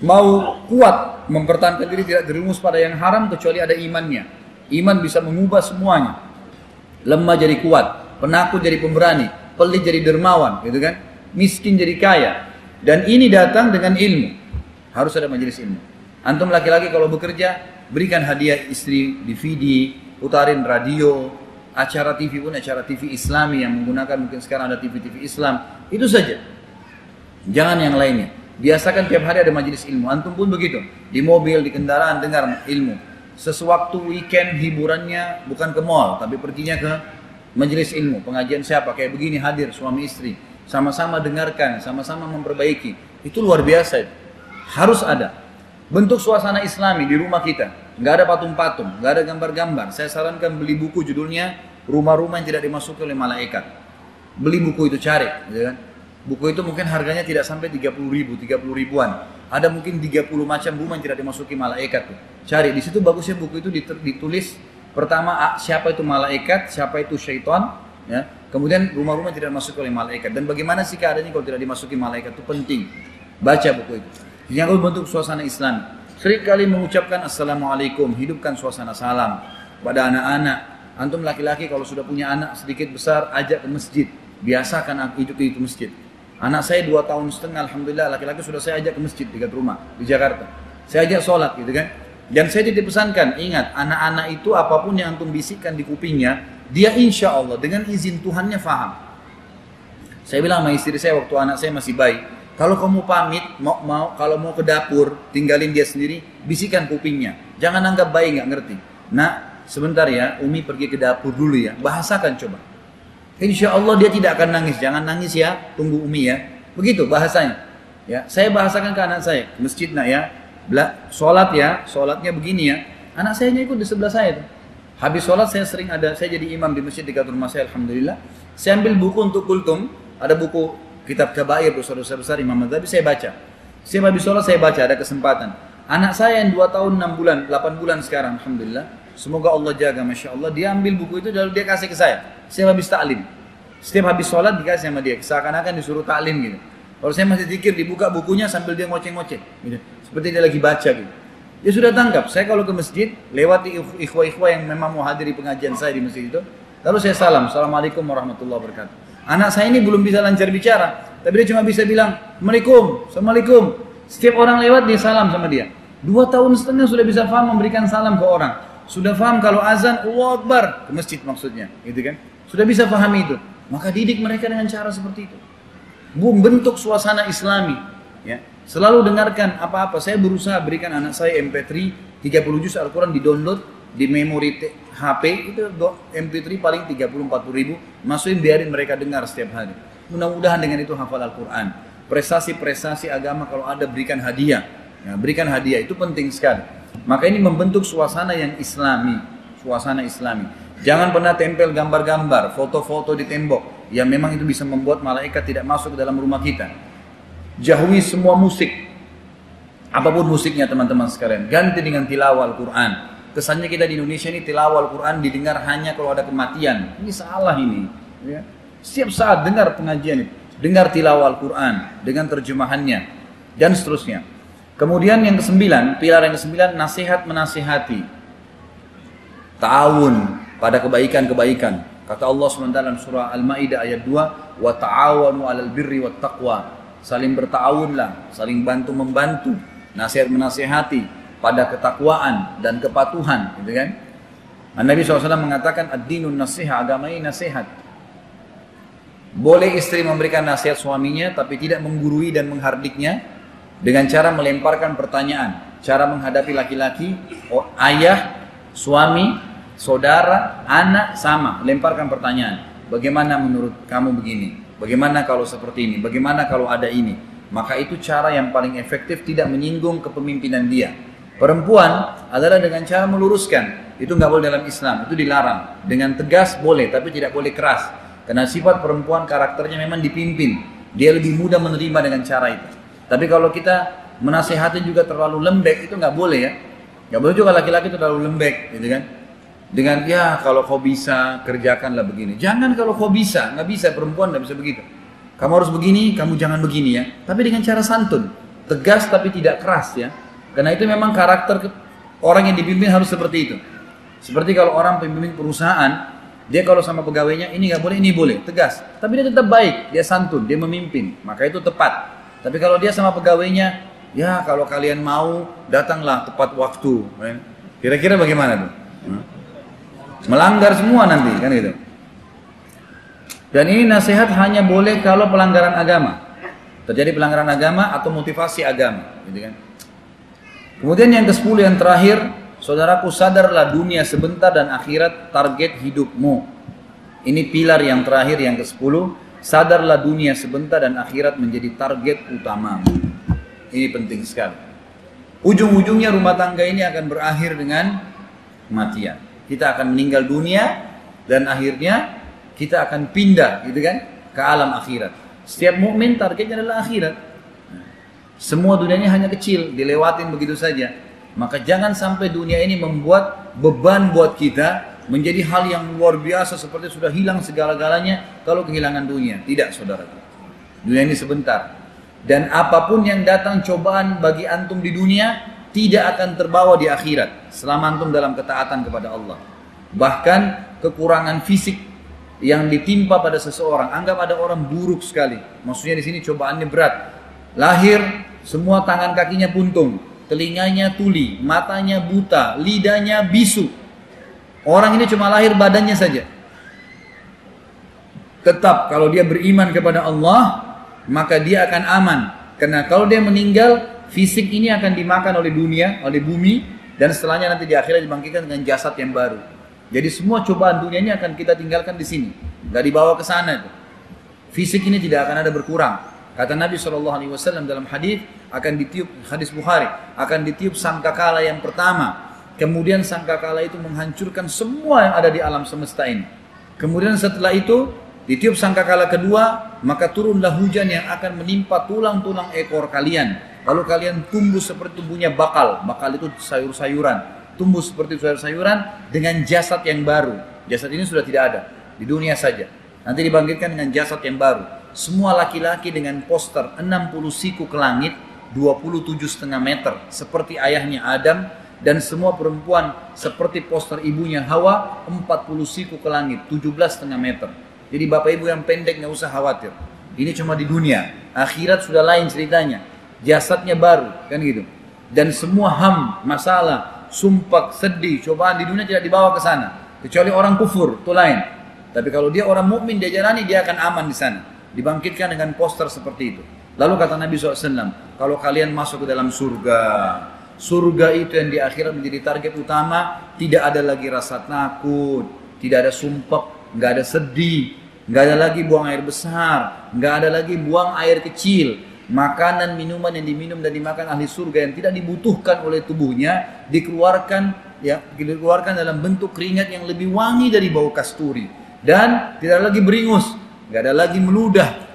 mau kuat mempertahankan diri tidak terjerumus pada yang haram kecuali ada imannya. Iman bisa mengubah semuanya. Lemah jadi kuat, penakut jadi pemberani, pelit jadi dermawan, gitu kan? Miskin jadi kaya. Dan ini datang dengan ilmu. Harus ada majelis ilmu. Antum laki-laki kalau bekerja, berikan hadiah istri DVD, utarin radio, acara TV pun acara TV Islami yang menggunakan, mungkin sekarang ada TV-TV Islam. Itu saja. Jangan yang lainnya. Biasakan tiap hari ada majelis ilmu. Antum pun begitu. Di mobil, di kendaraan dengar ilmu. Sesewaktu weekend hiburannya bukan ke mall, tapi perginya ke majelis ilmu, pengajian siapa, kayak begini hadir suami istri, sama-sama dengarkan, sama-sama memperbaiki. Itu luar biasa. Harus ada. Bentuk suasana islami di rumah kita. Nggak ada patung-patung, nggak ada gambar-gambar. Saya sarankan beli buku judulnya Rumah-Rumah yang Tidak Dimasuki oleh Malaikat. Beli buku itu, cari. Gitu kan? Buku itu mungkin harganya tidak sampai 30 ribuan. Ada mungkin 30 macam rumah yang tidak dimasuki malaikat. Cari, di situ bagusnya buku itu ditulis pertama siapa itu malaikat, siapa itu syaitan, ya. Kemudian rumah-rumah tidak dimasuki oleh malaikat dan bagaimana sih keadaannya kalau tidak dimasuki malaikat, itu penting. Baca buku itu. Yang bentuk suasana Islam. Seringkali mengucapkan assalamualaikum, hidupkan suasana salam pada anak-anak. Antum laki-laki kalau sudah punya anak sedikit besar, ajak ke masjid. Biasakan itu masjid. Anak saya 2 tahun setengah, alhamdulillah, laki-laki sudah saya ajak ke masjid dekat rumah di Jakarta. Saya ajak sholat gitu kan. Dan saya titip pesankan, ingat, anak-anak itu apapun yang antum bisikkan di kupingnya, dia insya Allah dengan izin Tuhannya faham. Saya bilang sama istri saya waktu anak saya masih bayi, kalau kamu pamit, kalau mau ke dapur, tinggalin dia sendiri, bisikan kupingnya. Jangan anggap bayi nggak ngerti. Nah, sebentar ya, Umi pergi ke dapur dulu ya, bahasakan coba. Insya Allah dia tidak akan nangis. Jangan nangis ya, tunggu Umi ya. Begitu bahasanya. Ya, saya bahasakan ke anak saya, masjid nak ya, sholat ya, sholatnya begini ya. Anak saya ikut di sebelah saya tuh. Habis sholat saya jadi imam di masjid dekat rumah saya, alhamdulillah. Saya ambil buku untuk kultum, ada buku kitab kabair dosa-dosa besar Imam Madzhabi, saya baca. Setiap habis sholat saya baca, ada kesempatan. Anak saya yang 2 tahun 6 bulan, 8 bulan sekarang, alhamdulillah. Semoga Allah jaga, Masya Allah. Dia ambil buku itu lalu dia kasih ke saya. Setiap habis taklim. Setiap habis sholat dikasih sama dia. Seakan-akan disuruh taklim gitu. Kalau saya masih zikir, dibuka bukunya sambil dia ngoceh-ngoceh. Gitu. Seperti dia lagi baca gitu. Dia sudah tangkap. Saya kalau ke masjid, lewati ikhwah-ikhwah yang memang mau hadiri pengajian saya di masjid itu. Lalu saya salam. Assalamualaikum warahmatullahi wabarakatuh. Anak saya ini belum bisa lancar bicara. Tapi dia cuma bisa bilang, Assalamualaikum, Assalamualaikum. Setiap orang lewat dia salam sama dia. 2 tahun setengah sudah bisa paham memberikan salam ke orang. Sudah paham kalau azan, Allahu Akbar, ke masjid maksudnya, gitu kan? Sudah bisa pahami itu. Maka didik mereka dengan cara seperti itu. Bentuk suasana Islami, ya. Selalu dengarkan apa-apa. Saya berusaha berikan anak saya MP3 30 juz Al-Quran di-download di memori HP itu MP3 paling 30-40 ribu, masukin biarin mereka dengar setiap hari. Mudah-mudahan dengan itu hafal Al-Quran. Prestasi-prestasi agama kalau ada berikan hadiah, ya, berikan hadiah itu penting sekali. Maka ini membentuk suasana yang islami, suasana islami. Jangan pernah tempel gambar-gambar, foto-foto di tembok yang memang itu bisa membuat malaikat tidak masuk ke dalam rumah kita. Jauhi semua musik, apapun musiknya teman-teman sekalian. Ganti dengan tilawah Al-Quran. Kesannya kita di Indonesia ini tilawah Al-Quran didengar hanya kalau ada kematian. Ini salah ini. Ya. Setiap saat dengar pengajian itu, dengar tilawah Al-Quran dengan terjemahannya dan seterusnya. Kemudian yang ke-9, pilar yang ke-9, nasihat menasihati. Ta'awun pada kebaikan-kebaikan. Kata Allah SWT dalam surah Al-Maidah ayat 2, wa ta'awanu 'alal birri wat taqwa. Saling berta'awunlah, saling bantu-membantu, nasihat menasihati pada ketakwaan dan kepatuhan, gitu kan? Nabi SAW mengatakan ad-dinun nasihat, agama ini nasihat. Boleh istri memberikan nasihat suaminya tapi tidak menggurui dan menghardiknya. Dengan cara melemparkan pertanyaan, cara menghadapi laki-laki, ayah, suami, saudara, anak sama, lemparkan pertanyaan. Bagaimana menurut kamu begini? Bagaimana kalau seperti ini? Bagaimana kalau ada ini? Maka itu cara yang paling efektif, tidak menyinggung kepemimpinan dia. Perempuan adalah dengan cara meluruskan. Itu nggak boleh dalam Islam, itu dilarang. Dengan tegas boleh, tapi tidak boleh keras. Karena sifat perempuan karakternya memang dipimpin. Dia lebih mudah menerima dengan cara itu. Tapi kalau kita menasihati juga terlalu lembek, itu nggak boleh ya. Nggak boleh juga laki-laki terlalu lembek, gitu kan? Dengan ya kalau kau bisa kerjakanlah begini. Jangan kalau kau bisa, nggak bisa, perempuan nggak bisa begitu. Kamu harus begini, kamu jangan begini ya. Tapi dengan cara santun, tegas tapi tidak keras ya. Karena itu memang karakter orang yang dipimpin harus seperti itu. Seperti kalau orang pemimpin perusahaan, dia kalau sama pegawainya ini nggak boleh, ini boleh, tegas. Tapi dia tetap baik, dia santun, dia memimpin, maka itu tepat. Tapi kalau dia sama pegawainya, ya kalau kalian mau datanglah tepat waktu. Kira-kira bagaimana tuh? Melanggar semua nanti kan gitu. Dan ini nasihat hanya boleh kalau pelanggaran agama. Terjadi pelanggaran agama atau motivasi agama, gitu kan. Kemudian yang ke-10 yang terakhir, Saudaraku, sadarlah dunia sebentar dan akhirat target hidupmu. Ini pilar yang terakhir, yang ke-10. Sadarlah dunia sebentar dan akhirat menjadi target utamamu. Ini penting sekali. Ujung-ujungnya rumah tangga ini akan berakhir dengan kematian. Kita akan meninggal dunia dan akhirnya kita akan pindah, gitu kan, ke alam akhirat. Setiap mukmin targetnya adalah akhirat. Semua dunianya hanya kecil, dilewatin begitu saja. Maka jangan sampai dunia ini membuat beban buat kita menjadi hal yang luar biasa seperti sudah hilang segala-galanya kalau kehilangan dunia. Tidak, saudara. Dunia ini sebentar. Dan apapun yang datang cobaan bagi antum di dunia tidak akan terbawa di akhirat selama antum dalam ketaatan kepada Allah. Bahkan kekurangan fisik yang ditimpa pada seseorang, anggap ada orang buruk sekali. Maksudnya di sini cobaannya berat. Lahir semua tangan kakinya puntung, telinganya tuli, matanya buta, lidahnya bisu. Orang ini cuma lahir badannya saja. Tetap kalau dia beriman kepada Allah, maka dia akan aman. Karena kalau dia meninggal, fisik ini akan dimakan oleh dunia, oleh bumi, dan setelahnya nanti di akhirat dibangkitkan dengan jasad yang baru. Jadi semua cobaan dunia ini akan kita tinggalkan di sini, nggak dibawa ke sana. Fisik ini tidak akan ada berkurang. Kata Nabi SAW dalam hadis, akan ditiup, hadis Bukhari, akan ditiup sangkakala yang pertama. Kemudian sangkakala itu menghancurkan semua yang ada di alam semesta ini. Kemudian setelah itu ditiup sangkakala kedua, maka turunlah hujan yang akan menimpa tulang-tulang ekor kalian. Lalu kalian tumbuh seperti tumbuhnya bakal. Bakal itu sayur-sayuran. Tumbuh seperti sayur-sayuran dengan jasad yang baru. Jasad ini sudah tidak ada di dunia saja. Nanti dibangkitkan dengan jasad yang baru. Semua laki-laki dengan poster 60 siku ke langit, 27,5 meter seperti ayahnya Adam, dan semua perempuan seperti poster ibunya Hawa, 40 siku ke langit, 17,5 meter. Jadi bapak ibu yang pendek nggak usah khawatir. Ini cuma di dunia. Akhirat sudah lain ceritanya. Jasadnya baru, kan gitu. Dan semua masalah, sumpah, sedih, cobaan di dunia tidak dibawa ke sana. Kecuali orang kufur, itu lain. Tapi kalau dia orang mukmin, dia jalani, dia akan aman di sana. Dibangkitkan dengan poster seperti itu. Lalu kata Nabi SAW, kalau kalian masuk ke dalam surga, surga itu yang di akhirat menjadi target utama, tidak ada lagi rasa takut, tidak ada sumpah, nggak ada sedih, nggak ada lagi buang air besar, nggak ada lagi buang air kecil. Makanan, minuman yang diminum dan dimakan ahli surga yang tidak dibutuhkan oleh tubuhnya dikeluarkan dalam bentuk keringat yang lebih wangi dari bau kasturi, dan tidak lagi beringus, nggak ada lagi meludah.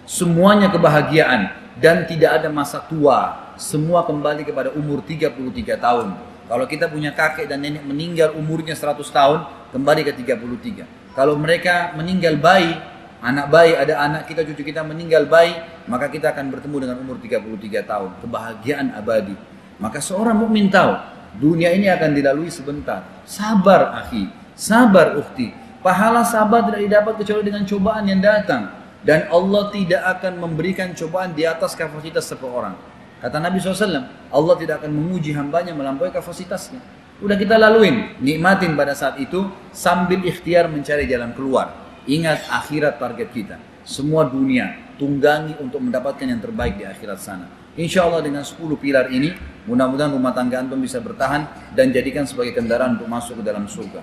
Semuanya kebahagiaan dan tidak ada masa tua. Semua kembali kepada umur 33 tahun. Kalau kita punya kakek dan nenek meninggal umurnya 100 tahun, kembali ke 33. Kalau mereka meninggal bayi, anak bayi, ada anak kita, cucu kita meninggal bayi, maka kita akan bertemu dengan umur 33 tahun. Kebahagiaan abadi. Maka seorang mukmin tahu, dunia ini akan dilalui sebentar. Sabar akhi, sabar ukhti. Pahala sabar tidak didapat kecuali dengan cobaan yang datang. Dan Allah tidak akan memberikan cobaan di atas kapasitas seseorang. Kata Nabi SAW, Allah tidak akan menguji hambanya melampaui kapasitasnya. Udah kita laluin, nikmatin pada saat itu sambil ikhtiar mencari jalan keluar. Ingat akhirat target kita. Semua dunia tunggangi untuk mendapatkan yang terbaik di akhirat sana. Insya Allah dengan 10 pilar ini, mudah-mudahan rumah tangga antum bisa bertahan dan jadikan sebagai kendaraan untuk masuk ke dalam surga.